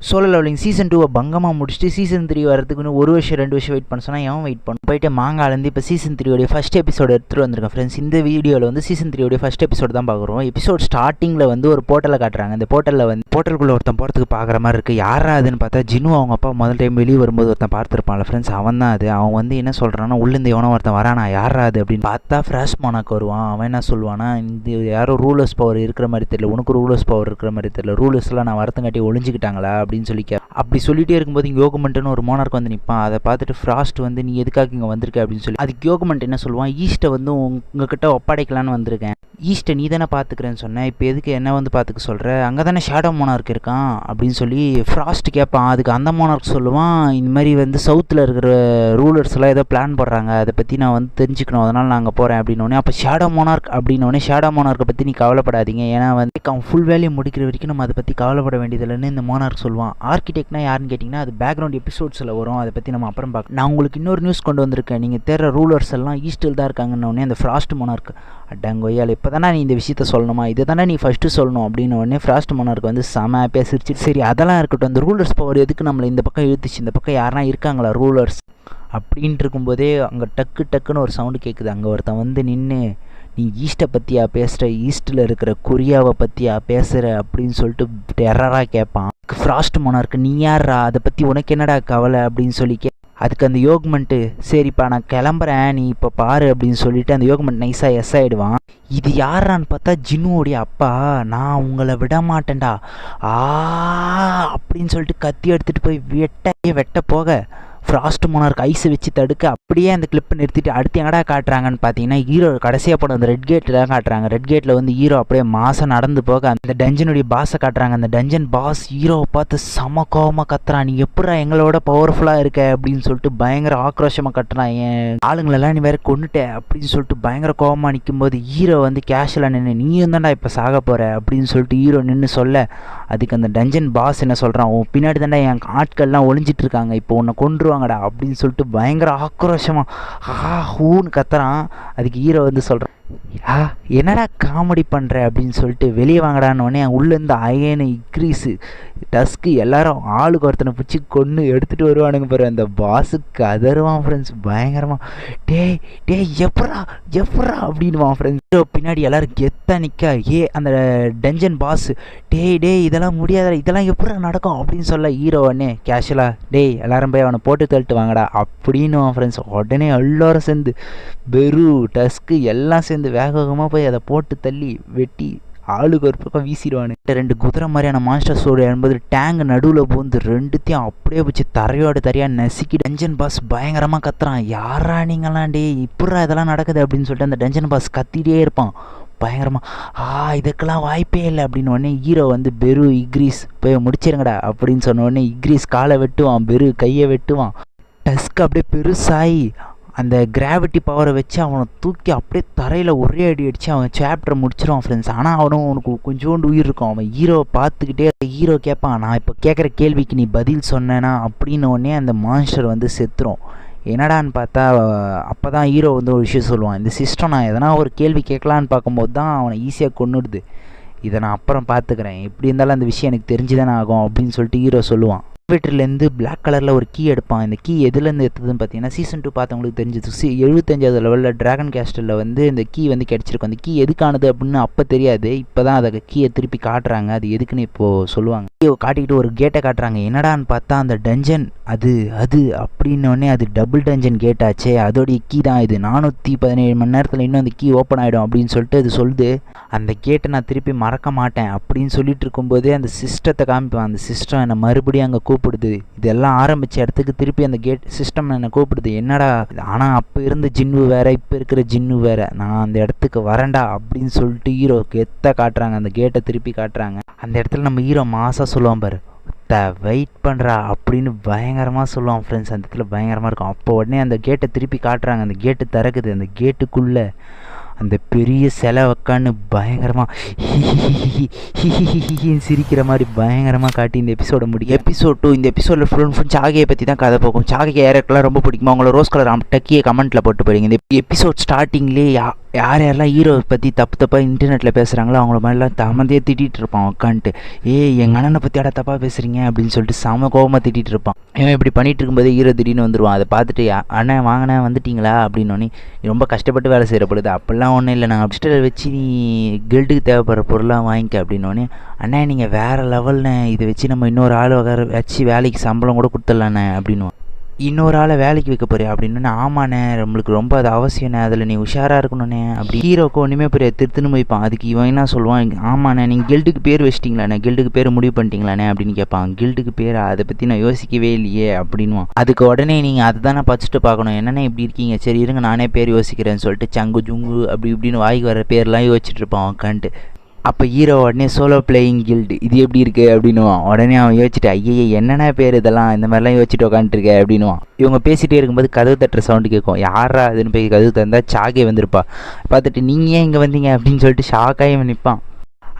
Solo levelling season 2 பங்கமாக முடிச்சுட்டு season 3 வரதுக்குன்னு 1 வருஷம் 2 வருஷம் வெயிட் பண்ண சொன்னால் எவன் வெயிட் பண்ணும். போயிட்டு மாங்காலேருந்து இப்போ சீசன் 3 ஃபஸ்ட் எபிசோடு எடுத்துகிட்டு வந்திருக்கேன் ஃப்ரெண்ட்ஸ். இந்த வீடியோவில் வந்து சீசன் 3 ஃபஸ்ட் எபிசோடு தான் பார்க்குறோம். எபிசோட் ஸ்டார்டிங்கில் வந்து ஒரு போர்ட்டலை காட்டுறாங்க. இந்த போர்ட்டலில் வந்து போர்ட்டலுக்குள்ளே ஒருத்தன் போகிறதுக்கு பார்க்குற மாதிரி இருக்குது. யாரா அதுன்னு பார்த்தா ஜின்னு அவங்க அப்பா முதல் டைம் வெளியே வரும்போது ஒருத்தன் பார்த்துருப்பான்ல ஃப்ரெண்ட்ஸ், அவன் தான் அது. அவன் வந்து என்ன சொல்கிறான்னா, உள்ளேருந்து எவனோ ஒருத்தன் வரானா, யாரா அது அப்படின்னு பார்த்தா ஃப்ராஷ் மோனாக்கு வருவான். அவன் என்ன சொல்லுவானா, இந்த யாரோ ரூலர்ஸ் பவர் இருக்கிற மாதிரி தெரியல, உனக்கு ரூலர்ஸ் பவர் இருக்கிற மாதிரி தெரியல, ரூலர்ஸ்லாம் நான் வரத்தங்காட்டி ஒளிஞ்சிக்கிட்டாங்களா அப்படின்னு அப்படி சொல்லிட்டே இருக்கும்போது இங்கே யோகமெண்ட்னு ஒரு மோனார்க் வந்து நிற்பான். அதை பார்த்துட்டு ஃப்ராஸ்ட் வந்து நீ எதுக்காக இங்கே வந்திருக்க அப்படின்னு சொல்லி அதுக்கு யோகமெண்ட் என்ன சொல்லுவான், ஈஸ்ட்டை வந்து உங்ககிட்ட ஒப்படைக்கலான்னு வந்திருக்கேன். ஈஸ்ட்டை நீ தானே பார்த்துக்கிறேன்னு சொன்னேன், இப்போ எதுக்கு என்ன வந்து பார்த்துக்க சொல்கிற, அங்கே தானே ஷேடோ மோனார்க் இருக்கான் அப்படின்னு சொல்லி ஃப்ராஸ்ட் கேட்பான். அதுக்கு அந்த மோனார்க் சொல்லுவான், இந்த மாதிரி வந்து சவுத்தில் இருக்கிற ரூலர்ஸ்லாம் ஏதோ பிளான் போடுறாங்க, அதை பற்றி நான் வந்து தெரிஞ்சுக்கணும், அதனால் நான் அங்கே போகிறேன் அப்படின்னோடனே, அப்போ ஷேடோ மோனார்க் அப்படின்னோடனே ஷேடோ மோனார்க்கை பற்றி நீ கவலைப்படாதீங்க, ஏன்னா வந்து அவன் ஃபுல் வேலையை முடிக்கிற வரைக்கும் நம்ம அதை பற்றி கவலைப்பட வேண்டியதில்லைன்னு இந்த மோனார்க் சொல்லுவான். ஆர்கிடெக்ட்னா யாருன்னு கேட்டிங்கன்னா அது பேக்ரவுண்ட் எபிசோட்ஸில் வரும், அதை பற்றி நம்ம அப்புறம் பார்க்க. நான் உங்களுக்கு இன்னொரு நியூஸ் கொண்டு வந்திருக்கேன், நீங்கள் தேடுற ரூலர்ஸ் எல்லாம் ஈஸ்டில் தான் இருக்காங்கன்னொடனே அந்த ஃப்ராஸ்ட் மோனார்க் அடங்கொய்யால் இப்போ தானே நீ இந்த விஷயத்த சொல்லணுமா, இதை தானே நீ ஃபஸ்ட்டு சொல்லணும் அப்படின்னு உடனே ஃப்ராஸ்ட் மோனார்க் வந்து செம ஹாப்பியாக சிரிச்சிட்டு, சரி அதெல்லாம் இருக்கட்டும், அந்த ரூலர்ஸ் பவர் எதுக்கு நம்மளை இந்த பக்கம் இழுத்துச்சு, இந்த பக்கம் யாருனா இருக்காங்களா ரூலர்ஸ் அப்படின்ட்டு இருக்கும்போதே அங்கே டக்குன்னு ஒரு சவுண்டு கேட்குது. அங்கே ஒருத்தன் வந்து நின்று, நீ ஈஸ்ட்டை பற்றியா பேசுகிற, ஈஸ்ட்டில் இருக்கிற கொரியாவை பற்றியா பேசுகிற அப்படின்னு சொல்லிட்டு டெரராக கேட்பான். ஃப்ராஸ்ட் மோனார்க் நீ யாரா, அதை பற்றி உனக்கு என்னடா கவலை அப்படின்னு சொல்லி அதுக்கு அந்த யோகமெண்ட்டு சரிப்பா நான் கிளம்புறேன் நீ இப்போ பாரு அப்படின்னு சொல்லிட்டு அந்த யோகமெண்ட் நைஸாக எஸ் ஆகிடுவான். இது யாரான்னு பார்த்தா ஜின்னுவோடைய அப்பா, நான் உங்களை விட மாட்டேன்டா அப்படின்னு சொல்லிட்டு கத்தி எடுத்துகிட்டு போய் வெட்ட போக ஃப்ராஸ்ட் மோனார்க் ஐஸை வச்சு தடுக்க அப்படியே அந்த கிளிப்பை நிறுத்திட்டு அடுத்து எங்கடா காட்டுறாங்கன்னு பார்த்தீங்கன்னா ஹீரோ கடைசியாக போன அந்த ரெட் கேட்டில் தான் காட்டுறாங்க. ரெட் கேட்டில் வந்து ஹீரோ அப்படியே மாதம் நடந்து போக அந்த டஞ்சனுடைய பாஸை காட்டுறாங்க. அந்த டஞ்சன் பாஸ் ஹீரோவை பார்த்து சம கோவமாக கத்துறான், நீ எப்படா எங்களோட பவர்ஃபுல்லாக இருக்க அப்படின்னு சொல்லிட்டு பயங்கர ஆக்ரோஷமாக கட்டுறான், என் ஆளுங்களெல்லாம் நீ வேற கொண்டுட்ட அப்படின்னு சொல்லிட்டு பயங்கர கோவமாக நிற்கும்போது ஹீரோ வந்து கேஷுவலாக நின்று நீயும் தான்டா இப்போ சாக போகிற அப்படின்னு சொல்லிட்டு ஹீரோ நின்று சொல்ல அதுக்கு அந்த டஞ்சன் பாஸ் என்ன சொல்கிறான், உன் பின்னாடி தாண்டா என் ஆட்கள்லாம் ஒளிஞ்சிட்டு இருக்காங்க, இப்போ உன்னை கொண்டுருவாங்கடா அப்படின்னு சொல்லிட்டு பயங்கர ஆக்ரோஷமாக ஹூன்னு கத்துறான். அதுக்கு ஹீரோ வந்து சொல்கிறான், என்னடா காமெடி பண்ணுற அப்படின்னு சொல்லிட்டு வெளியே வாங்கடான்னொடனே உள்ளேருந்து அயனு இக்ரீஸு டஸ்க்கு எல்லாரும் ஆளுக்கு ஒருத்தனை பிடிச்சி கொன்று எடுத்துகிட்டு வருவானுங்க பாரு. அந்த பாஸுக்கு கதருவான் ஃப்ரெண்ட்ஸ் பயங்கரமாக, டே எப்படா அப்படின்வான் ஃப்ரெண்ட்ஸ். பின்னாடி எல்லோரும் கெத்தா நிற்க அந்த டஞ்சன் பாஸ் டே இதெல்லாம் முடியாத, இதெல்லாம் எப்படா நடக்கும் அப்படின்னு சொல்ல ஹீரோ உடனே கேஷுவலாக எல்லாரும் போய் அவனை போட்டு தள்ளிட்டு வாங்கடா அப்படின்னு ஃப்ரெண்ட்ஸ். உடனே எல்லாரும் சேர்ந்து பெரு டஸ்க்கு எல்லாம் சேர்ந்து வேகமாக போய் அதை போட்டு தள்ளி வெட்டி ஆளுக்கு ஒரு பக்கம் வீசிடுவானு. 2 குதிரை மாதிரியான மான்ஸ்டர்ஸோட என்பது டேங்க் நடுவில் போந்து ரெண்டுத்தையும் அப்படியே வச்சு தரையாக நசுக்கி டஞ்சன் பாஸ் பயங்கரமாக கத்துறான், யாரா நீங்களாம் டே இப்படா இதெல்லாம் நடக்குது அப்படின்னு சொல்லிட்டு அந்த டஞ்சன் பாஸ் கத்திட்டே இருப்பான் பயங்கரமாக. இதுக்கெல்லாம் வாய்ப்பே இல்லை அப்படின்னு உடனே ஹீரோ வந்து பெரு இக்ரீஸ் போய் முடிச்சிருங்கடா அப்படின்னு சொன்ன உடனே இக்ரீஸ் காலை வெட்டுவான், பெரு கையை வெட்டுவான். டஸ்க் அப்படியே பெருசாகி அந்த கிராவிட்டி பவரை வச்சு அவனை தூக்கி அப்படியே தரையில் ஒரே அடி அடித்து அவன் சாப்டரை முடிச்சிடுவான் ஃப்ரெண்ட்ஸ். ஆனால் அவனுக்கு கொஞ்சோண்டு உயிர் இருக்கும். அவன் ஹீரோவை பார்த்துக்கிட்டே ஹீரோ கேட்பான், நான் இப்போ கேட்குற கேள்விக்கு நீ பதில் சொன்னேன்னா அப்படின்னு உடனே அந்த மான்ஸ்டர் வந்து செத்துரும். என்னடான்னு பார்த்தா அப்போ தான் ஹீரோ வந்து ஒரு விஷயம் சொல்லுவான், இந்த சிஸ்டம் நான் எதனா ஒரு கேள்வி கேட்கலான்னு பார்க்கும்போது தான் அவனை ஈஸியாக கொன்னுடுது, இதை நான் அப்புறம் பார்த்துக்கிறேன், எப்படி இருந்தாலும் அந்த விஷயம் எனக்கு தெரிஞ்சுதானே ஆகும் அப்படின்னு சொல்லிட்டு ஹீரோ சொல்லுவான். இன்வெர்டர்லேருந்து பிளாக் கலரில் ஒரு கீ எடுப்பான். இந்த கீ எதுலேருந்து எடுத்ததுன்னு பார்த்தீங்கன்னா சீசன் 2 பார்த்தவங்களுக்கு தெரிஞ்சது 75வது லெவலில் ட்ராகன் கேஸ்டலில் வந்து இந்த கீ வந்து கிடச்சிருக்கும். அந்த கீ எதுக்கானது அப்படின்னு அப்போ தெரியாது, இப்போ தான் அதை கீயை திருப்பி காட்டுறாங்க, அது எதுக்குன்னு இப்போது சொல்லுவாங்க. கீயை காட்டிக்கிட்டு ஒரு கேட்டை காட்டுறாங்க. என்னடான்னு பார்த்தா அந்த டஞ்சன் அது அப்படின்னோடனே அது டபுள் டஞ்சன் கேட் ஆச்சே, அதோடைய கீ தான் இது, 417 மணி நேரத்தில் இன்னும் அந்த கீ ஓப்பன் ஆகிடும் அப்படின்னு சொல்லிட்டு அது சொல்லுது. அந்த கேட்டை நான் திருப்பி மறக்க மாட்டேன் அப்படின்னு சொல்லிட்டு இருக்கும்போதே அந்த சிஸ்டத்தை காமிப்பான். அந்த சிஸ்டம் என்னை மறுபடியும் அங்கே கூப்பிடுது, இதெல்லாம் ஆரம்பித்த இடத்துக்கு திருப்பி அந்த கேட் சிஸ்டம் என்னை கூப்பிடுது, என்னடா ஆனால் அப்போ இருந்த ஜின்னு வேற இப்போ இருக்கிற ஜின்னு வேற, நான் அந்த இடத்துக்கு வரேன்டா அப்படின்னு சொல்லிட்டு ஹீரோ கெத்தாக காட்டுறாங்க. அந்த கேட்டை திருப்பி காட்டுறாங்க. அந்த இடத்துல நம்ம ஹீரோ மாசாக சொல்லுவான் பாரு, வெயிட் பண்ணுறா அப்படின்னு பயங்கரமாக சொல்லுவான் ஃப்ரெண்ட்ஸ். அந்த இடத்துல பயங்கரமாக இருக்கும். அப்போ உடனே அந்த கேட்டை திருப்பி காட்டுறாங்க. அந்த கேட்டு திறக்குது. அந்த கேட்டுக்குள்ளே அந்த பெரிய சிலை உக்கான்னு பயங்கரமாக சிரிக்கிற மாதிரி பயங்கரமாக காட்டி இந்த எபிசோட முடியும். எபிசோட் 2 இந்த எபிசோடில் ஃபுல் சாகையை பற்றி தான் கதை போகும். சாகையை யாருக்கெல்லாம் ரொம்ப பிடிக்குமா அவங்கள ரோஸ் கலர் டக்கியை கமெண்ட்டில் போட்டு போயிடுங்க. இந்த எபிசோட் ஸ்டார்டிங்லேயே யார் யாரெல்லாம் ஹீரோவை பற்றி தப்பாக இன்டர்நெட்டில் பேசுகிறாங்களோ அவங்கள மாதிரிலாம் தமந்தே திட்டிகிட்டு இருப்பான் உட்காந்துட்டு. எங்கள் அண்ணனை பற்றி தப்பாக பேசுகிறீங்க அப்படின்னு சொல்லிட்டு செம கோபமாக திட்டிகிட்டு இருப்பான். இவன் இப்படி பண்ணிகிட்டு இருக்கும்போதே ஹீரோ திடீர்னு வந்துடுவான். அதை பார்த்துட்டு அண்ணன் வாங்கினே வந்துட்டிங்களா அப்படின்னோடனே ரொம்ப கஷ்டப்பட்டு வேலை செய்கிற பொழுது அப்படிலாம் ஒன்றும் இல்லை, நான் ஹாஸ்டலில் வச்சு நீ கில்டுக்கு தேவைப்படுற பொருளாக வாங்கிக்க அப்படின்னோடனே, அண்ணா நீங்கள் வேறு லெவல்ண்ணே, இதை வச்சு நம்ம இன்னொரு ஆள் வச்சு வேலைக்கு சம்பளம் கூட கொடுத்துடலாண்ணே அப்படின்னுவான். இன்னொரு ஆளை வேலைக்கு வைக்க போறியா அப்படின்னு, ஆமாண்ணே நம்மளுக்கு ரொம்ப அது அவசியண்ணே, அதில் நீ உஷாராக இருக்கணுண்ணே அப்படி. ஹீரோக்கு ஒன்றுமே பெரிய திருத்துன்னு வைப்பான். அதுக்கு இவன் என்ன சொல்லுவான், ஆமாண்ணே நீங்கள் கில்டுக்கு பேர் வச்சிட்டிங்களாண்ணே, கில்டுக்கு பேர் முடிவு பண்ணிட்டீங்களாண்ணே அப்படின்னு கேட்பான். கில்டுக்கு பேர் அதை பற்றி நான் யோசிக்கவே இல்லையே அப்படின்வான். அதுக்கு உடனே நீங்கள் அதை தானே பச்சுட்டு பார்க்கணும், என்னென்ன இப்படி இருக்கீங்க, சரி இருங்க நானே பேர் யோசிக்கிறேன்னு சொல்லிட்டு சங்கு ஜுங்கு அப்படி இப்படின்னு வாய்க்கு வர பேர்லாம் யோசிச்சுட்டு இருப்பான் உட்காந்துட்டு. அப்போ ஹீரோ உடனே சோலோ பிளேயிங் கில்டு இது எப்படி இருக்குது அப்படின்னுவான். உடனே அவன் யோசிச்சுட்டு, ஐயே என்னென்ன பேர் இதெல்லாம், இந்த மாதிரிலாம் யோசிச்சுட்டு உட்காந்துருக்க அப்படின்னுவான். இவங்க பேசிகிட்டே இருக்கும்போது கதவு தட்டுற சவுண்டு கேட்கும். யாரா அதுன்னு போய் கதவு தந்தால் சாகே வந்திருப்பா. பார்த்துட்டு நீங்கள் ஏன் இங்கே வந்தீங்க அப்படின்னு சொல்லிட்டு ஷாக்காகி நிற்பான்.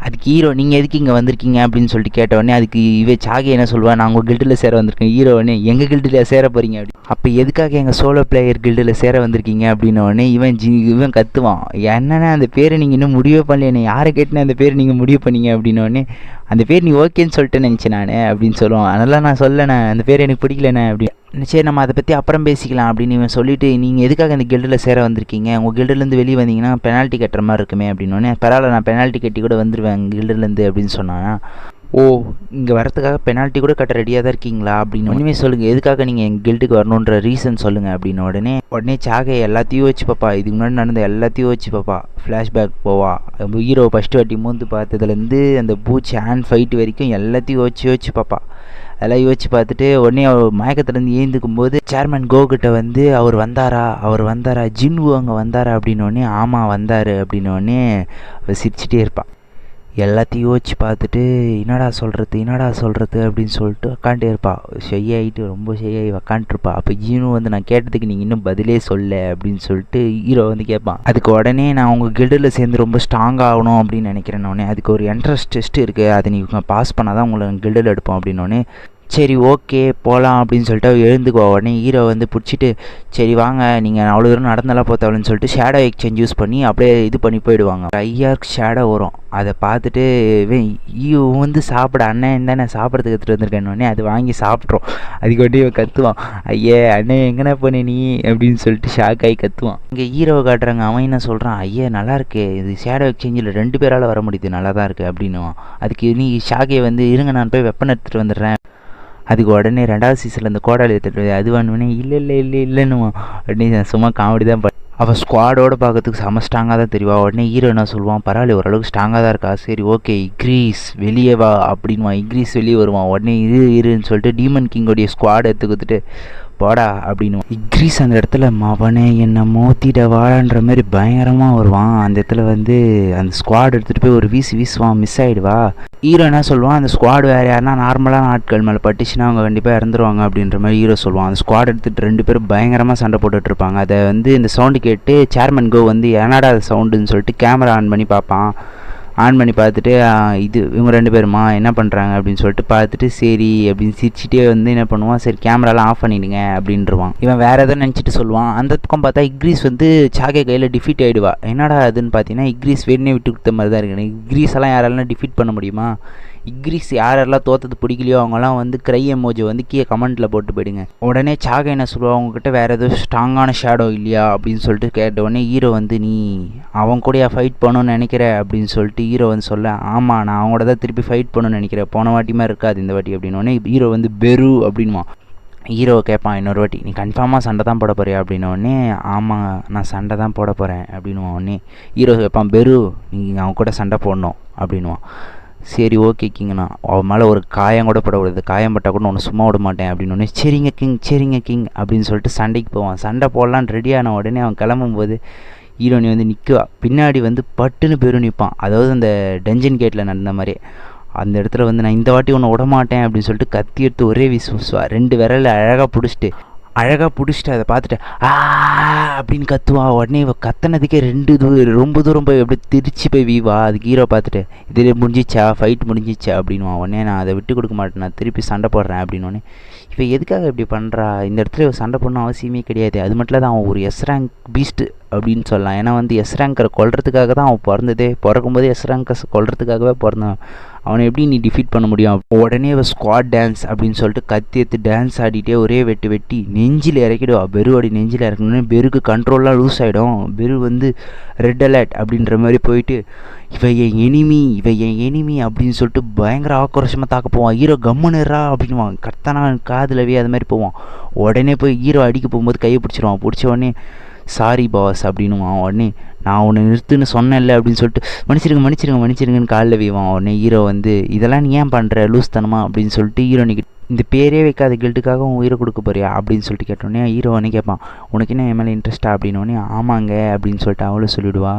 அதுக்கு ஹீரோ நீங்கள் எதுக்கு இங்கே வந்திருக்கீங்க அப்படின்னு சொல்லிட்டு கேட்டவுடனே அதுக்கு சாகி என்ன சொல்லுவான், நான் உங்கள் கில்டில் சேர வந்திருக்கேன். ஹீரோ உடனே எங்கள் கில்டில் சேர போகிறீங்க அப்படி. அப்போ எதுக்காக எங்கள் சோலோ பிளேயர் கில்டில் சேர வந்திருக்கீங்க அப்படின்னோடனே இவன் கத்துவான், என்னென்ன அந்த பேரை நீங்கள் இன்னும் முடிவே பண்ணலையே, யாரை கேட்டுன்னு அந்த பேர் நீங்கள் முடிவு பண்ணீங்க அப்படின்னோடனே, அந்த பேர் நீ ஓகேன்னு சொல்லிட்டு நினச்சேன் நான் அப்படின்னு சொல்லுவான். அதெல்லாம் நான் சொல்லணே, அந்த பேர் எனக்கு பிடிக்கலண்ணே அப்படி. சரி நம்ம அதை பற்றி அப்புறம் பேசிக்கலாம் அப்படின்னு இவன் சொல்லிவிட்டு, நீங்கள் எதுக்காக அந்த கில்டில் சேர வந்திருக்கீங்க, உங்கள் கில்டுலேருந்து வெளியே வந்தீங்கன்னா பெனால்ட்டி கட்டுற மாதிரி இருக்குமே அப்படின்னோடனே, பரவாயில்ல நான் பெனால்ட்டி கட்டி கூட வந்துடுவேன் கில்டுலேருந்து அப்படின்னு சொன்னான். ஓ இங்கே வரத்துக்காக பெனால்ட்டி கூட கட்ட ரெடியாக தான் இருக்கீங்களா அப்படின்னு. ஒன்றுமே சொல்லுங்கள், எதுக்காக நீங்கள் எங்கள் கில்டுக்கு வரணுன்ற ரீசன் சொல்லுங்கள் அப்படின்னு. உடனே சாகை எல்லாத்தையும் வச்சு பாப்பா, இதுக்கு முன்னாடி நடந்த எல்லாத்தையும் வச்சு பாப்பா, ஃப்ளாஷ்பேக் போவா, ஹீரோ ஃபஸ்ட்டு வாட்டி மூந்து பார்த்ததுலேருந்து அந்த பூச்சி ஹேண்ட் ஃபைட் வரைக்கும் எல்லாத்தையும் யோசிச்சு பாப்பா. அதெல்லாம் யோசிச்சு பார்த்துட்டு உடனே அவர் மயக்கத்துலேருந்து ஏந்துக்கும் போது சேர்மன் கோகிட்ட வந்து அவர் வந்தாரா ஜின்வு அங்கே வந்தாரா அப்படின்னோடனே, ஆமாம் வந்தார் அப்படின்னோடனே அவர் சிரிச்சிட்டே இருப்பான். எல்லாத்தையும் யோசிச்சு பார்த்துட்டு என்னடா சொல்கிறது அப்படின்னு சொல்லிட்டு உக்காண்டே இருப்பா. ஷெய்யாகிட்டு ரொம்ப ஷெய்யாகி உக்காண்ட்ருப்பா. அப்போ ஜீனு வந்து நான் கேட்டதுக்கு நீங்கள் இன்னும் பதிலே சொல்ல அப்படின்னு சொல்லிட்டு ஹீரோ வந்து கேட்பான். அதுக்கு உடனே நான் உங்கள் கில்டில் சேர்ந்து ரொம்ப ஸ்ட்ராங் ஆகணும் அப்படின்னு நினைக்கிறேன். உடனே அதுக்கு ஒரு என்ட்ரன்ஸ் டெஸ்ட் இருக்குது, அதை நீங்கள் பாஸ் பண்ணால் தான் உங்களை கில்டில் எடுப்போம் அப்படின்னோடனே, சரி ஓகே போகலாம் அப்படின்னு சொல்லிட்டு அவள் எழுந்துக்குவா. உடனே ஹீரோ வந்து பிடிச்சிட்டு, சரி வாங்க நீங்கள் அவ்வளோ தூரம் நடந்தெல்லாம் போத்தாவலன்னு சொல்லிட்டு ஷேடோ எக்ஸ்சேஞ்ச் யூஸ் பண்ணி அப்படியே இது பண்ணி போயிடுவாங்க. ஐயாருக்கு ஷேடோ வரும், அதை பார்த்துட்டு இவன் வந்து சாப்பிட, அண்ணன் தானே சாப்பிட்றதுக்கு எடுத்துகிட்டு வந்திருக்கேன்னொடனே அது வாங்கி சாப்பிட்றோம். அதுக்கு வந்து இவன் கத்துவான், ஐயே அண்ணன் எங்கண்ணா பண்ண நீ அப்படின்னு சொல்லிட்டு ஷாக் ஆகி கத்துவான். இங்கே ஹீரோவை காட்டுறாங்க. அவன் என்ன சொல்கிறான், ஐயா நல்லா இருக்கு இது ஷேடோ எக்ஸ்சேஞ்சில் 2 பேரால் வர முடியுது, நல்லா தான் இருக்குது அப்படின்னுவான். அதுக்கு நீ ஷாகை வந்து இருங்க நான் போய் வெப்பன் எடுத்துகிட்டு வந்துடுறேன். அதுக்கு உடனே 2வது சீசனில் இந்த கோடாலி எடுத்துகிட்டு அது வேணுன்னே இல்லைன்னுவான். உடனே சும்மா காமெடி தான் அவள் ஸ்குவாடோடு பார்க்கறதுக்கு செம ஸ்ட்ராங்காக தான் தெரிவா. உடனே ஹீரோ என்ன சொல்லுவான், பரவாயில்ல ஓரளவுக்கு ஸ்ட்ராங்காக தான் இருக்கா, சரி ஓகே இக்ரீஸ் வெளியே வா அப்படின்வான். இக்ரீஸ் வெளியே வருவான். உடனே இருன்னு சொல்லிட்டு டீமன் கிங்கோடைய ஸ்குவாட் எடுத்து கொடுத்துட்டு போடா அப்படின்னு. இக்ரீஸ் அந்த இடத்துல மவனே என்னை மோத்திட வாடான்ற மாதிரி பயங்கரமாக வருவான். அந்த இடத்துல வந்து அந்த ஸ்குவாட் எடுத்துகிட்டு போய் ஒரு வீசுவான், மிஸ் ஆகிடுவா. ஹீரோ என்ன சொல்லுவான், அந்த ஸ்குவாட் வேறு யாருன்னா நார்மலான ஆட்கள் மேலே பட்டுச்சுன்னா அவங்க கண்டிப்பாக இறந்துருவாங்க அப்படின்ற மாதிரி ஹீரோ சொல்லுவான். அந்த ஸ்குவாட் எடுத்துகிட்டு 2 பேரும் பயங்கரமாக சண்டை போட்டுட்ருப்பாங்க. அதை வந்து இந்த சவுண்டு கேட்டு சேர்மன் கோ வந்து என்னடா அது சவுண்டுன்னு சொல்லிட்டு கேமரா ஆன் பண்ணி பார்ப்பான். ஆன் பண்ணி பார்த்துட்டு இது இவங்க 2 பேருமா என்ன பண்ணுறாங்க அப்படின்னு சொல்லிட்டு பார்த்துட்டு சரி அப்படின்னு சிரிச்சிட்டே வந்து என்ன பண்ணுவான், சரி கேமராலாம் ஆஃப் பண்ணிடுங்க அப்படின்றவான். இவன் வேறு எதாவது நினச்சிட்டு சொல்லுவான். அந்த பக்கம் பார்த்தா இக்ரீஸ் வந்து சாகே கையில் டிஃபீட் ஆகிடுவா. என்னடா அதுன்னு பார்த்தீங்கன்னா இக்ரீஸ் வேணுனே விட்டு கொடுத்த மாதிரி தான் இருக்கு. இக்ரீஸ் எல்லாம் யாரெல்லாம் டிஃபீட் பண்ண முடியுமா? இக்ரீஸ் யாரெல்லாம் தோற்றது பிடிக்கலையோ அவங்களாம் வந்து க்ரை எமோஜி வந்து கீழே கமெண்ட்டில் போட்டு போயிடுங்க. உடனே சாகை என்ன சொல்லுவா, அவங்கக்கிட்ட வேறு எதுவும் ஸ்ட்ராங்கான ஷேடோ இல்லையா அப்படின்னு சொல்லிட்டு கேட்ட உடனே ஹீரோ வந்து நீ அவன் கூடயா ஃபைட் பண்ணணும்னு நினைக்கிற அப்படின்னு சொல்லிட்டு ஹீரோ வந்து சொல்ல, ஆமாம் நான் அவங்களோட தான் திருப்பி ஃபைட் பண்ணணும்னு நினைக்கிறேன், போன வாட்டி மாதிரி இருக்காது இந்த வாட்டி அப்படின்னோடனே ஹீரோ வந்து பெரு அப்படின்வான். ஹீரோவை கேட்பான் இன்னொரு வாட்டி, நீ கன்ஃபார்மாக சண்டை தான் போட போறியா அப்படின்னோடனே, ஆமாம் நான் சண்டை தான் போட போகிறேன் அப்படின்வான். உடனே ஹீரோ கேட்பான், பெரு நீங்கள் அவன் கூட சண்டை போடணும் அப்படின்வான். சரி ஓகே கிங்ண்ணா, அவன் மேலே ஒரு காயம் கூட படக்கூடாது, காயம் பட்டால் கூட ஒன்று சும்மா விட மாட்டேன் அப்படின்னு. சரிங்க கிங் அப்படின்னு சொல்லிட்டு சண்டைக்கு போவான். சண்டை போடலான்னு ரெடியான உடனே அவன் கிளம்பும்போது ஹீரோனி வந்து நிற்குவா. பின்னாடி வந்து பட்டுன்னு பெரு நிற்பான். அதாவது அந்த டஞ்சன் கேட்டில் நடந்த மாதிரி அந்த இடத்துல வந்து நான் இந்த வாட்டி ஒன்று விட மாட்டேன் அப்படின்னு சொல்லிட்டு கத்தி எடுத்து ஒரே வீசுவா. 2 விரலில் அழகாக பிடிச்சிட்டு அதை பார்த்துட்டு அப்படின்னு கத்துவா. உடனே இவ கத்தனதுக்கே ரொம்ப தூரம் போய் அப்படியே திருச்சி போய் வீவா. அதுக்கு ஹீரோ பார்த்துட்டு இதில் முடிஞ்சிச்சா ஃபைட் முடிஞ்சிச்சா அப்படின்வான். உடனே நான் அதை விட்டு கொடுக்க மாட்டேன், நான் திருப்பி சண்டை போடுறேன் அப்படின்னு. இப்போ எதுக்காக இப்படி பண்ணுறா, இந்த இடத்துல சண்டை போடணும் அவசியமே கிடையாது. அது மட்டும் தான் அவன் ஒரு S ரேங்க் பீஸ்ட்டு அப்படின்னு சொல்லலாம். ஏன்னா வந்து எஸ் ரேங்கரை கொல்றதுக்காக தான் அவன் பிறந்ததே. பிறக்கும்போது எஸ் ரேங்கர்ஸ் கொல்றதுக்காகவே பிறந்தான். அவனை எப்படி நீ டிஃபீட் பண்ண முடியும்? உடனே ஸ்குவாட் டான்ஸ் அப்படின்னு சொல்லிட்டு கத்தி எடுத்து டான்ஸ் ஆடிட்டே ஒரே வெட்டி நெஞ்சில் இறக்கிடுவா. பெருவோடி நெஞ்சில் இறக்கணுன்னே பெருக்கு கண்ட்ரோல்லாம் லூஸ் ஆகிடும். பெரு வந்து ரெட் அலர்ட் அப்படின்ற மாதிரி போயிட்டு இவன் என் எனிமி அப்படின்னு சொல்லிட்டு பயங்கர ஆக்ரோஷமாக தாக்க போவான். ஹீரோ கம்முன்னுறா அப்படின்வான். கரெக்டான காதுலவே அது மாதிரி போவான். உடனே போய் ஹீரோ அடிக்க போகும்போது கையை பிடிச்சிருவான். பிடிச்ச உடனே சாரி பாஸ் அப்படின்னுவான். உடனே நான் உன்னை நிறுத்துன்னு சொன்னேன்ல அப்படின்னு சொல்லிட்டு மன்னிச்சிருங்கன்னு காலில் வைவான். உடனே ஹீரோ வந்து இதெல்லாம் நீ ஏன் பண்ணுற லூஸ் தனமா அப்படின்னு சொல்லிட்டு ஹீரோ நீ இந்த பேரே வைக்காத கில்ட்டுக்காக உன் உயிரை கொடுக்க போறியா அப்படின்னு சொல்லிட்டு கேட்டோடனே ஹீரோ உடனே கேட்பான், உனக்கு என்ன என் மேலே இன்ட்ரெஸ்ட்டா அப்படின்னோடனே ஆமாங்க அப்படின்னு சொல்லிட்டு அவளும் சொல்லிவிடுவா.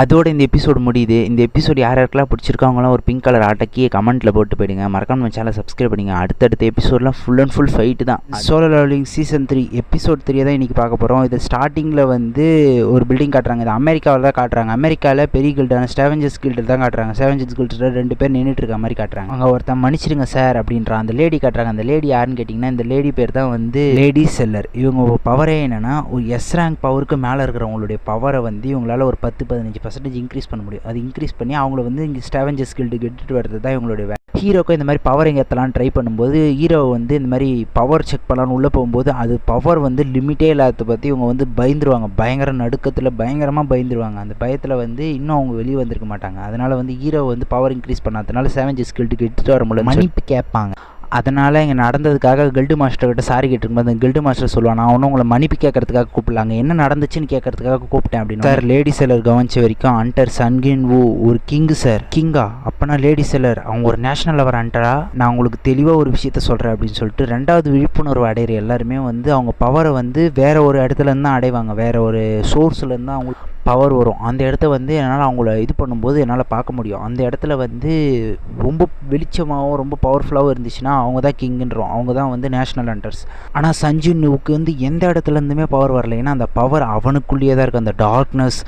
அதோட இந்த எபிசோடு முடியுது. இந்த எபிசோடு யாருக்கெல்லாம் பிடிச்சிருக்காங்களாம் ஒரு பிங்க் கலர் ஆட்டக்கி கமெண்ட்டில் போட்டு போயிடுங்க. மறக்காம நம்ம சேனலை சப்ஸ்கிரைப் பண்ணிங்க. அடுத்தடுத்த எபிசோட்லாம் ஃபுல் அண்ட் ஃபுல் ஃபைட்டு தான். சோலோ லெவலிங் சீசன் 3 எபிசோட் 3 தான் இன்றைக்கி பார்க்க போகிறோம். இது ஸ்டார்டிங்கில் வந்து ஒரு பில்டிங் காட்டுறாங்க. இது அமெரிக்காவில் தான் காட்டுறாங்க. அமெரிக்காவில் பெரிய கில்டான ஸ்கேவெஞ்சர்ஸ் கில்டு தான் காட்டுறாங்க. ஸ்கேவெஞ்சர்ஸ் கில்டு 2 பேர் நின்றுட்டு இருக்க மாதிரி காட்டுறாங்க. அங்கே ஒருத்தன் மன்னிச்சிடுங்க சார் அப்படின்றான். அந்த லேடி காட்டுறாங்க. அந்த லேடி யாருன்னு கேட்டிங்கன்னா இந்த லேடி பேர் தான் வந்து லேடி செல்லர். இவங்க பவரே என்னென்னா ஒரு எஸ் ரேங்க் பவருக்கு மேலே இருக்கிறவங்களுடைய பவரை வந்து இவங்களால் ஒரு 10-15% இன்க்ரீஸ் பண்ண முடியும். அது இன்க்ரீஸ் பண்ணி அவங்கள வந்து இங்கே ஸ்கேவெஞ்சர்ஸ் கில்டுக்கு எடுத்துகிட்டு வரது தான் இவங்களுடைய வேலை. ஹீரோக்கும் இந்த மாதிரி பவர் எங்கே ஏற்றலான்னு ட்ரை பண்ணும்போது ஹீரோ வந்து இந்த மாதிரி பவர் செக் பண்ணலான்னு உள்ளே போகும்போது அது பவர் வந்து லிமிட்டே இல்லாத பற்றி இவங்க வந்து பயந்துருவாங்க. பயங்கர நடுக்கத்தில் பயங்கரமாக பயந்துருவாங்க. அந்த பயத்தில் வந்து இன்னும் அவங்க வெளியே வந்திருக்க மாட்டாங்க. அதனால் வந்து ஹீரோ வந்து பவர் இன்க்ரீஸ் பண்ணாதனால ஸ்கேவெஞ்சர்ஸ் கில்டுக்கு எடுத்துகிட்டு வர முடியல. மன்னிப்பு கேட்பாங்க. அதனால் இங்கே நடந்ததுக்காக கில்டு மாஸ்டர்கிட்ட சாரி கேட்டுருக்கும்போது அந்த கில்டு மாஸ்டர் சொல்லுவான், நான் ஒன்றும் உங்களை மன்னிப்பு கேட்கறதுக்காக கூப்பிடலாங்க, என்ன நடந்துச்சுன்னு கேட்கறதுக்காக கூப்பிட்டேன் அப்படின்னு. சார் லேடி செல்லர் கவனிச்ச வரைக்கும் அண்டர் சன்கின் வு ஒரு கிங்கு சார். கிங்கா? அப்போனா லேடி செல்லர் அவங்க ஒரு நேஷனல் லெவல் அண்டரா? நான் உங்களுக்கு தெளிவாக ஒரு விஷயத்த சொல்கிறேன் அப்படின்னு சொல்லிட்டு 2வது விழிப்புணர்வு அடையிற எல்லாருமே வந்து அவங்க பவரை வந்து வேறு ஒரு இடத்துலேருந்து தான் அடைவாங்க. வேறு ஒரு சோர்ஸ்லேருந்து தான் அவங்களுக்கு பவர் வரும். அந்த இடத்த வந்து என்னால் அவங்கள இது பண்ணும்போது என்னால் பார்க்க முடியும். அந்த இடத்துல வந்து ரொம்ப வெளிச்சமாகவும் ரொம்ப பவர்ஃபுல்லாகவும் இருந்துச்சுன்னா அவங்க தான் கிங்குன்றோம். அவங்க தான் வந்து நேஷ்னல் ஹண்டர்ஸ். ஆனால் சஞ்சுனுவுக்கு வந்து எந்த இடத்துலேருந்துமே பவர் வரல. ஏன்னா அந்த பவர் அவனுக்குள்ளேயே தான் இருக்குது. அந்த டார்க்னஸ்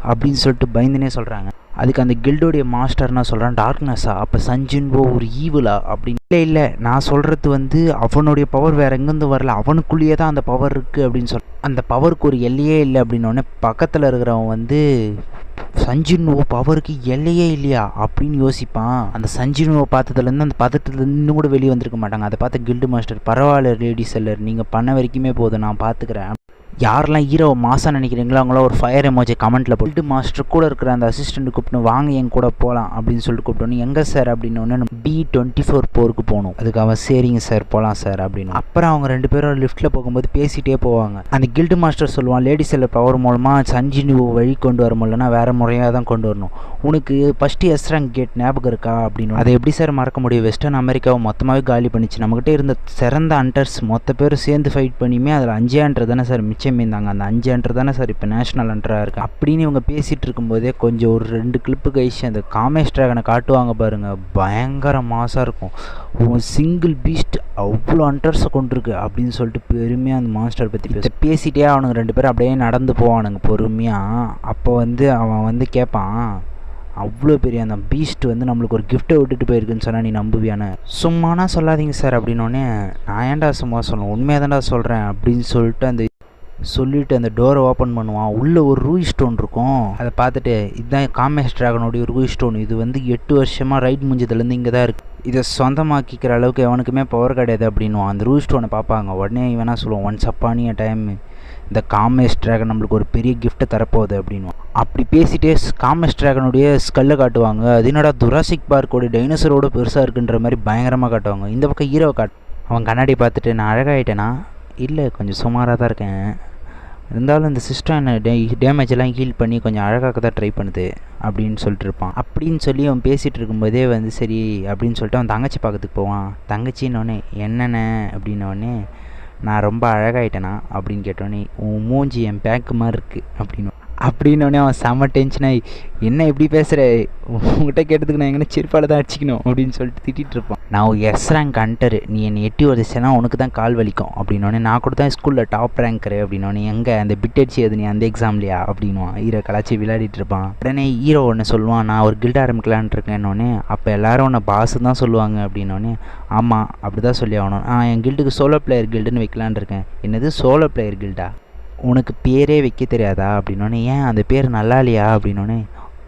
அப்படின்னு சொல்லிட்டு பயந்துனே சொல்கிறாங்க. அதுக்கு அந்த கில்டோடைய மாஸ்டர்னா சொல்கிறான் டார்க்னஸ்ஸா? அப்போ சஞ்சுன்வோ ஒரு ஈவிலா அப்படின்னு. இல்லை நான் சொல்கிறது வந்து அவனுடைய பவர் வேறு எங்கேருந்து வரல, அவனுக்குள்ளேயே தான் அந்த பவர் இருக்குது அப்படின்னு அந்த பவருக்கு ஒரு எல்லையே இல்லை அப்படின்னோடனே பக்கத்தில் இருக்கிறவன் வந்து சஞ்சுனுவோ பவருக்கு எல்லையே இல்லையா அப்படின்னு யோசிப்பான். அந்த சஞ்சுனுவோ பார்த்ததுலேருந்து அந்த பதட்டத்துலேருந்து இன்னும் கூட வெளியே வந்திருக்க மாட்டாங்க. அதை பார்த்த கில்டு மாஸ்டர் பரவாயில்ல லேடி செல்லர், நீங்கள் பண்ண வரைக்குமே போதும், நான் பார்த்துக்கிறேன். யாரெல்லாம் ஹீரோ மாசா நினைக்கிறீங்களோ அவங்கள ஒரு ஃபயர் எமோஜி கமெண்ட்டில் போட்டு மாஸ்டர் கூட இருக்கிற அந்த அசிஸ்டண்ட் கூப்பிட்டு வாங்க என் கூட போகலாம் அப்படின்னு சொல்லிட்டு கூப்பிட்டோன்னு எங்கே சார் அப்படின்னு B24 போருக்கு போகணும். அதுக்கு அவன் சரிங்க சார் போகலாம் சார் அப்படின்னு. அப்புறம் அவங்க 2 பேரும் லிஃப்ட்டில் போகும்போது பேசிகிட்டே போவாங்க. அந்த கில்டு மாஸ்டர் சொல்லுவான் லேடி செல்லர் பவர் மூலமாக சஞ்சினு வழி கொண்டு வர முடியலன்னா வேறு முறையாக தான் கொண்டு வரணும். உனக்கு ஃபஸ்ட்டு எஸ் ரேங்க் கேட் ஞாபகம் இருக்கா அப்படின்னு. அதை எப்படி சார் மறக்க முடியும்? வெஸ்டர்ன் அமெரிக்காவை மொத்தமாகவே காலி பண்ணிச்சு. நம்மகிட்ட இருந்த சிறந்த ஹண்டர்ஸ் மொத்த பேர் சேர்ந்து ஃபைட் பண்ணியுமே அதில் 5 ஹண்டர் தானே சார் மிச்சம் இருந்தாங்க. அந்த 5 ஹண்டர் தானே சார் இப்போ நேஷனல் ஹண்டராக இருக்குது அப்படின்னு இவங்க பேசிகிட்டு இருக்கும்போதே கொஞ்சம் ஒரு 2 கிளிப்பு கழிச்சு அந்த காமேஷ் ட்ராகனை காட்டுவாங்க பாருங்கள். பயங்கர மாசாக இருக்கும். சிங்கிள் பீஸ்ட் அவ்வளோ ஹண்டர்ஸை கொண்டிருக்கு அப்படின்னு சொல்லிட்டு பெருமையாக அந்த மாஸ்டர் பற்றி பேசிகிட்டே அவனுங்க 2 பேரும் அப்படியே நடந்து போவானுங்க பொறுமையாக. அப்போ வந்து அவன் வந்து கேட்பான், அவ்வளோ பெரிய அந்த பீஸ்ட் வந்து நம்மளுக்கு ஒரு கிஃப்ட்டை விட்டுட்டு போயிருக்குன்னு சொன்னால் நீ நம்புவியானு? சும்மானா சொல்லாதீங்க சார் அப்படின்னோடனே நான் ஏன்டா சும்மா சொல்லணும், உண்மையாக தான்டா சொல்கிறேன் அப்படின்னு சொல்லிட்டு அந்த டோரை ஓப்பன் பண்ணுவான். உள்ளே ஒரு ரூய் ஸ்டோன் இருக்கும். அதை பார்த்துட்டு இதுதான் காமேஷ் ட்ராகனுடைய ரூய் ஸ்டோன், இது வந்து 8 வருஷமாக ரைட் முடிஞ்சதுலேருந்து இங்கே தான் இருக்குது, இதை சொந்தமாக்கிக்கிற அளவுக்கு எவனுக்குமே பவர் கிடையாது அப்படின்வான். அந்த ரூய் ஸ்டோனை பார்ப்பாங்க. உடனே இவனா சொல்லுவான், ஒன்ஸ் அப்பானிய டைம் இந்த காமேஷ் ட்ராகன் நம்மளுக்கு ஒரு பெரிய கிஃப்ட்டை தரப்போகுது அப்படின்வான். அப்படி பேசிகிட்டே காமேஷ் ட்ராகனுடைய ஸ்கல்லை காட்டுவாங்க. அது என்னடா ஜுராசிக் பார்க்கோடைய டைனோசரோட பெருசாக இருக்குன்ற மாதிரி பயங்கரமாக காட்டுவாங்க. இந்த பக்கம் ஹீரோவை அவன் கண்ணாடி பார்த்துட்டு நான் அழகாயிட்டேனா? இல்லை கொஞ்சம் சுமாராக தான் இருக்கேன், இருந்தாலும் இந்த சிஸ்டம் என்ன டேமேஜ் எல்லாம் ஹீல் பண்ணி கொஞ்சம் அழகாக தான் ட்ரை பண்ணுது அப்படின்னு சொல்லிட்டு இருப்பான். அப்படின்னு சொல்லி அவன் பேசிகிட்டு இருக்கும்போதே வந்து சரி அப்படின்னு சொல்லிட்டு அவன் தங்கச்சி பார்க்கறதுக்கு போவான். தங்கச்சின்னொடனே என்னென்ன அப்படின்னோடனே நான் ரொம்ப அழகாயிட்டேனா அப்படின்னு கேட்டோடனே உன் மூஞ்சி என் பேக்கு மாதிரி இருக்குது அப்படின்னோடனே அவன் செம்ம டென்ஷனாகி என்ன எப்படி பேசுகிற, உங்கள்கிட்ட கேட்டதுக்கு நான் எங்கன்னா செருப்பால் தான் அடிச்சிக்கணும் அப்படின்னு சொல்லிட்டு திட்டிகிட்டு இருப்பான். நான் எஸ் ரேங்க் ஹண்டரு, நீ என்னை எட்டி உதச்சேன்னா உனக்கு தான் கால் வலிக்கும் அப்படின்னோடனே நான் கூட தான் ஸ்கூலில் டாப் ரேங்க்கரு அப்படின்னோடனே எங்கே அந்த பிட் அடிச்சு அது நீ அந்த எக்ஸாம்லையா அப்படின்வான். ஹீரோ கலாச்சி விளையாடிட்டு இருப்பான். உடனே ஹீரோ ஒன்று சொல்லுவான், நான் ஒரு கில்ட் ஆரம்பிக்கலான் இருக்கேன்னொடனே அப்போ எல்லோரும் உன்னை பாஸ் தான் சொல்லுவாங்க அப்படின்னோடனே ஆமாம் அப்படி தான் சொல்லி ஆகணும், என் கில்டுக்கு சோலோ பிளேயர் கில்டுன்னு வைக்கலான் இருக்கேன். என்னது சோலோ பிளேயர் கில்டா? உனக்கு பேரே வைக்க தெரியாதா அப்படின்னோடனே, ஏன் அந்த பேர் நல்லா இல்லையா அப்படின்னோடனே,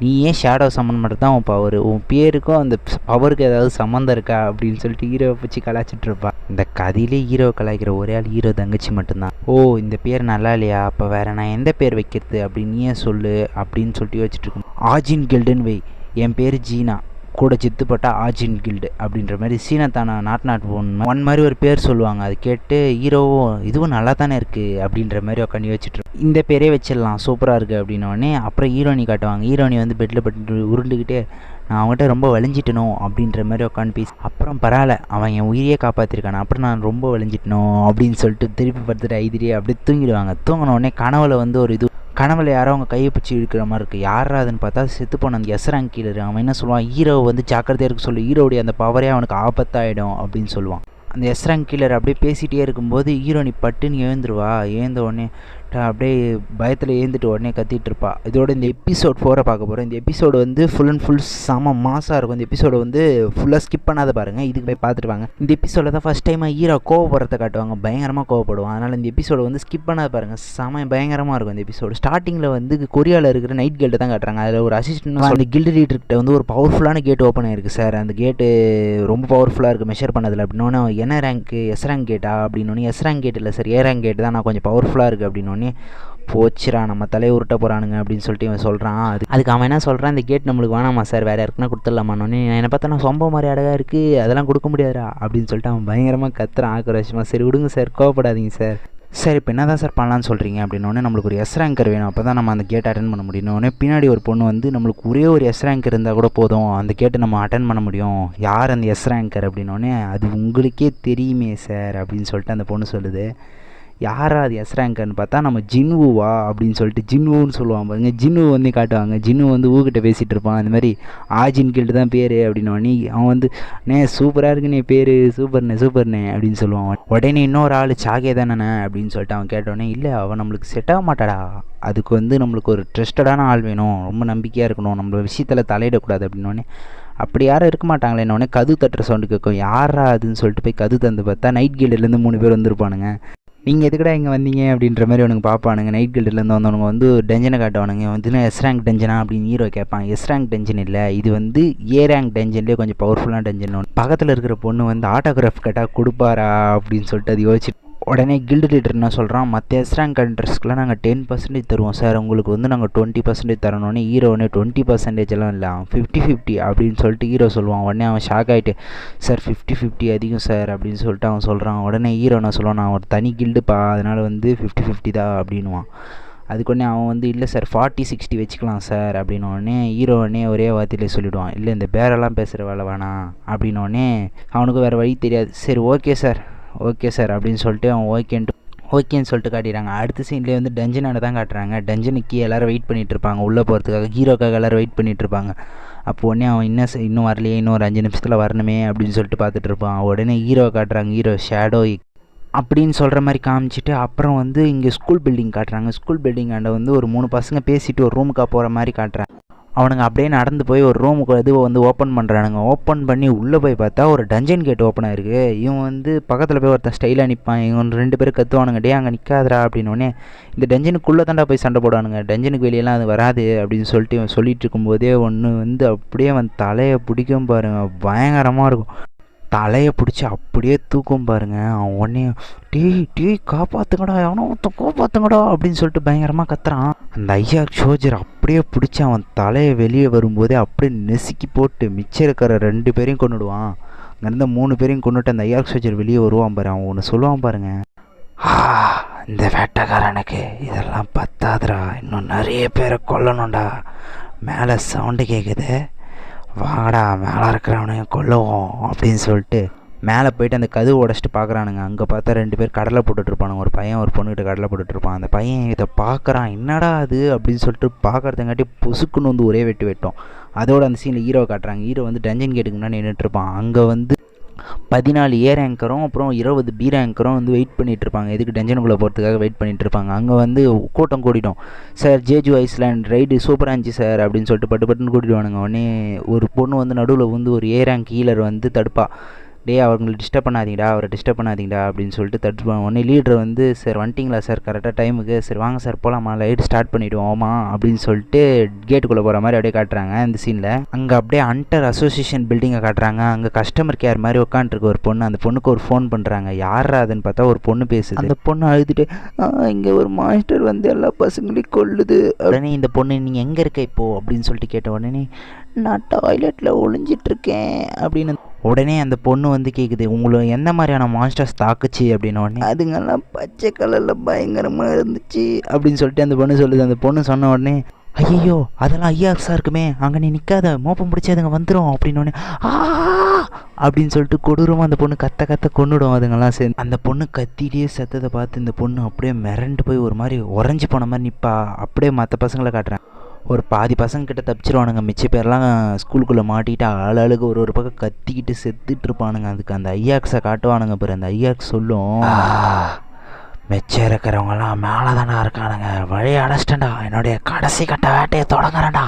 நீ ஏன் ஷேடோ சம்மன் மட்டும் தான் உன் பவர், உன் பேருக்கும் அந்த பவருக்கு ஏதாவது சம்மந்தம் இருக்கா அப்படின்னு சொல்லிட்டு ஹீரோவை வச்சு கலாச்சிட்ருப்பா. இந்த கதையிலே ஹீரோவை கலாய்க்கிற ஒரே ஆள் ஹீரோ தங்கச்சி மட்டும்தான். ஓ இந்த பேர் நல்லா இல்லையா, அப்போ வேறு நான் எந்த பேர் வைக்கிறது அப்படின்னு நீயே சொல்லு அப்படின்னு சொல்லிட்டு யோசிச்சுட்ருக்கோம். ஆஜின் கில்டுன்னு வை, என் பேர் ஜீனா, கூட சித்துப்பட்டா ஆஜின் கில்டு அப்படின்ற மாதிரி சீனத்தானா நாட் ஒன் மாதிரி ஒரு பேர் சொல்லுவாங்க. அது கேட்டு ஹீரோவும் இதுவும் நல்லா தானே இருக்குது அப்படின்ற மாதிரி உட்காந்து வச்சுட்டு இந்த பேரே வச்சிடலாம் சூப்பராக இருக்குது அப்படின்னோடனே அப்புறம் ஹீரோனி காட்டுவாங்க. ஹீரோனி வந்து பெட்டில் பட்டு உருண்டுக்கிட்டே நான் அவங்ககிட்ட ரொம்ப வலிஞ்சிட்டணும் அப்படின்ற மாதிரி உட்காந்து பேசி, அப்புறம் பரவாயில்ல அவன் என் உயிரியே காப்பாற்றிருக்கானே, அப்புறம் நான் ரொம்ப வலிஞ்சிட்டணும் அப்படின்னு சொல்லிட்டு திருப்பி படுத்துட்டு ஐதிரியே அப்படியே தூங்கிடுவாங்க. தூங்கினோடனே கனவுல வந்து ஒரு கனவுல யாரோ அவங்க கையை பிடிச்சி இழுக்கிற மாதிரி இருக்குது. யாராதுன்னு பார்த்தா செத்து போன அந்த எஸ்ராங் கீழர். அவன் என்ன சொல்லுவான், ஹீரோவை வந்து ஜாக்கிரதையாக இருக்க சொல்லி, ஹீரோடைய அந்த பவரே அவனுக்கு ஆபத்தாயிடும் அப்படின்னு சொல்லுவான். அந்த எஸ்ராங் கீழர் அப்படியே பேசிகிட்டே இருக்கும்போது ஹீரோனி பட்டுன்னு எழுந்துருவா. எழுந்த உடனே அப்படியே பயத்தில் எழுந்துட்டு உடனே கத்திட்டு இருப்பா. இதோட இந்த எபிசோட் 4 பார்க்க போகிறோம். இந்த எபிசோடு வந்து ஃபுல் அண்ட் ஃபுல் செம மாசாக இருக்கும். இந்த எபிசோடு வந்து ஃபுல்லாக ஸ்கிப் பண்ணாத பாருங்கள், இதுக்கு போய் பார்த்துட்டு வாங்க. இந்த எபிசோடில் தான் ஃபஸ்ட் டைமாக ஹீரோ கோவப்படுறத காட்டுவாங்க, பயங்கரமாக கோவப்படுவான். அதனால் இந்த எபிசோடு வந்து ஸ்கிப் பண்ணாத பாருங்கள், செம பயங்கரமாக இருக்கும் இந்த எபிசோடு. ஸ்டார்டிங்கில் வந்து கொரியாவில் இருக்கிற நைட் கில்டு தான் காட்டுறாங்க. அதில் ஒரு அசிஸ்டன்ட் அந்த கில்டு லீடர்கிட்ட வந்து ஒரு பவர்ஃபுல்லான கேட் ஓப்பன் ஆயிருக்கு சார், அந்த கேட்டு ரொம்ப பவர்ஃபுல்லாக இருக்குது மெஷர் பண்ணதில் அப்படின்னோடனே, என்ன ரேங்க்கு எஸ் ரேங்க் கேட்டா அப்படின்னோடனே, எஸ் ரேங்க் கேட் இல்லை சார் ஏ ரேங்க் கேட்டு தான், நான் கொஞ்சம் பவர்ஃபுல்லாக இருக்குது அப்படின்னோடனே, போச்சுரா நம்ம தலையை உருட்ட போகிறானுங்க அப்படின்னு சொல்லிட்டு இவன் சொல்கிறான். அதுக்கு அவன் என்ன சொல்கிறான், இந்த கேட் நம்மளுக்கு வேணாமா சார், வேறு யாருக்குன்னா கொடுத்துடலாமான்னு. என்னை பார்த்தா நான் சொம்ப மாதிரி அழகாக இருக்குது, அதெல்லாம் கொடுக்க முடியாதா அப்படின்னு சொல்லிட்டு அவன் பயங்கரமாக கத்துறான் ஆக்ரோஷமாக. சரி விடுங்க சார், கோவப்படாதீங்க சார். சரி இப்போ என்ன தான் சார் பண்ணலான்னு சொல்கிறீங்க அப்படின்னோடனே, நம்மளுக்கு ஒரு எஸ் ரேங்கர் வேணும், அப்போ தான் நம்ம அந்த கேட்டை அட்டன் பண்ண முடியும். பின்னாடி ஒரு பொண்ணு வந்து நம்மளுக்கு ஒரே ஒரு எஸ் ரேங்கர் இருந்தால் கூட போதும், அந்த கேட்டை நம்ம அட்டன் பண்ண முடியும். யார் அந்த எஸ் ரேங்கர் அப்படின்னோடனே, அது உங்களுக்கே தெரியுமே சார் அப்படின்னு சொல்லிட்டு அந்த பொண்ணு சொல்லுது. யாரா அது எஸ் ரேங்கர்னு பார்த்தா நம்ம ஜின்வுவா அப்படின்னு சொல்லிட்டு ஜின்வுன்னு சொல்லுவான் பாருங்க. ஜின்வு வந்து காட்டுவாங்க. ஜின்வு வந்து ஊக்கிட்ட பேசிகிட்டு இருப்பான், அந்த மாதிரி ஆஜின் கில்டு தான் பேர் அப்படின்னோடனே அவன் வந்து சூப்பராக இருக்குண்ணே பேர், சூப்பர்ண்ணே அப்படின்னு சொல்லுவான். உடனே இன்னொரு ஆள் சாகே தானே அப்படின்னு சொல்லிட்டு அவன் கேட்டோடனே, இல்லை அவன் நம்மளுக்கு செட் ஆக மாட்டாடா, அதுக்கு வந்து நம்மளுக்கு ஒரு ட்ரஸ்டடான ஆள் வேணும், ரொம்ப நம்பிக்கையாக இருக்கணும், நம்மள விஷயத்தில் தலையிடக்கூடாது அப்படின்னோடனே, அப்படி யாரும் இருக்க மாட்டாங்களே. என்னோடனே கது தட்டுற சவுண்டு கேட்கும். யாரா அதுன்னு சொல்லிட்டு போய் கது தந்து பார்த்தா நைட் கில்டுலேருந்து 3 பேர் வந்திருப்பானுங்க. நீங்கள் எதுக்கடா இங்கே வந்தீங்க அப்படின்ற மாதிரி அவனுக்கு பார்ப்பானுங்க. நைட் கில்டுலேருந்து வந்தவனுங்க வந்து டென்ஜனை காட்டுவானுங்க. வந்து எஸ் ரேங்க் டென்ஜனா அப்படின்னு ஹீரோ கேட்பான். எஸ் ரேங்க் டென்ஜன் இல்லை, இது வந்து ஏ ரேங்க் டென்ஜன்லேயே கொஞ்சம் பவர்ஃபுல்லான டென்ஜன். பக்கத்தில் இருக்கிற பொண்ணு வந்து ஆட்டோகிராஃப் கேட்டால் கொடுப்பாரா அப்படின்னு சொல்லிட்டு அது யோசிச்சு உடனே கில்டு லீடர் என்ன சொல்கிறான், மற்ற எஸ் ரேங்க் கண்ட்ரஸ்க்குலாம் நாங்கள் 10% தருவோம் சார், உங்களுக்கு வந்து நாங்கள் 20% தரணுன்னே. ஹீரோனே 20% எல்லாம் இல்லை 50-50 அப்படின்னு சொல்லிட்டு ஹீரோ சொல்லுவான். உடனே அவன் ஷாக் ஆகிட்டு, சார் 50-50 அதிகம் சார் அப்படின்னு சொல்லிட்டு அவன் சொல்கிறான். உடனே ஹீரோ என்ன சொல்லுவான், நான் ஒரு தனி கில்டுப்பா, அதனால் வந்து 50-50 தான் அப்படின்வான். அதுக்கு உடனே அவன் வந்து இல்லை சார் 40-60 வச்சுக்கலாம் சார் அப்படின்னோடனே ஹீரோனே ஒரே வார்த்தையிலே சொல்லிவிடுவான், இல்லை இந்த பேரெல்லாம் பேசுகிற வேலை வேணாம் அப்படின்னோடனே அவனுக்கு வேறு வழி தெரியாது. சரி ஓகே சார் அப்படின்னு சொல்லிட்டு அவன் ஓகேன்னு சொல்லிட்டு காட்டிடுறாங்க. அடுத்த சீன்லேயே வந்து டஞ்சனான தான் காட்டுறாங்க. டஞ்சனுக்கு எல்லோரும் வெயிட் பண்ணிகிட்ருப்பாங்க உள்ளே போகிறதுக்காக, ஹீரோக்காக எல்லோரும் வெயிட் பண்ணிகிட்ருப்பாங்க. அப்போ உடனே அவன் இன்னும் வரலையே, இன்னும் ஒரு 5 நிமிஷத்தில் வரணுமே அப்படின்னு சொல்லிட்டு பார்த்துட்டு இருப்பான். உடனே ஹீரோவை காட்டுறாங்க. ஹீரோ ஷேடோ அப்படின்னு சொல்கிற மாதிரி காமிச்சிட்டு அப்புறம் வந்து இங்கே ஸ்கூல் பில்டிங் காட்டுறாங்க. ஸ்கூல் பில்டிங் ஆண்ட வந்து ஒரு 3 பசங்க பேசிட்டு ஒரு ரூமுக்காக போகிற மாதிரி காட்டுறாங்க. அவனுங்க அப்படியே நடந்து போய் ஒரு ரூமுக்கு இதுவை வந்து ஓப்பன் பண்ணுறானுங்க. ஓப்பன் பண்ணி உள்ளே போய் பார்த்தா ஒரு டஞ்சன் கேட் ஓப்பன் ஆயிருக்கு. இவன் வந்து பக்கத்தில் போய் ஒருத்தன் ஸ்டைலாக நிற்பான். இவன் 2 பேரும் கத்துவானுங்க, டே அங்கே நிற்காதரா அப்படின்னோடனே, இந்த டஞ்சனுக்குள்ளே தாண்டா போய் சண்டை போடுவானுங்க, டஞ்சனுக்கு வெளியெல்லாம் அது வராது அப்படின்னு சொல்லிட்டு இவன் சொல்லிட்டு இருக்கும்போதே ஒன்று வந்து அப்படியே அவன் தலையை பிடிக்கும் பாருங்க, பயங்கரமாக இருக்கும். தலையை பிடிச்சி அப்படியே தூக்கம் பாருங்க. அவன் உடனே டீ காப்பாற்றுங்கடா, எவனோ காப்பாற்றுங்கடா அப்படின்னு சொல்லிட்டு பயங்கரமாக கத்துறான். அந்த ஐயா சோஜர் அப்படியே பிடிச்சி அவன் தலையை வெளியே வரும்போதே அப்படியே நெசுக்கி போட்டு மிச்சம் இருக்கிற 2 பேரையும் கொண்டுடுவான். அங்கேருந்து 3 பேரையும் கொண்டுட்டு அந்த ஐயா சோஜர் வெளியே வருவான் பாரு. அவன் ஒன்று சொல்லுவான் பாருங்க, இந்த வேட்டைக்காரனுக்கு இதெல்லாம் பத்தாதுடா, இன்னும் நிறைய பேரை கொல்லணும்டா, மேலே சவுண்டு கேட்குது, வாடா மேலே இருக்கிறவனையும் கொல்லுவோம் அப்படின்னு சொல்லிட்டு மேலே போயிட்டு அந்த கதவு உடச்சிட்டு பார்க்குறானுங்க. அங்கே பார்த்தா 2 பேர் கடலை போட்டுட்ருப்பானுங்க. ஒரு பையன் ஒரு பொண்ணுக்கிட்ட கடலை போட்டுட்ருப்பான். அந்த பையன் இதை பார்க்குறான், என்னடா அது அப்படின்னு சொல்லிட்டு பார்க்குறதுங்காட்டி பொசுக்குன்னு வந்து ஒரே வெட்டும். அதோட அந்த சீனில் ஹீரோ காட்டுறாங்க. ஹீரோ வந்து டஞ்சன் கேட்டுக்கு முன்னாடி நின்றுட்டுருப்பான். அங்கே வந்து 14 ஏ ரேங்கரும் அப்புறம் 20 பி ரேங்கரும் வந்து வெயிட் பண்ணிகிட்ருப்பாங்க. எதுக்கு டஞ்சனுக்குள்ளே போகிறதுக்காக வெயிட் பண்ணிகிட்ருப்பாங்க. அங்கே வந்து கூட்டம் கூட்டிட்டோம். சார் ஜேஜு ஐஸ்லேண்ட் ரைடு சூப்பராக இருந்துச்சு சார் அப்படின்னு சொல்லிட்டு பட்டுன்னு கூட்டிடுவானுங்க. உடனே ஒரு பொண்ணு வந்து நடுவில் வந்து ஒரு ஏ ரேங்க் ஹீலர் வந்து தடுப்பா. அவங்களை டிஸ்டர்ப் பண்ணாதீங்கடா, அவரை டிஸ்டர்ப் பண்ணாதீங்கடா அப்படின்னு சொல்லிட்டு தடுப்பாங்க. உடனே லீடர் வந்து சார் வந்துட்டிங்களா சார் கரெக்டாக டைமுக்கு, சரி வாங்க சார் போகலாமா, லைட் ஸ்டார்ட் பண்ணிவிடுவோமா அப்படின்னு சொல்லிட்டு கேட்டுக்குள்ளே போகிற மாதிரி அப்படியே காட்டுறாங்க இந்த சீனில். அங்கே அப்படியே ஹண்டர் அசோசியேஷன் பில்டிங்கை காட்டுறாங்க. அங்கே கஸ்டமர் கேர் மாதிரி உட்காந்துருக்கு ஒரு பொண்ணு. அந்த பொண்ணுக்கு ஒரு ஃபோன் பண்ணுறாங்க. யாரா அதுன்னு பார்த்தா ஒரு பொண்ணு பேசுது. அந்த பொண்ணு அழுதுட்டு இங்கே ஒரு மாஸ்டர் வந்து எல்லா பசங்களையும் கொல்லுது. உடனே இந்த பொண்ணு நீங்கள் எங்கே இருக்க இப்போது அப்படின்னு சொல்லிட்டு கேட்ட உடனே நான் டாய்லெட்டில் ஒளிஞ்சிட்ருக்கேன் அப்படின்னு. உடனே அந்த பொண்ணு வந்து கேட்குது, உங்களை எந்த மாதிரியான மான்ஸ்டர்ஸ் தாக்குச்சு அப்படின்னு. உடனே அதுங்கெல்லாம் பச்சை கலரில் பயங்கரமாக இருந்துச்சு அப்படின்னு சொல்லிட்டு அந்த பொண்ணு சொல்லுது. அந்த பொண்ணு சொன்ன உடனே ஐயோ அதெல்லாம் ஐயாக்ஸாக இருக்குமே, அங்கே நீ நிற்காத, மோப்பம் பிடிச்சி அதுங்க வந்துடும் அப்படின்னு அப்படின்னு சொல்லிட்டு கொடூரமாக அந்த பொண்ணு கத்த கொன்னுடும் அதுங்கெல்லாம் சேர்ந்து. அந்த பொண்ணு கத்திலேயே செத்ததை பார்த்து இந்த பொண்ணு அப்படியே மிரண்டு போய் ஒரு மாதிரி உறைஞ்சி போன மாதிரி நிற்பா. அப்படியே மற்ற பசங்களை காட்டுறேன். ஒரு பாதி பசங்க கிட்ட தப்பிச்சிருவானுங்க, மிச்ச பேர்லாம் ஸ்கூலுக்குள்ளே மாட்டிக்கிட்டு ஆளாளுக்கு ஒரு பக்கம் கத்திக்கிட்டு செத்துட்டு இருப்பானுங்க. அதுக்கு அந்த ஐயாக்ஸை காட்டுவானுங்க. பிறகு அந்த ஐயாக்ஸ் சொல்லும், மிச்சம் இருக்கிறவங்கலாம் மேலே தானே இருக்கானுங்க, வழி அடைச்சிட்டேன்டா, என்னுடைய கடைசி கட்ட வேட்டையை தொடங்குறேன்டா,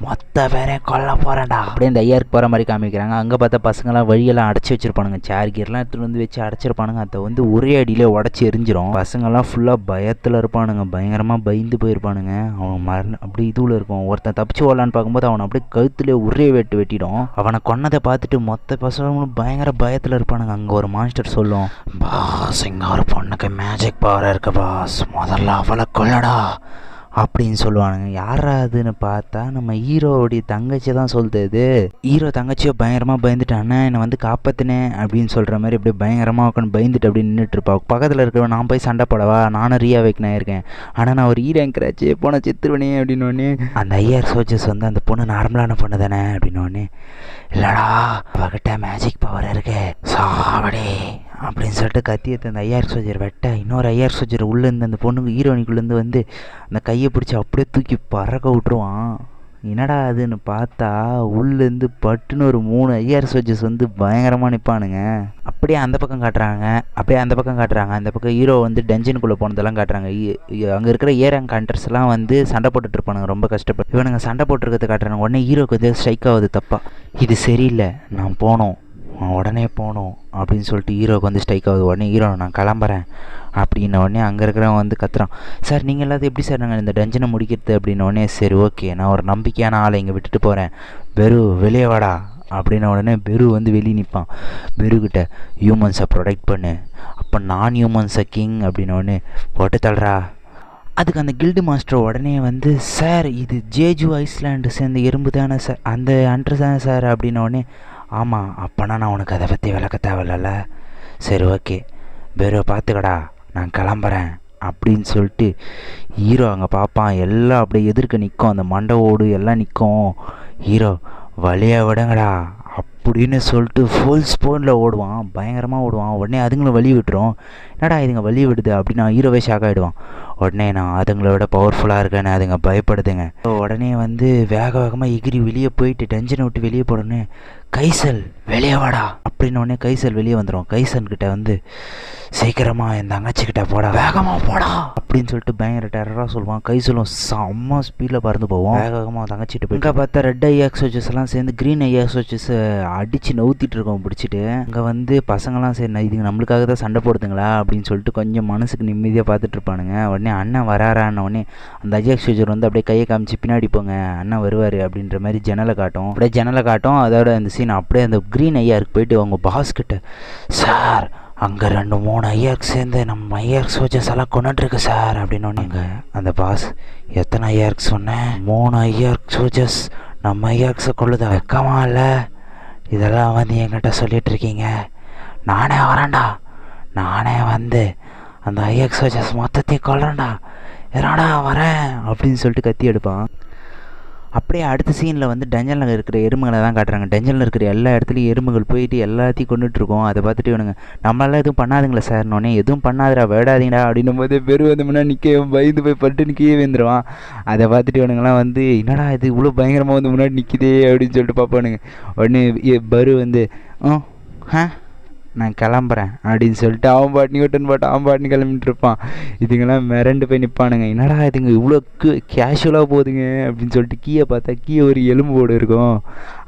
மொத்த பேரையும் கொல்ல போகிறேன்டா அப்படியே இந்த ஐயாருக்கு போகிற மாதிரி காமிக்கிறாங்க. அங்கே பார்த்தா பசங்களாம் வழியெல்லாம் அடைச்சி வச்சுருப்பானுங்க, சேர் கீரெலாம் எடுத்துகிட்டு வந்து வச்சு அடைச்சிருப்பானுங்க. அதை வந்து ஒரே அடியிலே உடச்சி எரிஞ்சிரும். பசங்கள்லாம் ஃபுல்லாக பயத்தில் இருப்பானுங்க, பயங்கரமாக பயந்து போயிருப்பானுங்க. அவன் அப்படி இதுவில் இருக்கும். ஒருத்தன் தப்பிச்சு ஓடலான்னு பார்க்கும்போது அவனை அப்படியே கழுத்துலேயே ஒரே வெட்டிடும். அவனை கொன்னதை பார்த்துட்டு மொத்த பசங்களும் பயங்கர பயத்தில் இருப்பானுங்க. அங்கே ஒரு மாஸ்டர் சொல்லும், பாஸ் இங்கே ஒரு பொண்ணுக்கு மேஜிக் பவர் இருக்கு பாஸ், முதல்ல அவளை கொல்லடா அப்படின்னு சொல்லுவானுங்க. யாராதுன்னு பார்த்தா நம்ம ஹீரோவுடைய தங்கச்சி தான் சொல்லுது. ஹீரோ தங்கச்சியோ பயங்கரமாக பயந்துட்டு அண்ணா என்னை வந்து காப்பாற்றினேன் அப்படின்னு சொல்கிற மாதிரி அப்படியே பயங்கரமாக உட்காந்து பயந்துட்டு அப்படி நின்றுட்டுருப்பா. பக்கத்தில் இருக்கிறவன் நான் போய் சண்டை போடவா, நானும் ரியா வைக்கணும் இருக்கேன், ஆனால் நான் ஒரு ஹீரோங்கிறாச்சு போன சித்துருவனே அப்படின்னு. அந்த ஐஆர் சோல்ஜர்ஸ் வந்து அந்த பொண்ணு நார்மலான பொண்ணு தானே அப்படின்னு. இல்லைடா அவகிட்ட மேஜிக் பவர் இருக்கு சாவடி அப்படின்னு சொல்லிட்டு கத்தியத்தை அந்த ஐஆர் சோல்ஜர் வெட்ட, இன்னொரு ஐஆர் சோல்ஜர் உள்ளேருந்து அந்த பொண்ணுக்கு ஹீரோயினுக்குள்ளேருந்து வந்து அந்த கையை பிடிச்சி அப்படியே தூக்கி பறக்க விட்டுருவான். என்னடா அதுன்னு பார்த்தா உள்ளேருந்து பட்டுன்னு ஒரு 3 ஐஆர் சோல்ஜர்ஸ் வந்து பயங்கரமாக நிற்பானுங்க. அப்படியே அந்த பக்கம் காட்டுறாங்க. அந்த பக்கம் ஹீரோ வந்து டென்ஷனுக்குள்ளே போனதெல்லாம் காட்டுறாங்க. அங்கே இருக்கிற ஏரங் கண்டர்ஸ் எல்லாம் வந்து சண்டை போட்டுட்டு இருப்பானுங்க ரொம்ப கஷ்டப்பட்டு. இவனுங்க சண்டை போட்டுருக்கிறது காட்டுறாங்க. உடனே ஹீரோக்கு வந்து ஸ்ட்ரைக் ஆகுது தப்பா, இது சரியில்லை, நான் உடனே போகணும் அப்படின்னு சொல்லிட்டு ஹீரோவுக்கு வந்து ஸ்ட்ரைக் ஆகுது. உடனே ஹீரோ நான் கிளம்புறேன் அப்படின்ன உடனே அங்கே இருக்கிறவன் வந்து கத்துறான், சார் நீங்கள் எல்லாத்தையும் எப்படி சார் நாங்கள் இந்த டஞ்சனை முடிக்கிறது அப்படின்ன உடனே சரி ஓகே நான் ஒரு நம்பிக்கையான ஆளை இங்கே விட்டுட்டு போகிறேன், பெரு வெளியே வாடா அப்படின்ன உடனே பெரு வந்து வெளியே நிற்பான். பெருக்கிட்ட ஹியூமன்ஸை ப்ரொடெக்ட் பண்ணு, அப்போ நான் ஹியூமன்ஸை கிங் அப்படின்ன உடனே போட்டு தள்ளுறா. அதுக்கு அந்த கில்டு மாஸ்டர் உடனே வந்து சார் இது ஜேஜு ஐஸ்லாண்டு சேர்ந்த எறும்பு தானே சார், அந்த அண்ட்ரு தானே சார் அப்படின்ன உடனே ஆமாம் அப்போனா நான் உனக்கு அதை பற்றி விளக்க தேவையில்ல, சரி ஓகே பெரு பார்த்துக்கடா நான் கிளம்புறேன் அப்படின்னு சொல்லிட்டு ஹீரோ அங்கே பார்ப்பான். எல்லாம் அப்படியே எதிர்க்க நிற்கும், அந்த மண்டை ஓடு எல்லாம் நிற்கும். ஹீரோ வழியை விடுங்கடா அப்படின்னு சொல்லிட்டு ஃபுல் ஸ்போனில் ஓடுவான், பயங்கரமாக ஓடுவான். உடனே அதுங்களும் வழி விட்டுரும். என்னடா இதுங்க வழி விடுது அப்படின்னு ஹீரோவே ஷாக் ஆகிடுவான். உடனே நான் அதுங்களை விட பவர்ஃபுல்லாக இருக்கேன்னு அதுங்க பயப்படுதுங்க. உடனே வந்து வேகமாக எகிரி வெளியே போயிட்டு டென்ஷனை விட்டு வெளியே போடனே கைசல் வெளியே வாடா அப்படின்னு உடனே கைசல் வெளியே வந்துடும். கைசல்கிட்ட வந்து சீக்கிரமாக என் தங்கச்சிக்கிட்ட போடா, வேகமாக போடா அப்படின்னு சொல்லிட்டு பயங்கர டெரராக சொல்லுவான். கைசலும் செம்ம ஸ்பீடில் பறந்து போவோம். வேகமாக தங்கச்சிட்டு போய் இங்கே பார்த்தா ரெட் ஐஆக்ஸ் வச்சஸ் எல்லாம் சேர்ந்து க்ரீன் ஐஆக்ஸ் வச்சஸ் அடித்து நவுத்திட்டு இருக்கோம் பிடிச்சிட்டு. அங்கே வந்து பசங்களாம் சரி இதுங்க நம்மளுக்காக தான் சண்டை போடுதுங்களா அப்படின்னு சொல்லிட்டு கொஞ்சம் மனசுக்கு நிம்மதியாக பார்த்துட்டு இருப்பானுங்க. உடனே அண்ணன் வராறான உடனே அந்த ஐஆக்ஸ் வச்சர் வந்து அப்படியே கையை காமிச்சு பின்னாடி போங்க அண்ணன் வருவார் அப்படின்ற மாதிரி ஜன்னலை காட்டும். அதோட அந்த சீன் அப்படியே அந்த க்ரீன் ஐஆருக்கு போயிட்டு அவங்க பாஸ் கிட்ட, சார் அங்கே 2-3 ஐஆர்க்கு சேர்ந்து நம்ம ஐஆர்க் சோல்ஜர்ஸ் எல்லாம் கொண்டுட்டுருக்கு சார் அப்படின்னு ஒன்றுங்க. அந்த பாஸ் எத்தனை ஐஆர்க்கு சொன்னேன், 3 ஐஆர்க் சோல்ஜர்ஸ் நம்ம ஐஆர்க்ஸை கொள்ளுதா, வெக்கமா இல்லை இதெல்லாம் வந்து என்கிட்ட சொல்லிட்டு இருக்கீங்க, நானே வரேன்டா, நானே வந்து அந்த ஐஆர்க் சோல்ஜர்ஸ் மொத்தத்தையும் கொல்றேன்டா, என்னடா வரேன் அப்படின்னு சொல்லிட்டு கத்தி எடுப்பான். அப்படியே அடுத்த சீனில் வந்து டஞ்சனில் இருக்கிற எறும்புகளை தான் காட்டுறாங்க. டஞ்சனில் இருக்கிற எல்லா இடத்துலையும் எறும்புகள் போயிட்டு எல்லாத்தையும் கொண்டுட்ருக்கோம். அதை பார்த்துட்டு இவனுங்க நம்மளால எதுவும் பண்ணாதுங்களா சார்னோடனே, எதுவும் பண்ணாதடா வேடாதீங்கடா அப்படின்னும் போது பெரு வந்து முன்னாடி நிற்க பயந்து போய் பட்டு நிற்கவே வந்துடுவான். அதை பார்த்துட்டு இவனுங்கெல்லாம் வந்து என்னடா இது இவ்வளோ பயங்கரமாக வந்து முன்னாடி நிற்கிதே அப்படின்னு சொல்லிட்டு பார்ப்பானுங்க. உடனே பரு வந்து நான் கிளம்புறேன் அப்படின்னு சொல்லிட்டு அவன் பாட்டு யூட்டன் போட்டு அவன் பாட்டுன்னு கிளம்பிட்டு இருப்பான். இதுங்கெல்லாம் மிரண்டு போய் நிற்பானுங்க. என்னடா இதுங்க இவ்வளோ கேஷுவலாக போகுதுங்க அப்படின்னு சொல்லிட்டு கீயை பார்த்தா கீயை ஒரு எலும்பு போடு இருக்கும்.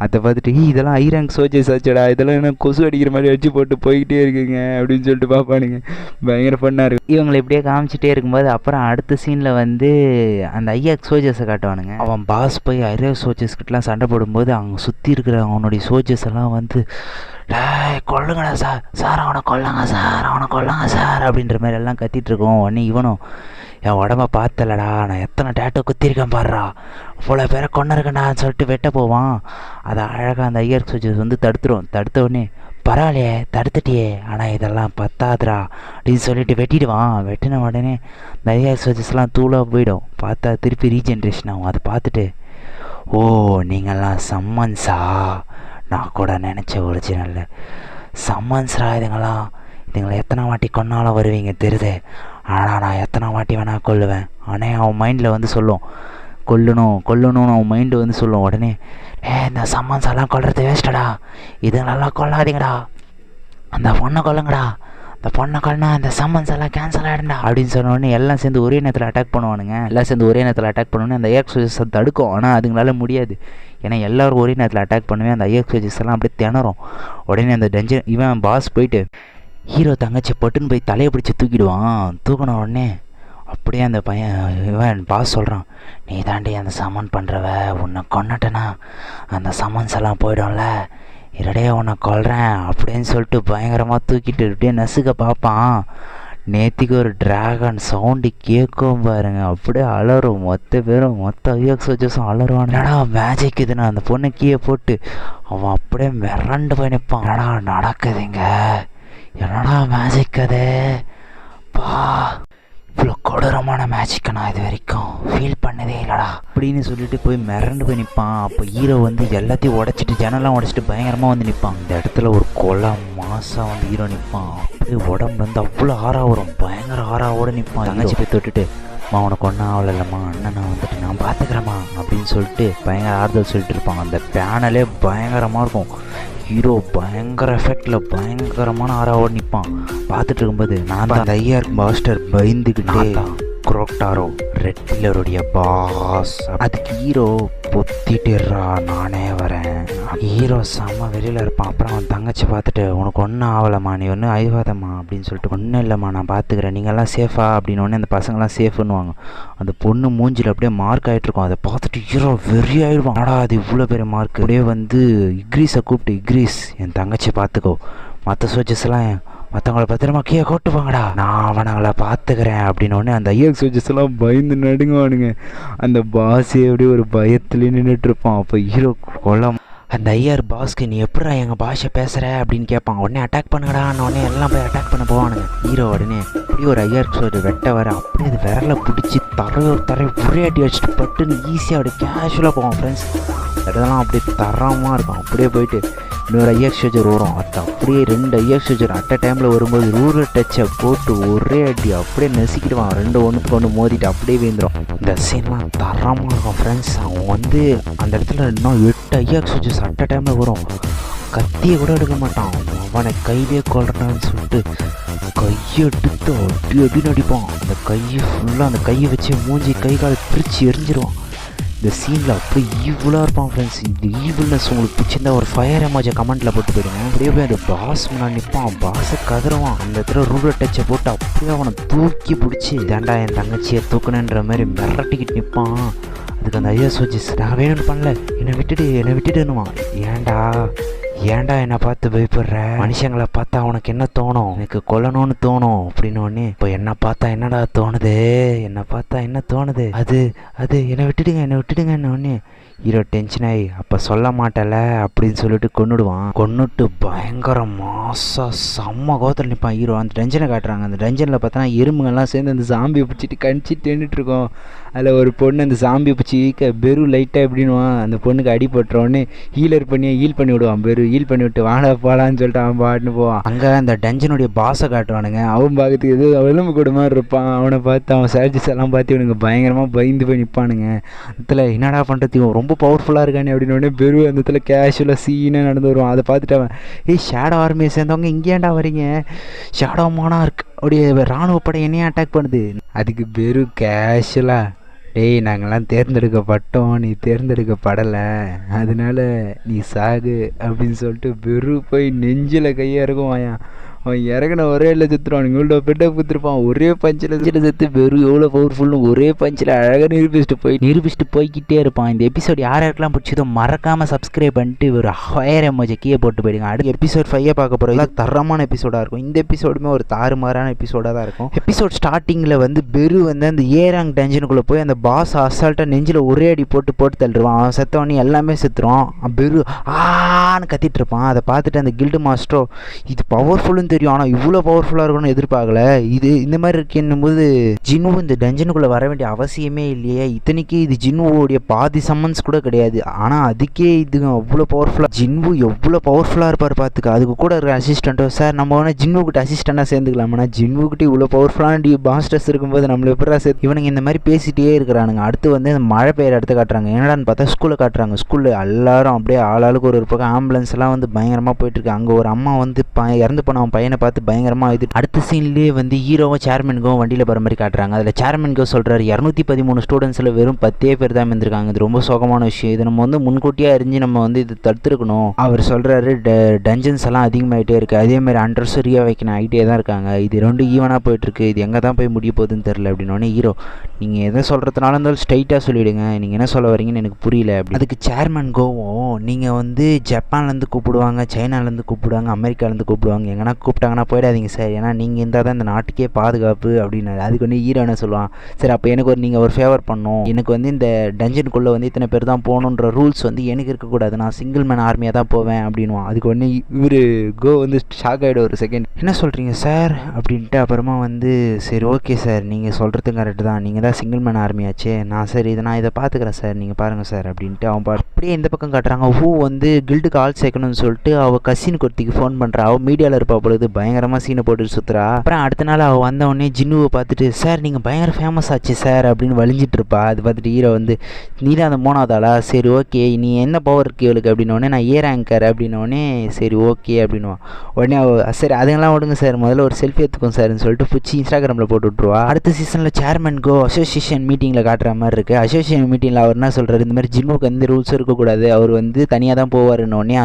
அதை பார்த்துட்டு இதெல்லாம் ஹை ரேங்க் சோல்ஜர்ஸ் ஆச்சடா, இதெல்லாம் என்ன கொசு அடிக்கிற மாதிரி அடிச்சு போட்டு போய்கிட்டே இருக்குங்க அப்படின்னு சொல்லிட்டு பார்ப்பானுங்க. பயங்கர ஃபன்னாக இருக்கும். இவங்களை இப்படியே காமிச்சிட்டே இருக்கும்போது அப்புறம் அடுத்த சீனில் வந்து அந்த ஐயாக் சோல்ஜர்ஸை காட்டுவானுங்க. அவன் பாஸ் போய் ஐயாக் சோல்ஜர்ஸ்கிட்டலாம் சண்டை போடும்போது அவங்க சுற்றி இருக்கிற அவனுடைய சோல்ஜர்ஸ் எல்லாம் வந்து கொல்லுங்கடா சார் அவனை கொல்லுங்க சார் அப்படின்ற மாதிரி எல்லாம் கத்திட்டுருக்கோம். உடனே இவனும் என் உடம்ப பார்த்தலடா, நான் எத்தனை டேட்டோ குத்திருக்கேன் பாடுறா, இவ்வளோ பேரை கொண்டிருக்கேன்டான்னு சொல்லிட்டு வெட்ட போவான். அதை அழகாக அந்த ஐயர் சோல்ஜர்ஸ் வந்து தடுத்த உடனே பரவாயில்லையே தடுத்துட்டியே, ஆனால் இதெல்லாம் பத்தாதுரா அப்படின்னு சொல்லிட்டு வெட்டிடுவான். வெட்டின உடனே இந்த ஐயர் சோல்ஜர்ஸ்லாம் தூளாக போயிடும். பார்த்தா திருப்பி ரீஜென்ரேஷன் ஆகும். அதை பார்த்துட்டு ஓ நீங்கள்லாம் சம்மன்ஸா, நான் கூட நினச்ச ஒரிஜினலில் சம்மன்ஸ்ரா இதுங்களை எத்தனை வாட்டி கொன்னாலும் வருவீங்க தெரியுது, ஆனால் நான் எத்தனை வாட்டி வேணால் கொல்லுவேன். ஆனால் அவன் மைண்டில் வந்து சொல்லும் கொல்லணும்னு அவன் மைண்டு வந்து சொல்லும். உடனே இந்த சம்மன்ஸ் எல்லாம் கொல்றது வேஸ்ட்டடா, இதுங்களெல்லாம் கொல்லாதீங்கடா, அந்த பொண்ணை கொல்லுங்கடா, அந்த பொண்ணை கொல்னா அந்த சம்மன்ஸ் எல்லாம் கேன்சல் ஆகிடும்டா அப்படின்னு சொன்ன உடனே எல்லாம் சேர்ந்து ஒரே நேரத்தில் அட்டாக் பண்ணுவானுங்க. அட்டாக் பண்ணோன்னே அந்த ஐஎக்ஸ் சோல்ஜர்ஸை தடுக்கும். ஆனால் அதுங்களால முடியாது. ஏன்னா எல்லோரும் ஒரே நேரத்தில் அட்டாக் பண்ணுவேன். அந்த ஐஎக்ஸ் சோல்ஜர்ஸ் எல்லாம் அப்படியே திணறும். உடனே அந்த டஞ்சன் இவன் பாஸ் போயிட்டு ஹீரோ தங்கச்சி பட்டுன்னு போய் தலையை பிடிச்சி தூக்கிடுவான். தூக்கின உடனே அப்படியே அந்த பையன் இவன் பாஸ் சொல்கிறான், நீ தாண்டி அந்த சமன் பண்ணுறவ, உன்னை கொன்னட்டனா அந்த சமன்ஸ் எல்லாம் போயிடும்ல, இரடையே உன்னை கொல்றேன் அப்படின்னு சொல்லிட்டு பயங்கரமாக தூக்கிட்டு அப்படியே நசுக்க பார்ப்பான். நேற்றுக்கு ஒரு டிராகன் சவுண்டு கேட்கும் பாருங்க, அப்படியே அலறும். மொத்த ஐஎக்ஸ் சோல்ஜர்ஸும் அலறுவான். என்னடா மேஜிக் இதுனா அந்த பொண்ணு கீழே போட்டு அவன் அப்படியே மிரண்டு போய் நிற்பான். என்னடா நடக்குதுங்க, என்னடா மேஜிக் அது பா, இவ்வளோ கொடூரமான மேஜிக்கை நான் இது வரைக்கும் ஃபீல் பண்ணதே இல்லைடா அப்படின்னு சொல்லிட்டு போய் மிரண்டு போய் நிற்பான். அப்போ ஹீரோ வந்து எல்லாத்தையும் உடச்சிட்டு ஜன்னலாம் உடச்சிட்டு பயங்கரமாக வந்து நிற்பான். இந்த இடத்துல ஒரு கொலை மாசாக வந்து ஹீரோ நிற்பான். அப்படியே உடம்பு வந்து அவ்வளோ ஆறா வரும், பயங்கர ஆறாவோடு நிற்பான். தங்கச்சி போய் தொட்டுட்டு உனக்கு ஒன்றும் ஆகலைல்லம்மா, அண்ணன் நான் வந்துட்டு நான் பார்த்துக்கிறேம்மா அப்படின்னு சொல்லிட்டு பயங்கர ஆறுதல் சொல்லிட்டு இருப்பாங்க. அந்த பேனலே பயங்கரமாக இருக்கும். ஹீரோ பயங்கர எஃபெக்டில் பயங்கரமான ஆறாவோடு நிற்பான். பார்த்துட்டு இருக்கும்போது நான் தான் அந்த ஐஆர் மாஸ்டர் பயந்துக்கிட்டே குரோக்டாரோ ரெட் பில்லருடைய பாஸ், அதுக்கு ஹீரோ பொத்திட்டுறா நானே வரேன். ஹீரோ செம்ம வெளியில் இருப்பான். அப்புறம் அவன் தங்கச்சி பார்த்துட்டு உனக்கு ஒன்றும் ஆகலைம்மா, நீ ஒன்றும் அழிவாதம்மா அப்படின்னு சொல்லிட்டு ஒன்றும் இல்லைம்மா நான் பார்த்துக்கிறேன், நீங்கள்லாம் சேஃபா அப்படின்னு ஒன்று அந்த பசங்கள்லாம் சேஃப்னுவாங்க. அந்த பொண்ணு மூஞ்சில் அப்படியே மார்க் ஆகிட்ருக்கும். அதை பார்த்துட்டு ஹீரோ வெறி ஆகிடுவான். ஆடா அது இவ்வளோ பெரிய மார்க். அப்படியே வந்து இக்ரீஸை கூப்பிட்டு இக்ரீஸ் என் தங்கச்சி பார்த்துக்கோ, மற்ற சோல்ஜர்ஸ்லாம் மற்றவங்கள பத்திரமா கீழே கூட்டுவாங்கடா, நான் அவனங்களை பார்த்துக்கிறேன் அப்படின்னு அந்த ஐஎக்ஸ் சோல்ஜர்ஸ் எல்லாம் பயந்து நடுங்குவானுங்க. அந்த பாஸே அப்படியே ஒரு பயத்துலேயே நின்றுட்டுருப்பான். அப்போ ஹீரோ கொல்லம் அந்த ஐஆர் பாஸ்க்கு நீ எப்படா எங்கள் பாஷை பேசுகிற அப்படின்னு கேட்பாங்க. உடனே அட்டாக் பண்ணுங்கடான்னு உடனே எல்லாம் போய் அட்டாக் பண்ண போவானுங்க. ஹீரோ உடனே இப்படி ஒரு ஐஆர் ஒரு வெட்ட வர அப்படியே அது விரலை பிடிச்சி தரை ஒரே அடி வச்சுட்டு பட்டுன்னு ஈஸியாக அப்படியே கேஷுவலாக போவான். ஃப்ரெண்ட்ஸ் இடத்தெல்லாம் அப்படியே தரமாக இருக்கும். அப்படியே போயிட்டு இன்னொரு ஐஎக்ஸ் சோல்ஜர் வரும். அது அப்படியே 2 ஐஎக்ஸ் சோல்ஜர் அட் அ டைமில் வரும்போது ரூரல் டச்சை போட்டு ஒரே அடி அப்படியே நெசிக்கிடுவான். 2 ஒன்றுக்கு ஒன்று மோதிட்டு அப்படியே வீந்துடும். இந்த சீன்லாம் தரமாக இருக்கும் ஃப்ரெண்ட்ஸ். அவன் வந்து அந்த இடத்துல இன்னும் 8 ஐஎக்ஸ் சோல்ஜர்ஸ் அட் அ டைமில் வரும். கத்தியை கூட எடுக்க மாட்டான். அவனை கையிலே கொள்றான்னு சொல்லிட்டு கையெடுத்து அடி நடிப்பான். அந்த கையை ஃபுல்லாக அந்த கையை வச்சு மூஞ்சி கை கால் பிரித்து எரிஞ்சிருவான். இந்த சீனில் அப்படியே ஈவலாக இருப்பான் ஃப்ரெண்ட்ஸ். இந்த ஈவல்னஸ் உங்களுக்கு பிடிச்சிருந்தா ஒரு ஃபயர் எமோஜை கமெண்ட்டில் போட்டு போயிடுங்க. அப்படியே போய் அந்த பாஸ் முன்னாடி நிற்பான். பாஸை கதறுவான். அந்த இடத்துல ரூலர் டச்சை போட்டு அப்படியே அவனை தூக்கி பிடிச்சி இதாண்டா என் தங்கச்சியை தூக்கணுன்ற மாதிரி மிரட்டிக்கிட்டு நிற்பான். அதுக்கு அந்த ஐயா சோல்ஜர்ஸ் நான் வேணும்னு பண்ணல, என்னை விட்டுடுன்னுவான். ஏன்டா என்னை பார்த்து பயப்படுற, மனுஷங்களை பார்த்தா அவனுக்கு என்ன தோணும், எனக்கு கொல்லணும்னு தோணும் அப்படின்னு ஒன்று. இப்போ என்னை பார்த்தா என்னடா தோணுது, என்னை பார்த்தா என்ன தோணுது, அது என்னை விட்டுடுங்கன்னு ஒன்று. ஹீரோ டென்ஷன் ஆகி அப்போ சொல்ல மாட்டல அப்படின்னு சொல்லிட்டு கொன்னுட்டு பயங்கர மாசா செம்ம கோத்தில் நிற்பான் ஹீரோ. அந்த டென்ஷனை காட்டுறாங்க. அந்த டென்ஷனில் பார்த்தா எறும்புங்கள்லாம் சேர்ந்து அந்த சாம்பியை பிடிச்சிட்டு கணிச்சிட்டு நின்றுட்டுருக்கோம். அதில் ஒரு பொண்ணு அந்த சாம்பியை பிடிச்சி பெரு லைட்டாக எப்படின்னுவான் அந்த பொண்ணுக்கு அடிபட்டுறோன்னு ஹீல் பண்ணி விடுவான். பெரு ஹீல் பண்ணி விட்டு வாடா போகலான்னு சொல்லிட்டு அவன் பாட்டுன்னு போவான். அங்கே அந்த டஞ்சனுடைய பாஸை காட்டுவானுங்க. அவன் பார்க்கறதுக்கு எது எலும்பு கூட மாதிரி இருப்பான். அவனை பார்த்து அவன் சர்ஜஸ் எல்லாம் பார்த்து இவனுங்க பயங்கரமாக பயந்து போய் நிற்பானுங்க. அதில் என்னடா பண்ணுறது ரொம்ப பவர்ஃபுல்லாக இருக்கானே அப்படின்னு பெரு அந்த இடத்துல கேஷுவலாக சீனாக நடந்து வருவான். அதை பார்த்துட்டு அவன் ஷேடோ ஆர்மியை சேர்ந்தவங்க இங்கேண்டா வரீங்க, ஷேடோ மானார்க் அப்படியே இராணுவ படை என்னையே அட்டாக் பண்ணுது. அதுக்கு பெரு கேஷுவலாக டேய் நாங்கள்லாம் தேர்ந்தெடுக்கப்பட்டோம், நீ தேர்ந்தெடுக்கப்படலை, அதனால நீ சாகு அப்படின்னு சொல்லிட்டு பெரு போய் நெஞ்சில் கையை இறக்குவான். அவன் இறங்கின ஒரே இல்லை செத்துருவான். இவ்வளோ பெட்டை குத்துருப்பான். ஒரே பஞ்சில் செத்து வெறும் எவ்வளோ பவர்ஃபுல்னு ஒரே பஞ்சில் அழகாக நிரூபிச்சுட்டு போய்கிட்டே இருப்பான். இந்த எபிசோட் யாருக்கெல்லாம் பிடிச்சதோ மறக்காமல் சப்ஸ்கிரைப் பண்ணிட்டு ஒரு ஃபயர் எமோஜி கீழே போட்டு போயிடுங்க. அடுத்த எபிசோட் 5 பார்க்க போகிறோம். தரமான எபிசோடாக இருக்கும். இந்த எபிசோடுமே ஒரு தாறுமாறான எபிசோடாக தான் இருக்கும். எபிசோட் ஸ்டார்டிங்கில் பெரு அந்த ஏராங் டென்ஷனுக்குள்ளே போய் அந்த பாஸ் அசால்ட்டாக நெஞ்சில் ஒரே அடி போட்டு தள்ளிடுவான். அவன் செத்தவனே எல்லாமே செத்துருவான். பெரு ஆன்னு கத்திட்டு இருப்பான். அதை பார்த்துட்டு அந்த கில்டு மாஸ்டரோ இது பவர்ஃபுல்லுன்னு தெரியும், ஆனால் இவ்வளோ பவர்ஃபுல்லாக இருக்கும்னு எதிர்பார்க்கல, இது இந்த மாதிரி இருக்குன்னும் போது ஜின்னு இந்த டஞ்சனுக்குள்ளே வர வேண்டிய அவசியமே இல்லையே, இத்தனைக்கு இது ஜின்னுவோடைய பாதி சம்மன்ஸ் கூட கிடையாது, ஆனால் அதுக்கே இது அவ்வளோ பவர்ஃபுல்லாக ஜின்னு எவ்வளோ பவர்ஃபுல்லாக இருப்பார் பார்த்துக்க. அதுக்கு கூட இருக்கிற அசிஸ்டண்ட்டோ சார் நம்ம வேணால் ஜின்னுக்கிட்ட அசிஸ்டண்ட்டாக சேர்ந்துக்கலாம்னா ஜின்னுக்கிட்ட இவ்வளோ பவர்ஃபுல்லான மாஸ்டர்ஸ் இருக்கும்போது நம்மளை எப்படா சேர்த்து இவனுங்க இந்த மாதிரி பேசிகிட்டே இருக்கிறானுங்க. அடுத்து அந்த மழை பெய்கிற இடத்த காட்டுறாங்க. என்னடான்னு பார்த்தா ஸ்கூலில் காட்டுறாங்க. ஸ்கூலில் எல்லாரும் அப்படியே ஆளாளுக்கு ஒரு பக்கம் ஆம்புலன்ஸ் எல்லாம் பயங்கரமாக போயிட்டுருக்கு. அங்கே ஒரு அம்மா இறந்து போன அவன் பையனை பார்த்து பயங்கரமாக இது. அடுத்த சீன்லேயே ஹீரோவும் சேர்மனுக்கும் வண்டியில் போகிற மாதிரி காட்டுறாங்க. அதில் சேர்மனுக்கோ சொல்கிறாரு 213 ஸ்டூடெண்ட்ஸில் வெறும் 10 பேர் தான் இருந்திருக்காங்க, இது ரொம்ப சோகமான விஷயம், இது நம்ம முன்கூட்டியே அறிஞ்சு நம்ம இது தடுத்துருக்கணும். அவர் சொல்கிறாரு டஞ்சன்ஸ் எல்லாம் அதிகமாகிட்டே இருக்குது, அதேமாதிரி அண்டர்ஸும் ரீவைக்கணும் ஆகிட்டே தான் இருக்காங்க, இது 2 ஈவனாக போயிட்டுருக்கு, இது எங்கே தான் போய் முடிய போகுதுன்னு தெரில அப்படின்னோடனே ஹீரோ நீங்கள் எதை சொல்கிறதுனால இருந்தாலும் ஸ்ட்ரைட்டாக சொல்லிவிடுங்க, நீங்கள் என்ன சொல்ல வரீங்கன்னு எனக்கு புரியல அப்படி. அதுக்கு சேர்மன் கோவம் நீங்கள் ஜப்பான்லேருந்து கூப்பிடுவாங்க, சைனாலேருந்து கூப்பிடுவாங்க, அமெரிக்காலேருந்து கூப்பிடுவாங்க, எங்கன்னா கூப்பிட்டாங்கன்னா போயிடாதீங்க சார், ஏன்னா நீங்கள் இருந்தால் தான் இந்த நாட்டுக்கே பாதுகாப்பு அப்படின்னாரு. அதுக்கு ஹீரோ என்ன சொல்லுவான், சரி அப்போ எனக்கு நீங்கள் ஒரு ஃபேவர் பண்ணணும், எனக்கு இந்த டஞ்சனுக்குள்ளே இத்தனை பேர் தான் போகணுன்ற ரூல்ஸ் எனக்கு இருக்கக்கூடாது, நான் சிங்கிள் மேன் ஆர்மியாக தான் போவேன் அப்படின்வான். அதுக்கு இவர் கோ ஷாக் ஆகிடும் ஒரு செகண்ட், என்ன சொல்கிறீங்க சார் அப்படின்ட்டு. அப்புறமா சரி ஓகே சார் நீங்கள் சொல்கிறது கரெக்டு தான், நீங்கள் தான் சிங்கிள் மேன் ஆர்மியாச்சே, நான் இதை பார்த்துக்கிறேன் சார், நீங்கள் பாருங்கள் சார் அப்படின்ட்டு அவன் அப்படியே இந்த பக்கம் காட்டுறாங்க. கில்டுக்கு ஆள் சேர்க்கணும்னு சொல்லிட்டு அவள் கசினுக்கு ஒருத்திக்கு ஃபோன் பண்ணுறா. அவள் மீடியாவில் இருப்பா பொழுது பயங்கரமாக சீனை போட்டு சுற்றுறா. அப்புறம் அடுத்த நாள் அவள் வந்தவொடனே ஜின்னுவை பார்த்துட்டு சார் நீங்கள் பயங்கர ஃபேமஸ் ஆச்சு சார் அப்படின்னு வலிஞ்சிட்டு இருப்பா. அது பார்த்துட்டு ஹீரோ நீ தான் அந்த 3வது ஆளா, சரி ஓகே நீ என்ன பவர் இருக்கு இவளுக்கு அப்படின்னோடனே நான் ஏர் ஆங்கர் அப்படின்னோடனே சரி ஓகே அப்படின்னுவான். உடனே சரி அதெல்லாம் விடுங்க சார், முதல்ல ஒரு செல்ஃபி எடுத்துக்கோங்க சார்னு சொல்லிட்டு பிடிச்சி இன்ஸ்டாகிராமில் போட்டு விட்ருவா. அடுத்த சீசனில் சேர்மன் கோ அசோசியேஷன் மீட்டிங்கில் காட்டுற மாதிரி இருக்குது. அசோசியேஷன் மீட்டிங்கில் அவர் என்ன சொல்கிறார், இந்த மாதிரி ஜின்னுக்கு எந்த ரூல்ஸும் இருக்கக்கூடாது, அவர் தனியாக தான் போவாருன்னொடனே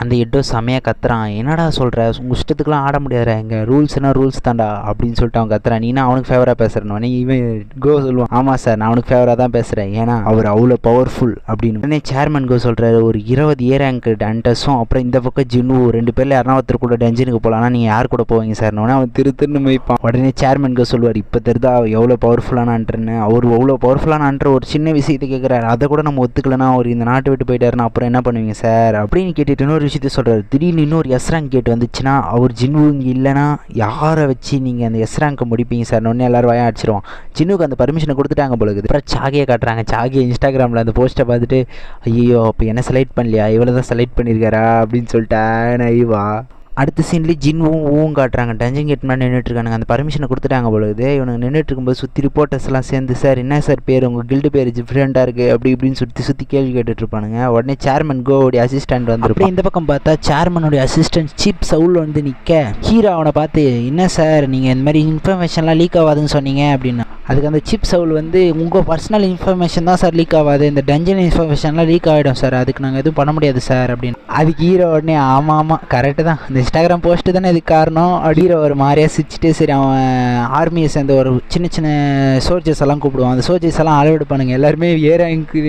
அந்த எட்டோ செமையாக கத்துறான். என்னடா சொல்கிற, உங்கள் இஷ்டத்துக்குலாம் ஆட முடியாதுற, எங்கள் ரூல்ஸ்னா ரூல்ஸ் தாண்டா அப்படின்னு சொல்லிட்டு அவன் கத்துறான். நீனா அவனுக்கு ஃபேவராக பேசுகிறனோடனே இவன் கோ சொல்லுவான், ஆமாம் சார் நான் அவனுக்கு ஃபேவராக தான் பேசுகிறேன், ஏன்னா அவர் அவ்வளோ பவர்ஃபுல் அப்படின்னு. உடனே சேர்மன் கோ சொல்கிறாரு ஒரு 20 ஏர் ஆங்கர் டண்டஸும் அப்புறம் இந்த பக்கம் ஜின்னு 2 பேரில் யாருனா ஒருத்தர் கூட டஞ்சனுக்கு போகலான்னா நீங்கள் யார் கூட போவீங்க சார்னோடனே அவன் திருன்னு வைப்பான். உடனே சேர்மன் கோ சொல்லுவார் இப்போ தெரிதா எவ்வளோ பவர்ஃபுல்லானான்றன்னு. அவர் எவ்வளோ பவர்ஃபுல்லானான்ற ஒரு சின்ன விஷயத்தை கேட்குறாரு, அதை கூட நம்ம ஒத்துக்கலன்னா அவர் இந்த நாட்டை விட்டு போயிட்டாருன்னா அப்புறம் என்ன பண்ணுவீங்க சார் அப்படின்னு கேட்டுட்டு இன்னொரு விஷயத்த சொல்கிறார். திடீர்னு இன்னொரு எஸ் ரேங்க் கேட்டு வந்துச்சுன்னா அவர் ஜின்னு இங்கே இல்லைன்னா யாரை வச்சு நீங்கள் அந்த எஸ் ரேங்கை முடிப்பீங்க சார் ஒன்று எல்லாரும் வாயா அடிச்சிருவான். ஜின்னுக்கு அந்த பர்மிஷனை கொடுத்துட்டாங்க போலுக்குது. அப்புறம் சாகியை காட்டுறாங்க. சாகியை இன்ஸ்டாகிராமில் அந்த போஸ்ட்டை பார்த்துட்டு ஐயோ அப்போ என்ன செலக்ட் பண்ணலையா, இவ்வளோ தான் செலக்ட் பண்ணியிருக்காரா அப்படின்னு சொல்லிட்டேன் ஐவா. அடுத்த சீன்லேயே ஜின்வும் காட்டுறாங்க. டஞ்சன் கேட் மேலே நின்றுட்டுருக்கானுங்க. அந்த பர்மிஷனை கொடுத்துட்டாங்க பொழுது இவனுக்கு நின்றுட்டு இருக்கும்போது சுற்றி ரிப்போர்ட்டர்ஸ் எல்லாம் சேர்ந்து சார் என்ன சார் பேர் உங்கள் கில்டு பேர் டிஃப்ரெண்ட்டாக இருக்குது அப்படி இப்படின்னு சுற்றி கேள்வி கேட்டுட்ருப்பானுங்க. உடனே சேர்மன் கோவுடைய அசிஸ்டன்ட் வந்துருப்போம். இந்த பக்கம் பார்த்தா சேர்மனுடைய அசிஸ்டன்ட் சீப் சவுல் நிற்க ஹீரோ அவனை பார்த்து என்ன சார் நீங்கள் இந்த மாதிரி இன்ஃபர்மேஷன்லாம் லீக் ஆகாதுன்னு சொன்னீங்க அப்படின்னா. அதுக்கு அந்த சீப் சவுல் உங்கள் பர்சனல் இன்ஃபர்மேஷன் தான் சார் லீக் ஆகாது, இந்த டஞ்சன் இன்ஃபர்மேஷன்லாம் லீக் ஆகிடும் சார், அதுக்கு நாங்கள் எதுவும் பண்ண முடியாது சார் அப்படின்னு. அதுக்கு ஹீரோ உடனே ஆமாம் கரெக்டு தான், இந்த இன்ஸ்டாகிராம் போஸ்ட்டு தானே இதுக்கு காரணம் அப்படிங்கிற ஒரு மாதிரியாக சிரிச்சிட்டு சரி அவன் ஆர்மியை சேர்ந்த ஒரு சின்ன சோல்ஜர்ஸ் எல்லாம் கூப்பிடுவான். அந்த சோல்ஜர்ஸ் எல்லாம் அளவெடுப்பானுங்க. எல்லாருமே ஏ ரேங்க்கு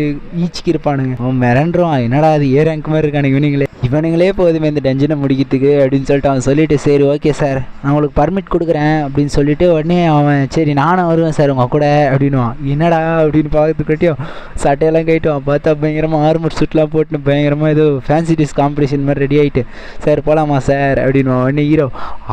ஈச்சிக்கு இருப்பானுங்க. அவன் மிரண்டுருவான், என்னடா அது ஏ ரேங்க் மாதிரி இருக்கானுங்க இவனுங்களே. இவனுங்களே போதுமே இந்த டென்ஷனை முடிக்கிறதுக்கு அப்படின்னு சொல்லிட்டு அவன் சொல்லிட்டு சரி ஓகே சார் நான் உங்களுக்கு பர்மிட் கொடுக்குறேன் அப்படின்னு சொல்லிட்டு உடனே அவன் சரி நானும் வருவேன் சார் உங்கள் கூட அப்படின்வான். என்னடா அப்படின்னு பார்த்துக்கிட்டியும் சட்டையெல்லாம் கேட்டுவான். பார்த்தா பயங்கரமாக ஆர்மர் சூட்லாம் போட்டு பயங்கரமாக ஏதோ ஃபேன்சி டிஷ் காம்படிஷன் மாதிரி ரெடி ஆகிட்டு சார் போகலாமா சார் அப்படின்வான். உடனே ஹீரோ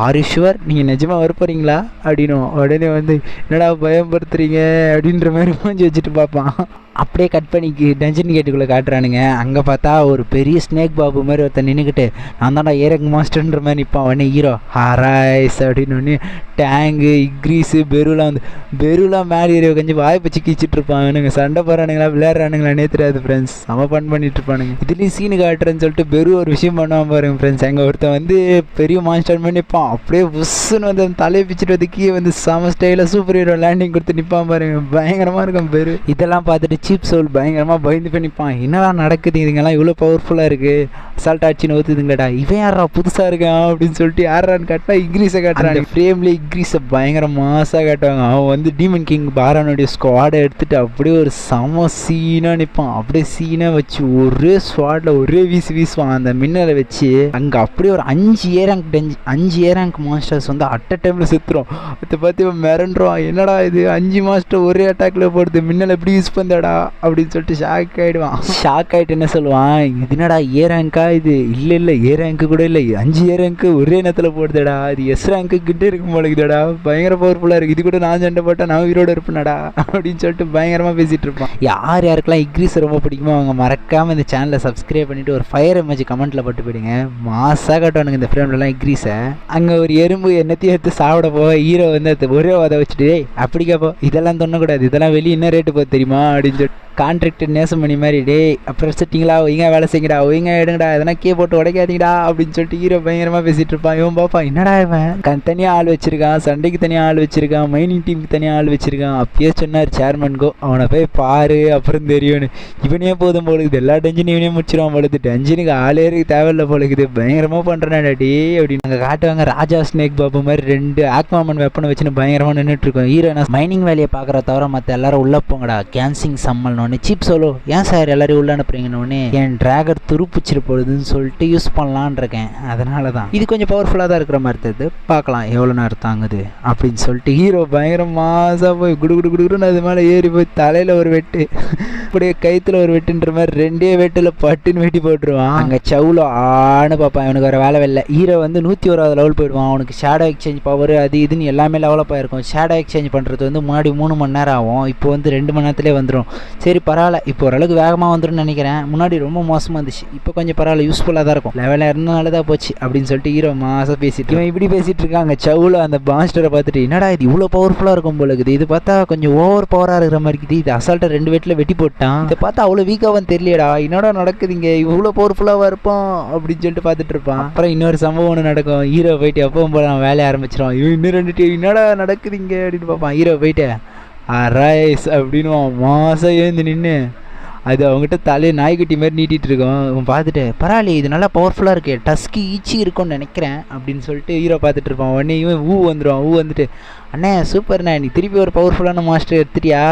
ஆர் யூ ஷுவர் நீங்கள் நிஜமாக வர போகிறீங்களா அப்படின்வான். உடனே வந்து என்னடா பயன்படுத்துறீங்க அப்படின்ற மாதிரி மூஞ்சி வச்சுட்டு பார்ப்பான். அப்படியே கட் பண்ணி டஞ்சன் கேட்டுக்குள்ளே காட்டுறானுங்க. அங்கே பார்த்தா ஒரு பெரிய ஸ்னேக் பாபு மாதிரி ஒருத்தர் நின்றுக்கிட்டு நான் தான்டா ஏரக் மாஸ்டர்ன்ற மாதிரி நிற்பான். உடனே ஹீரோ ஹராய்ஸ் அப்படின்னு ஒன்று டேங்கு இக்ரீஸு பெருலாம் வந்து பெருலாம் மேலே ஏரியா கொஞ்சம் வாய்ப்பு சிக்கிச்சிட்டு இருப்பானுங்க. சண்டை போகிறானுங்களா விளையாடுறானுங்களானே தெரியாது ஃப்ரெண்ட்ஸ். செம ஃபன் பண்ணிட்டு இருப்பானுங்க. இதுலேயும் சீனு காட்டுறேன்னு சொல்லிட்டு பெரு ஒரு விஷயம் பண்ணுவான் பாருங்க ஃப்ரெண்ட்ஸ். அங்கே ஒருத்தன் வந்து பெரிய மாஸ்டர் மாதிரி நிற்பான். அப்படியே புஷ்ஷுன்னு வந்து அந்த தலையை பிச்சுட்டு வந்து கீழே வந்து செம ஸ்டைலில் சூப்பர் ஹீரோ லேண்டிங் கொடுத்து நிற்பான் பாருங்க. பயங்கரமாக இருக்கும் பெரு. இதெல்லாம் பார்த்துட்டு சீப் சோல் பயங்கரமாக பயந்து போய் நிற்பான். என்னதான் நடக்குது இதுங்கெல்லாம் இவ்வளோ பவர்ஃபுல்லாக இருக்குது அசால்ட் ஆச்சுன்னு ஊற்றுதுங்கடா இவன் யாரா புதுசாக இருக்கான் அப்படின்னு சொல்லிட்டு யாரான்னு காட்டினா இக்ரீஸை காட்டுறாங்க. ஃப்ரேம்லேயே இக்ரீஸை பயங்கர மாசாக காட்டுவாங்க. அவன் வந்து டீமன் கிங் பாரானுடைய ஸ்குவாடை எடுத்துகிட்டு அப்படியே ஒரு செம சீனாக நிற்பான். அப்படியே சீனாக வச்சு ஒரே ஸ்குவாடில் ஒரே வீசுவான் அந்த மின்னலை வச்சு. அங்கே அப்படியே ஒரு 5 ஏரங்க் மாஸ்டர்ஸ் வந்து அட் அ டைமில் செத்துரும். அதை பார்த்து இவன் மிரண்டுருவான். என்னடா இது 5 மாஸ்டர் ஒரே அட்டாக்ல போடுது மின்னலை எப்படி யூஸ் பண்ணடா அப்படின்னு சொல்லிட்டு ஷாக் ஆகிட்டு என்ன சொல்லுவான் இது என்னடா ஏ ரேங்கா இது இல்லை ஏ ரேங்க்கு கூட இல்லை 5 ஏ ரேங்க்கு ஒரே நேரத்தில் போடுதடா இது எஸ் ரேங்க்கு கிட்ட இருக்கும் போலக்குதடா பயங்கர பவர்ஃபுல்லாக இருக்குது இது கூட நான் சண்டை போட்டால் நான் உயிரோடு இருப்பேனடா அப்படின்னு சொல்லிட்டு பயங்கரமாக பேசிகிட்டு இருப்பான். யாருக்கெல்லாம் இக்ரீஸ் ரொம்ப பிடிக்குமோ அவங்க மறக்காமல் இந்த சேனலை சப்ஸ்கிரைப் பண்ணிவிட்டு ஒரு ஃபயர் எமேஜ் கமெண்ட்டில் போட்டு போயிடுங்க. மாசாக காட்டுவானுங்க இந்த ஃப்ரேம்லலாம் இக்ரீஸை. அங்கே ஒரு எறும்பு என்னத்தையும் எடுத்து சாப்பிட போக ஹீரோ வந்து அது ஒரே அதை வச்சுட்டு அப்படி கேப்போ இதெல்லாம் தோணக்கூடாது இதெல்லாம் வெளியே என்ன ரேட்டு போகுது தெரியுமா அப்படின்னு சொல்லிட்டு கான்ட்ராக்டர் நேசம் பண்ணி மாதிரி டே அப்புறம் வச்சுட்டிங்களா ஒய்ங்க வேலை செய்யுங்கடா ஒய்ங்க எடுங்கடா எதனா கீ போட்டு உடைக்காதீங்கடா அப்படின்னு சொல்லிட்டு ஹீரோ பயங்கரமாக பேசிகிட்டு இருப்பான். இவன் பாப்பா என்னடா இவன் தனியாக ஆள் வச்சிருக்கான் சண்டைக்கு தனியாக ஆள் வச்சிருக்கான் மைனிங் டீமுக்கு தனியாக ஆள் வச்சிருக்கான். அப்பயே சொன்னார் சேர்மன் கோ அவனை போய் பாரு அப்புறம் தெரியும்னு. இவனே போதும் போலுக்குது எல்லா டென்ஷனும் இவனே முடிச்சிருவான் போலுது டென்ஷனுக்கு ஆளேருக்கு தேவையில்லை போலுக்குது பயங்கரமாக பண்ணுறான் டே அப்படின்னு நாங்கள் காட்டுவாங்க. ராஜா ஸ்னேக் பாபு மாதிரி 2 ஆக்வாமன் வெப்பனை வச்சுன்னு பயங்கரமாக நின்றுட்டு இருக்கோம். ஹீரோ நான் மைனிங் வேலையை பார்க்குற தவிர மற்ற எல்லாரும் உள்ளே போங்கடா கேன்சிங் சம்மல் சீப் சோலோ ஏன் சார் எல்லாரையும் உள்ள அனுப்புறீங்கன்னு என் டிராகர் துருப்பிச்சிரு போடுதுன்னு சொல்லிட்டு யூஸ் பண்ணலான் இருக்கேன். அதனால தான் இது கொஞ்சம் பவர்ஃபுல்லாக தான் இருக்கிற மாதிரி தெரியுது பார்க்கலாம் எவ்வளோ நேரம் தாங்குது அப்படின்னு சொல்லிட்டு ஹீரோ பயங்கர மாசாக போய் குடுன்னு அது மேலே ஏறி போய் தலையில் ஒரு வெட்டு அப்படியே கைத்தில் ஒரு வெட்டுன்ற மாதிரி 2 வெட்டில் பட்டுன்னு வெட்டி போட்டுருவான். அங்கே சவுளோ ஆன்னு பார்ப்பான். இவனுக்கு வேறு வேலை இல்லை. ஹீரோ வந்து 101வது லெவல் போயிடுவான். அவனுக்கு ஷேடோ எக்ஸ்சேஞ்ச் பவர் அது இதுன்னு எல்லாமே லெவலப் ஆகிருக்கும். ஷேடோ எக்ஸ்சேஞ்ச் பண்ணுறது வந்து முன்னாடி 3 மணி நேரம் ஆகும். இப்போ வந்து 2 மணி நேரத்துலேயே வந்துடும். சரி பரவாயில்ல இப்போ ஓரளவுக்கு வேகமாக வந்துடும் நினைக்கிறேன். முன்னாடி ரொம்ப மோசமாக இருந்துச்சு இப்போ கொஞ்சம் பரவாயில்ல யூஸ்ஃபுல்லாக தான் இருக்கும் லெவலில் இருந்தனால தான் போச்சு அப்படின்னு சொல்லிட்டு ஹீரோ மாசாக பேசிட்டு இவன் இப்படி பேசிகிட்டு இருக்காங்க. சவுல அந்த மாஸ்டரை பார்த்துட்டு என்னடா இது இவ்வளோ பவர்ஃபுல்லாக இருக்கும் போல இருக்குது இது பார்த்தா கொஞ்சம் ஓவர் பவராக இருக்கிற மாதிரி இருக்குது இது அசால்ட்டாக 2 வெட்டில் வெட்டி போட்டான் இதை பார்த்தா அவ்வளோ வீக்காகவும் தெரியலடா என்னடா நடக்குதுங்க இவ்வளோ பவர்ஃபுல்லாக இருப்பான் அப்படின்னு சொல்லிட்டு பார்த்துட்டு இருப்பான். அப்புறம் இன்னொரு சம்பவம் ஒன்று நடக்கும். ஹீரோ போயிட்டு எப்பவும் போல அவன் வேலையை ஆரம்பிச்சிடும். இவன் இன்னும் 2 என்னடா நடக்குதுங்க அப்படின்னு பார்ப்பான். ஹீரோ போயிட்டு ரைஸ் அப்படின்னு மாசம் எழுந்து நின்று அது அவங்ககிட்ட தலையை நாய்க்குட்டி மாதிரி நீட்டிகிட்டு இருக்கோம். அவன் பார்த்துட்டு பரவாயில்ல இது நல்லா பவர்ஃபுல்லாக இருக்குது டஸ்க்கு ஈச்சி இருக்கும்னு நினைக்கிறேன் அப்படின்னு சொல்லிட்டு ஹீரோ பார்த்துட்டு இருப்பான். உடனே இவன் வந்துடுவான். வந்துட்டு அண்ணே சூப்பர்ண்ணே நீ திருப்பி ஒரு பவர்ஃபுல்லான மாஸ்டர் எடுத்துட்டியா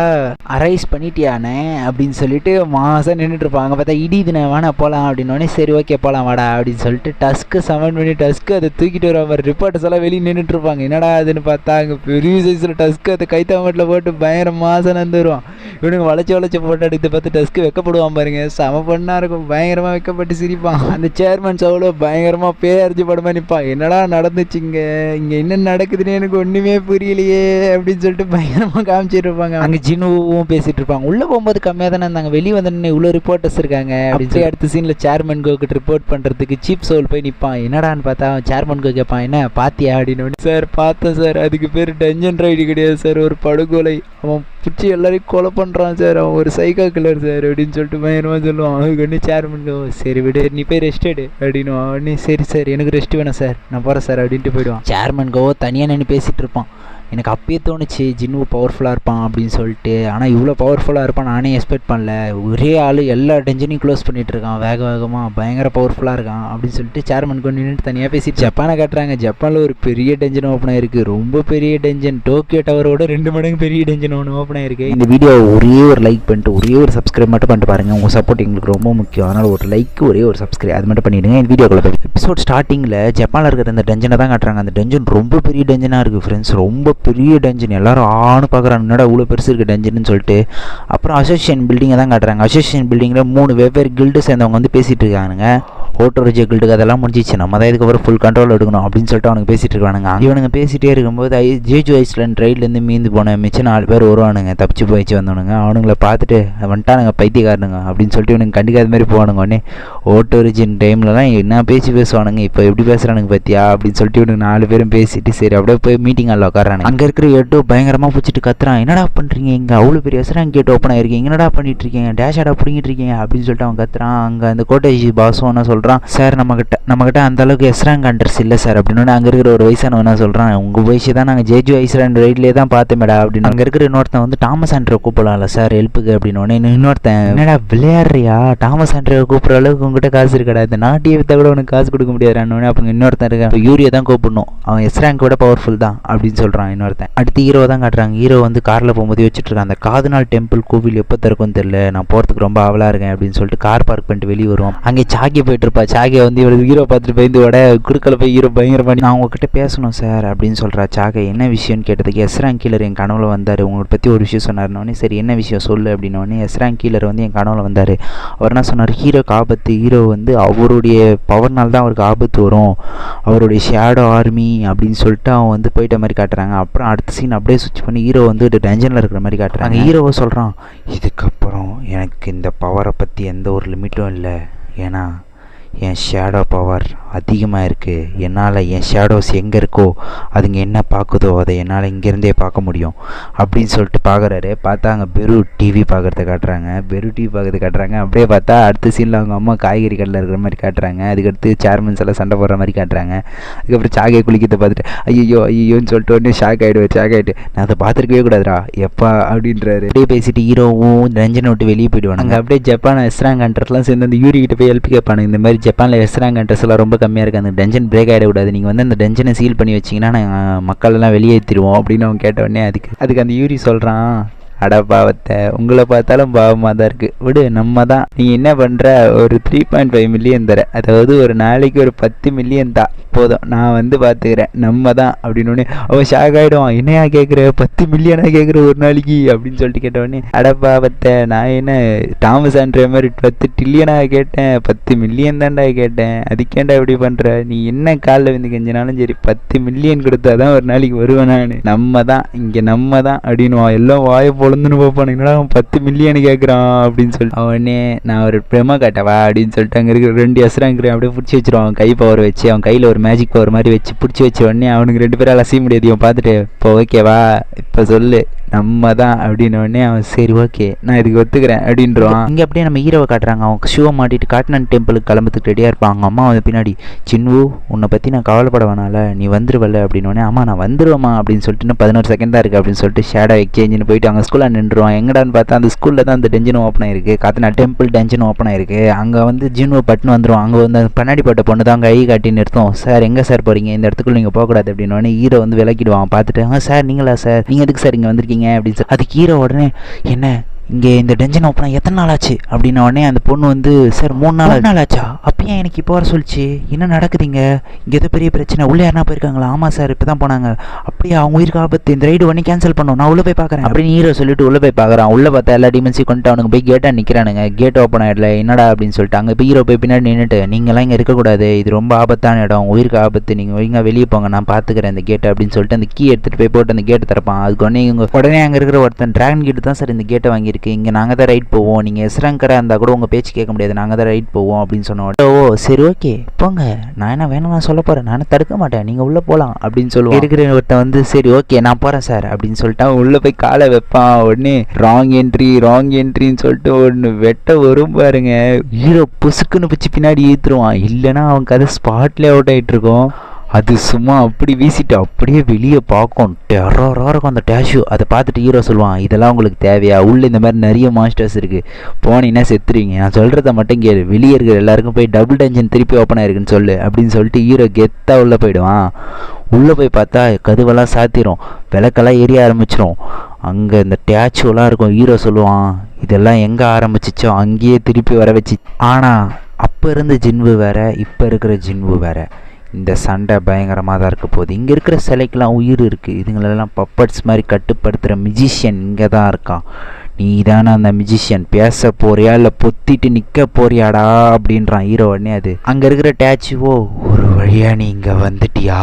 அரைஸ் பண்ணிட்டியாண்ணே அப்படின்னு சொல்லிட்டு மாதம் நின்றுட்டுருப்பான். அங்கே பார்த்தா இடிதுண்ணே வேணா போகலாம் அப்படின்னோடனே சரி ஓகே போகலாம் வாடா அப்படின்னு சொல்லிட்டு டஸ்க்கு சமன் பண்ணி டஸ்க்கு அதை தூக்கிட்டு வர மாதிரி ரிப்போர்ட்டர்ஸ் எல்லாம் வெளியே நின்றுட்டுருப்பாங்க. என்னடா அதுன்னு பார்த்தா அங்கே பெரிய சைஸில் டஸ்க்கு அதை கைத்தாமட்டில் போட்டு பயங்கர மாதம் வந்துடுவான். இவனுக்கு வளைச்சி போட்டு எடுத்து பார்த்து டஸ்க்கு வைக்கப்படுவான் பாருங்க செம பண்ணா இருக்கும். பயங்கரமாக வைக்கப்பட்டு சிரிப்பான். அந்த சேர்மன் சவுளோ பயங்கரமாக பேரஞ்சு படமாக நிற்பான். என்னடா நடந்துச்சுங்க இங்கே என்ன நடக்குதுன்னு எனக்கு ஒன்றுமே புரியலையே அப்படின்னு சொல்லிட்டு பயங்கரமாக காமிச்சிட்டு இருப்பாங்க. அங்கே ஜினுவும் பேசிட்டு இருப்பாங்க. உள்ளே போகும்போது கம்மியாக தானே இருந்தாங்க வெளியே வந்து இவ்வளோ ரிப்போர்ட்டர்ஸ் இருக்காங்க அப்படின்னு சொல்லி அடுத்த சீனில் சேர்மன் கோக்கிட்ட ரிப்போர்ட் பண்ணுறதுக்கு சீப் சவுல் போய் நிற்பான். என்னடான்னு பார்த்தா சேர்மன் கோ கேட்பான் என்ன பாத்தியா அப்படின்னு. சார் பார்த்தேன் சார் அதுக்கு பேர் டஞ்சன் ரைடு கிடையாது சார் ஒரு படுகொலை அவன் பிடிச்சி எல்லாரையும் கொலை பண்ணுறான் சார் அவன் ஒரு சைக்கோ கில்லர் சார் அப்படின்னு சொல்லிட்டு பயங்கரமாக சொல்லுவான். அவனுக்கு ஒன்று சேர்மன் கோ சரி விடு நீ போய் ரெஸ்ட் எடு அப்படின்னு உடனே சரி சார் எனக்கு ரெஸ்ட் வேணும் சார் நான் போகிறேன் சார் அப்படின்ட்டு போயிடுவான். சேர்மன் கோ தனியாக நின்று பேசிகிட்டு இருப்பான். எனக்கு அப்பயே தோணுச்சு ஜின்னு பவர்ஃபுல்லாக இருப்பான் அப்படின்னு சொல்லிட்டு. ஆனால் இவ்வளோ பவர்ஃபுல்லாக இருப்பான் நானே எக்ஸ்பெக்ட் பண்ணல. ஒரே ஆள் எல்லா டென்ஷனையும் க்ளோஸ் பண்ணிகிட்டு இருக்கான் வேகமாக, பயங்கர பவர்ஃபுல்லாக இருக்கான் அப்படின்னு சொல்லிட்டு சேர்மன் கொண்டு நின்றுட்டு தனியாக பேசிட்டு ஜப்பானை காட்டுறாங்க. ஜப்பானில் ஒரு பெரிய டென்ஷன் ஓப்பன் ஆயிருக்கு, ரொம்ப பெரிய டென்ஷன். டோக்கியோ டவரோட 2 மடங்கு பெரிய டென்ஷன் ஒன்று ஓப்பன் ஆயிருக்கு. இந்த வீடியோ ஒரே ஒரு லைக் பண்ணிட்டு ஒரே ஒரு சப்ஸ்கிரைப் மட்டும் பண்ணிட்டு பாருங்கள். உங்கள் சப்போர்ட் எங்களுக்கு ரொம்ப முக்கியம். அதனால் ஒரு லைக் ஒரே ஒரு சப்ஸ்கிரைப் அது மட்டும் பண்ணிவிடுங்க. இந்த வீடியோக்குள்ள போய் எபிசோட் ஸ்டார்டிங்கில் ஜப்பானில் இருக்கிற அந்த டென்ஷனை தான் காட்டுறாங்க. அந்த டென்ஷன் ரொம்ப பெரிய டென்ஷனாக இருக்குது ஃப்ரெண்ட்ஸ், ரொம்ப பெரிய டென்ஷன். எல்லாரும் ஆணு பார்க்குறாங்க, என்னடா இவ்வளோ பெருசு இருக்குது டென்ஷன்னு சொல்லிட்டு. அப்புறம் அசோசியேஷன் பில்டிங்கை தான் காட்டுறாங்க. அசோசியேஷன் பில்டிங்கில் 3 வெவ்வேறு கில்டு சேர்ந்தவங்க வந்து பேசிகிட்டு இருக்கானுங்க. ஓட்டோரிஜி கில்டுக்கு அதெல்லாம் முடிஞ்சிச்சு, நம்ம தான் இதுக்கப்புறம் ஃபுல் கண்ட்ரோல் எடுக்கணும் அப்படின்னு சொல்லிட்டு அவனுக்கு பேசிகிட்டு இருக்கானுங்க. இவனுங்க பேசிகிட்டே இருக்கும்போது ஜேஜு ஐஸ்லேண்ட் ரைட்லேருந்து மீந்து போன மிச்சம் 4 பேர் வருவானுங்க, தப்பிச்சு போயிடுச்சு வந்தவனுங்க. அவனுங்களை பார்த்துட்டு வந்துட்டானுங்க பைத்தியக்காரனுங்க அப்படின்னு சொல்லிட்டு இவனுக்கு கண்டிக்காத மாதிரி போவானுங்க. உடனே ஓட்டோரிஜின் டைம்லலாம் என்ன பேசுவானுங்க, இப்போ எப்படி பேசுகிறானுங்க பத்தியா அப்படின்னு சொல்லிட்டு இவனுக்கு 4 பேரும் பேசிட்டு சரி அப்படியே போய் மீட்டிங் ஹாலில் உட்காரானுங்க. அங்கே இருக்கிற எட்டோ பயங்கரமாக பிடிச்சிட்டு கத்துறான், என்னடா பண்ணுறீங்க இங்கே, அவ்வளோ பெரிய எஸ்ராங் கேட் ஓப்பன் ஆகிருக்கீங்க, என்னடா பண்ணிட்டு இருக்கீங்க, டேஷாடா பிடிங்கிட்டு இருக்கீங்க அப்படின்னு சொல்லிட்டு அவன் கத்துறான். அங்கே அந்த கோட்டேஜி பாஸும் என்ன சொல்கிறான், சார் நம்மகிட்ட அந்த அளவுக்கு எஸ்ராங் கண்டர்ஸ் இல்லை சார் அப்படின்னு. அங்கே இருக்கிற ஒரு வயசானவன் என்ன சொல்கிறான், உங்கள் வயசு தான் நாங்கள் ஜேஜு ஐஸ்லேண்ட் ரைட்லேயே தான் பார்த்தேன்டா அப்படின்னு. அங்கே இருக்கிற இன்னொருத்தன் வந்து தாமஸ் ஆண்ட்ரை கூப்பிடலாம்ல சார் ஹெல்ப்புக்கு அப்படின்னு. இன்னொருத்தன், என்னடா விளையாடுறியா, தாமஸ் ஆண்ட்ரை கூப்பிட்ற அளவுக்கு உங்ககிட்ட காசு இருக்காடா, இந்த நாட்டியை விற்றா கூட உனக்கு காசு கொடுக்க முடியாதுன்னு. அப்போ இன்னொருத்தன் இருக்கான், யூரியை தான் கூப்பிடணும், அவன் எஸ்ராங்க் விட பவர்ஃபுல் தான் அப்படின்னு சொல்கிறான் இன்னொருத்தன். அடுத்து ஹீரோ தான் காட்டுறாங்க. ஹீரோ வந்து காரில் போகும்போது வச்சுட்டு இருக்கான், அந்த காதுநாள் டெம்பிள் கோவில் எப்போ திறக்கும்னு தெரியல, நான் போகிறதுக்கு ரொம்ப ஆவலாக இருக்கேன் அப்படின்னு சொல்லிட்டு கார் பார்க் பண்ணிட்டு வெளியே வருவோம். அங்கே சாக்கி போயிட்டு இருப்பா. சாக்கியை வந்து இவ்வளோ ஹீரோ பார்த்துட்டு பயந்து விட குறுக்கல போய் ஹீரோ பயங்கர பண்ணி, நான் உங்ககிட்ட பேசணும் சார் அப்படின்னு சொல்கிறா. சாக்கை என்ன விஷயம்னு கேட்டதுக்கு, எஸ்ராங் கீலர் என் கனவுல வந்தார், உங்களை பற்றி ஒரு விஷயம் சொன்னார்னோடனே சரி என்ன விஷயம் சொல்லு அப்படின்னோடனே, எஸ்ராங் கீலர் வந்து என் கனவுல வந்தார், அவர் என்ன சொன்னார், ஹீரோக்கு ஆபத்து, ஹீரோ வந்து அவருடைய பவர்னால் தான் அவருக்கு ஆபத்து வரும், அவருடைய ஷேடோ ஆர்மி அப்படின்னு சொல்லிட்டு அவன் வந்து போயிட்ட மாதிரி காட்டுறாங்க. அப்புறம் அடுத்த சீன் அப்படியே சுவிட்ச் பண்ணி ஹீரோ வந்து டென்ஷனில் இருக்கிற மாதிரி காட்டுறாங்க. ஹீரோவை சொல்கிறான், இதுக்கப்புறம் எனக்கு இந்த பவரை பற்றி எந்த ஒரு லிமிட்டும் இல்லை, ஏன்னா என் ஷேடோ பவர் அதிகமாக இருக்குது, என்னால் என் ஷேடோஸ் எங்கே இருக்கோ அதுங்க என்ன பார்க்குதோ அதை என்னால் இங்கேருந்தே பார்க்க முடியும் அப்படின்னு சொல்லிட்டு பார்க்குறாரு. பார்த்தா அங்கே பெரு டிவி பார்க்குறத காட்டுறாங்க. பெரு டிவி பார்க்குறது காட்டுறாங்க. அப்படியே பார்த்தா அடுத்த சீனில் அவங்க அம்மா காய்கறி கடையில் இருக்கிற மாதிரி காட்டுறாங்க. அதுக்கடுத்து சேர்மன்ஸ் எல்லாம் சண்டை போடுற மாதிரி காட்டுறாங்க. அதுக்கப்புறம் சாகையை குளிக்கிறத பார்த்துட்டு ஐயோன்னு சொல்லிட்டு உடனே ஷாக் ஆகிட்டு நான் அதை பார்த்துருக்கவே கூடாதுரா எப்பா அப்படின்றாரு. அப்படியே பேசிட்டு ஹீரோவும் ரஞ்சனை விட்டு வெளியே போயிடுவாங்க. அங்கே அப்படியே ஜப்பான் எஸ்ராங் கண்ட்ரஸ்லாம் சேர்ந்து அந்த யூரி கிட்ட போய் ஹெல்ப் கேட்பானுங்க, இந்த மாதிரி ஜப்பானில் எஸ்ராங் கண்ட்ரஸ் எல்லாம் ரொம்ப கம்மியாக இருக்குது, அந்த டென்ஷன் பிரேக் ஆகிடக்கூடாது, நீங்கள் வந்து அந்த டென்ஷனை சீல் பண்ணி வச்சிங்கன்னா நாங்கள் மக்கள் எல்லாம் வெளியேற்றிடுவோம் அப்படின்னு அவன் கேட்டவுடனே அதுக்கு அந்த யூரி சொல்கிறான், அட பாவத்தை, உங்களை பார்த்தாலும் பாவமாக தான் இருக்குது, விடு நம்ம தான், நீ என்ன பண்ணுற, ஒரு 3.5 மில்லியன் தர, அதாவது ஒரு நாளைக்கு ஒரு 10 மில்லியன் தான் போதும், நான் வந்து பார்த்துக்கிறேன், நம்ம தான் அப்படின்னு. அவன் ஷாக் ஆகிடுவான், என்னையா கேட்குற, 10 மில்லியனாக கேட்குற ஒரு நாளைக்கு அப்படின்னு சொல்லிட்டு கேட்டவுடனே, அட பாவத்தை, நான் என்ன தாமஸ் ஆண்ட்ரே மாதிரி 10 டில்லியனாக கேட்டேன், 10 மில்லியன் தான்டா கேட்டேன், அதுக்கேண்டா இப்படி பண்ணுற, நீ என்ன காலில் வந்து கெஞ்சினாலும் சரி 10 மில்லியன் கொடுத்தா தான் ஒரு நாளைக்கு வருவேன் நான், நம்ம தான் இங்கே நம்ம தான் அப்படின்னு. எல்லாம் வாயை பொழுந்துன்னு பார்ப்பானுங்களா, அவன் 10 மில்லியன் கேட்குறான் அப்படின்னு சொல்லிட்டு அவனே நான் ஒரு பிரமா காட்டவா அப்படின்னு சொல்லிட்டு அங்கே இருக்கிற 2 எஸ்ராங்கிறேன் அப்படியே பிடிச்சி வச்சிருவான். அவன் கை பவர் வச்சு அவன் கையில் ஒரு மேஜிக் பவர் மாதிரி வச்சு பிடிச்சி வச்ச உடனே அவனுக்கு 2 பேரால் அசைய முடியாது. இவன் பார்த்துட்டு இப்போ ஓகேவா இப்போ சொல்லு நம்ம தான் அப்படின்னு உடனே அவன் சரி ஓகே நான் இதுக்கு ஒத்துக்கிறேன் அப்படின்றான். இங்கே அப்படியே நம்ம ஹீரோவை காட்டுறாங்க. அவன் ஷூவை மாட்டிட்டு காட்டன் டெம்பிளுக்கு கிளம்புறதுக்கு ரெடியாக இருப்பான். அவங்க அம்மா வந்து பின்னாடி, சின்னு உன்னை பற்றி நான் கவலைப்பட வேணால, நீ வந்துருவல்ல அப்படின்னு. ஆமாம் நான் வந்துடுவேம்மா அப்படின்னு சொல்லிட்டு இன்னும் 11 செகண்ட் தான் இருக்குது அப்படின்னு சொல்லிட்டு ஷேடோ எக்ஸ்சேஞ்சுன்னு போயிட்டு அவங்க ஸ்கூலில் நின்றுவான். எங்கடான்னு பார்த்தா அந்த ஸ்கூலில் தான் அந்த டென்ஷனும் ஓப்பன் ஆயிருக்கு, காட்டன் டெம்பிள் டென்ஷனும் ஓப்பன் ஆயிருக்கு. அங்கே வந்து ஜின்னு பட்டுன்னு வந்துடும். அங்கே வந்து கண்ணாடி போட்ட பொண்ணு தான் அங்கே கை காட்டி நிறுத்தும். சார் எங்கே சார் போகிறீங்க, இந்த இடத்துக்குள்ள நீங்கள் போகக்கூடாது அப்படின்னு. ஹீரோ வந்து விளக்கிடுவான். பார்த்துட்டு சார் நீங்களா சார், நீங்கள் எதுக்கு சார் இங்கே வந்திருக்கீங்க அப்படின்னு. அதுக்கு ஹீரோ உடனே, என்ன இங்கே இந்த டென்ஷன் ஓப்பனா எத்தனை நாள் ஆச்சு அப்படின்ன உடனே அந்த பொண்ணு வந்து, சார் 3 நாள் ஆச்சா, அப்பயே எனக்கு இப்போ வர சொல்லிச்சு, என்ன நடக்குதுங்க இங்கே ஏதோ பெரிய பிரச்சனை, உள்ளே யாருனா போயிருக்காங்களா, ஆமாம் சார் இப்போ தான் போனாங்க, அப்படியே அவங்க உயிருக்கு ஆபத்து, இந்த ரைடு உடனே கேன்சல் பண்ணோம், நான் உள்ளே போய் பார்க்குறேன் அப்படின்னு ஹீரோ சொல்லிட்டு உள்ளே போய் பார்க்குறான். உள்ளே பார்த்தா எல்லா டிமென்ஸையும் கொண்டு அவனுக்கு போய் கேட்டாக நிற்கிறானுங்க. கேட் ஓப்பன் ஆகிடல, என்னடா அப்படின்னு சொல்லிட்டு அங்கே போய் ஹீரோ போய் பின்னாடி நின்றுட்டு, நீங்களாம் இங்கே இருக்கக்கூடாது, இது ரொம்ப ஆபத்தான இடம், உயிருக்கு ஆபத்து, நீங்கள் ஒழுங்காக வெளியே போங்க, நான் பார்த்துக்கிறேன் இந்த கேட்டை அப்படின்னு சொல்லிட்டு அந்த கீ எடுத்துகிட்டு போய் போட்டு அந்த கேட்டை திறப்பான். அதுக்கு உடனே அங்கே இருக்கிற ஒருத்தன், டிராகன் கேட்டு தான் சார் இந்த கேட்டை வாங்கியிருக்கு, இங்கே நாங்கள் தான் ரைட் போவோம், நீங்கள் எஸ்ராங்கராக இருந்தால் கூட உங்கள் பேச்சு கேட்க முடியாது, நாங்கள் தான் ரைட் போவோம் அப்படின்னு சொன்னோம். ஓ சரி ஓகே போங்க, நான் என்ன வேணும் நான் சொல்ல போகிறேன், நான் தடுக்க மாட்டேன், நீங்கள் உள்ளே போகலாம் அப்படின்னு சொல்லுவோம். இருக்கிற ஒருத்தன் வந்து சரி ஓகே நான் போகிறேன் சார் அப்படின்னு சொல்லிட்டு அவன் உள்ளே போய் காலை வைப்பான். உடனே ராங் என்ட்ரின்னு சொல்லிட்டு ஒன்று வெட்ட வரும் பாருங்க. ஹீரோ புசுக்குன்னு பிடிச்சி பின்னாடி ஈத்துருவான், இல்லைன்னா அவன் கதை ஸ்பாட்லேயே அவுட் ஆகிட்டு இருக்கும். அது சும்மா அப்படி வீசிட்டு அப்படியே வெளியே பார்க்கும். டெரராக இருக்கும் அந்த டேஷு. அதை பார்த்துட்டு ஹீரோ சொல்லுவான், இதெல்லாம் உங்களுக்கு தேவையா? உள்ளே இந்த மாதிரி நிறைய மாஸ்டர்ஸ் இருக்குது, போனீங்கன்னா செத்துருவீங்க. நான் சொல்கிறத மட்டும் கேளு, வெளியே இருக்கிற எல்லாருக்கும் போய் டபுள் டஞ்சன் திருப்பி ஓப்பன் ஆயிருக்குன்னு சொல்லு அப்படின்னு சொல்லிட்டு ஹீரோ கெத்தாக உள்ளே போயிடுவான். உள்ளே போய் பார்த்தா கதவெல்லாம் சாத்திரும், விளக்கெல்லாம் எரிய ஆரம்பிச்சிடும். அங்கே இந்த டேச்சுவெல்லாம் இருக்கும். ஹீரோ சொல்லுவான், இதெல்லாம் எங்கே ஆரம்பிச்சிச்சோ அங்கேயே திருப்பி வர வச்சு. ஆனால் அப்போ இருந்த ஜின்வு வேறு, இப்போ இருக்கிற ஜின்வு வேறு. இந்த சண்டை பயங்கரமாக தான் இருக்க போகுது. இங்கே இருக்கிற சிலைக்கெல்லாம் உயிர் இருக்குது. இதுங்களெல்லாம் பப்பட்ஸ் மாதிரி கட்டுப்படுத்துகிற மியூசிஷியன் இங்கே தான் இருக்கான். நீ தானே அந்த மியூசிஷியன், பேச போறியா இல்லை பொத்திட்டு நிற்க போறியாடா அப்படின்றான் ஹீரோ. உடனே அது அங்கே இருக்கிற டேச்சுவோ, ஒரு வழியாக நீ இங்கே வந்துட்டியா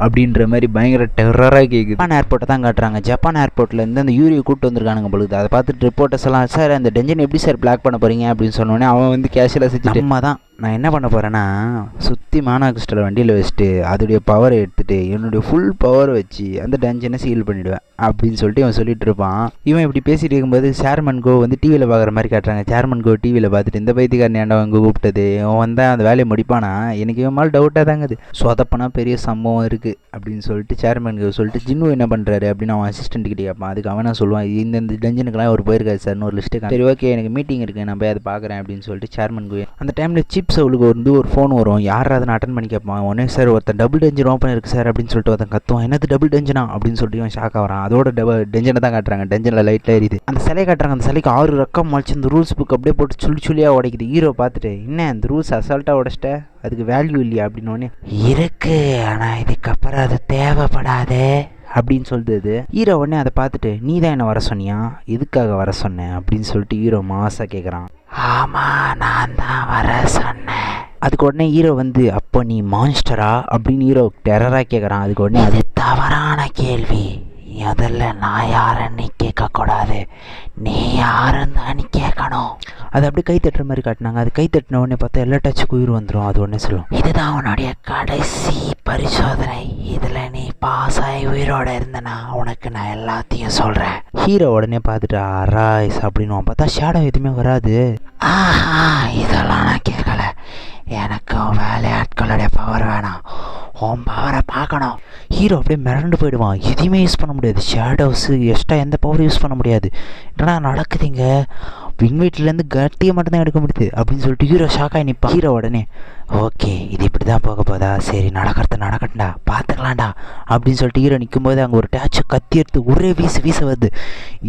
அப்படின்ற மாதிரி பயங்கர டெரராக கேட்குது. ஜப்பான் ஏர்போர்ட்டை தான் காட்டுறாங்க. ஜப்பான் ஏர்போர்ட்லேருந்து அந்த யூரியை கூப்பிட்டு வந்திருக்கானுங்க பொழுது. அதை பார்த்துட்டு ரிப்போர்ட்டர்ஸ் எல்லாம், சார் அந்த டென்ஜன் எப்படி சார் பிளாக் பண்ண போகிறீங்க அப்படின்னு சொன்னோடனே அவன் வந்து கேஷுவலாக செஞ்சுட்டு, அம்மா தான் நான் என்ன பண்ண போகிறேன்னா சுற்றி மானா கிறிஸ்டலை வண்டியில் வச்சுட்டு அதோடைய பவரை எடுத்துகிட்டு என்னுடைய ஃபுல் பவரை வச்சு அந்த டென்ஜனை சீல் பண்ணிவிடுவேன் அப்படின்னு சொல்லிட்டு இவன் சொல்லிட்டு இருப்பான். இவன் இப்படி பேசிகிட்டு இருக்கும்போது சேர்மன் கோ வந்து டிவியில் பார்க்குற மாதிரி காட்டுறாங்க. சேர்மன் கோ டிவியில் பார்த்துட்டு, இந்த பைத்தியக்காரன் ஏன்டா அவங்க கூப்பிட்டது, அவன் வந்தால் அந்த வேலையை முடிப்பானா, எனக்கு இவன் மேலே டவுட்டாக தாங்குது, சொதப்பனா பெரிய சம்பவம் இருக்குது அப்படின்னு சொல்லிட்டு சேர்மன் கோ சொல்லிட்டு ஜின்னு என்ன பண்ணுறாரு அப்படின்னு அவன் அசிஸ்டன்ட் கிட்டே கேட்பான். அதுக்கு அவன் சொல்லுவான், இந்த டென்ஜனுக்கெல்லாம் அவர் போயிருக்காரு சார், ஒரு லிஸ்ட்டு. சரி ஓகே, எனக்கு மீட்டிங் இருக்குது, நான் போய் அதை பார்க்குறேன் அப்படின்னு சொல்லிட்டு சேர்மன் கோ. அந்த டைமில் சிப்ஸ் அவளுக்கு வந்து ஒரு ஃபோன் வரும். யார் அதை அட்டன் பண்ணி கேட்பான். உடனே சார் ஒருத்தன் டபுள் டென்ஜன் ஓப்பன் இருக்குது சார் அப்படின்னு சொல்லிட்டு ஒருத்தன் கத்துவான். என்னது டபுள் டென்ஜனா அப்படின்னு சொல்லிட்டு இவன் ஷாக் ஆகிறான். அதோட டென்ஜனை தான் காட்டுறாங்க. டென்ஜனில் லைட்டில் எரியுது. அந்த சிலையை காட்டுறாங்க. அந்த சிலைக்கு 6 ரக்கம் முளைச்சி இந்த ரூல்ஸ் புக் அப்படியே போட்டு சுள்ளியாக உடைக்குது. ஹீரோ பார்த்துட்டு, என்ன இந்த ரூல்ஸ் அசால்ட்டாக உடைச்சிட்ட, அதுக்கு வேல்யூ இல்லையா அப்படின்னு. இருக்கு, ஆனால் இதுக்கப்புறம் அது தேவைப்படாது அப்படின்னு சொல்லுது. ஹீரோ உடனே அதை பார்த்துட்டு, நீ தான் என்ன வர சொன்னியா, எதுக்காக வர சொன்னேன் அப்படின்னு சொல்லிட்டு ஹீரோ மாசாக கேட்குறான். ஆமாம், நான் தான் வர சொன்னேன். அதுக்கு உடனே ஹீரோ வந்து, அப்போ நீ மான்ஸ்டரா அப்படின்னு ஹீரோ டெரராக கேட்குறான். அதுக்கு உடனே, அது தவறான கேள்வி, அதில் நான் யாருன்னு கேட்கக்கூடாது, நீ யாருன்னு தான் கேட்கணும். அது அப்படியே கை தட்டுற மாதிரி காட்டினாங்க. அது கை தட்டின உடனே பார்த்தா எல்லா டச்சுக்கு உயிர் வந்துடும். அது உடனே சொல்லும், இதுதான் உன்னுடைய கடைசி பரிசோதனை, இதில் நீ பாஸ் ஆகி உயிரோடு இருந்தனா உனக்கு நான் எல்லாத்தையும் சொல்கிறேன். ஹீரோ உடனே பார்த்துட்டு அராய்ஸ் அப்படின்னு பார்த்தா ஷேடோ எதுவுமே வராது. ஆஹா, இதெல்லாம் நான் கேட்கல, எனக்கு வேலையாட்களுடைய பவர் வேணாம், உன் பவரை பார்க்கணும். ஹீரோ அப்படியே மிரண்டு போயிடுவான். எதையுமே யூஸ் பண்ண முடியாது, ஷேடோஸு எக்ஸ்ட்ரா எந்த பவரும் யூஸ் பண்ண முடியாது. என்னடா நடக்குதுங்க, விண்வெட்டிலேருந்து கட்டியை மட்டும்தான் எடுக்க முடியுது அப்படின்னு சொல்லிட்டு ஹீரோ ஷாக்காகி நிற்பான். ஹீரோ உடனே, ஓகே இது இப்படி தான் போக போதா, சரி நடக்கட்டும்டா பார்த்துக்கலாம்டா அப்படின்னு சொல்லிட்டு ஹீரோ நிற்கும்போது அங்கே ஒரு டேச்சு கத்தி எடுத்து ஒரே வீச வருது.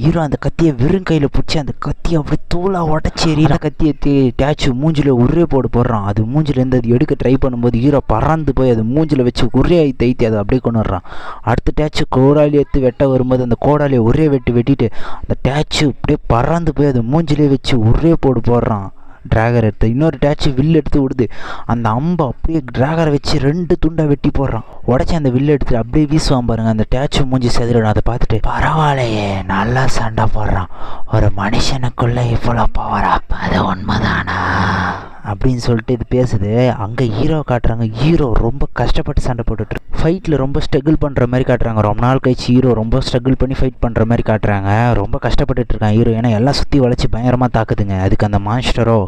ஹீரோ அந்த கத்தியை வெறும் கையில் பிடிச்சி அந்த கத்தியை அப்படியே தூளாக உடச்சி எறிகிற கத்தியை டேச்சு மூஞ்சில் ஒரே போடுறான். அது மூஞ்சிலேருந்து அது எடுக்க ட்ரை பண்ணும்போது ஹீரோ பறந்து போய் அது மூஞ்சில் வச்சு ஒரே தைத்தி அதை அப்படியே கொண்டு வர்றான். அடுத்த டேச்சு கோடாலி எடுத்து வெட்ட வரும்போது அந்த கோடாலியை ஒரே வெட்டிட்டு அந்த டேச்சு அப்படியே பறந்து போய் அது மூஞ்சிலே வச்சு ஒரே போடுறான். டிராகர் எடுத்து இன்னொரு டேச்சு வில் எடுத்து விடுது. அந்த அம்பை அப்படியே டிராகரை வச்சு 2 துண்டாக வெட்டி போடுறான். உடச்சி அந்த வில்லு எடுத்துட்டு அப்படியே வீசுவான் பாருங்க, அந்த டேச்சு மூஞ்சி செதிரிடும். அதை பார்த்துட்டு, பரவாயில்லையே நல்லா சண்டை போடுறான், ஒரு மனுஷனுக்குள்ளே இவ்வளோ பவரா, அது உண்மைதானா அப்படின்னு சொல்லிட்டு இது பேசுது. அங்கே ஹீரோ காட்டுறாங்க. ஹீரோ ரொம்ப கஷ்டப்பட்டு சண்டை போட்டுட்டு ஃபைட்டில் ரொம்ப ஸ்ட்ரகிள் பண்ணுற மாதிரி காட்டுறாங்க. ரொம்ப நாள் கழிச்சு ஹீரோ ரொம்ப ஸ்ட்ரகிள் பண்ணி ஃபைட் பண்ணுற மாதிரி காட்டுறாங்க. ரொம்ப கஷ்டப்பட்டுட்டு இருக்கான் ஹீரோ, ஏன்னா எல்லாம் சுற்றி வளைச்சி பயங்கரமாக தாக்குதுங்க. அதுக்கு அந்த மான்ஸ்டரோ,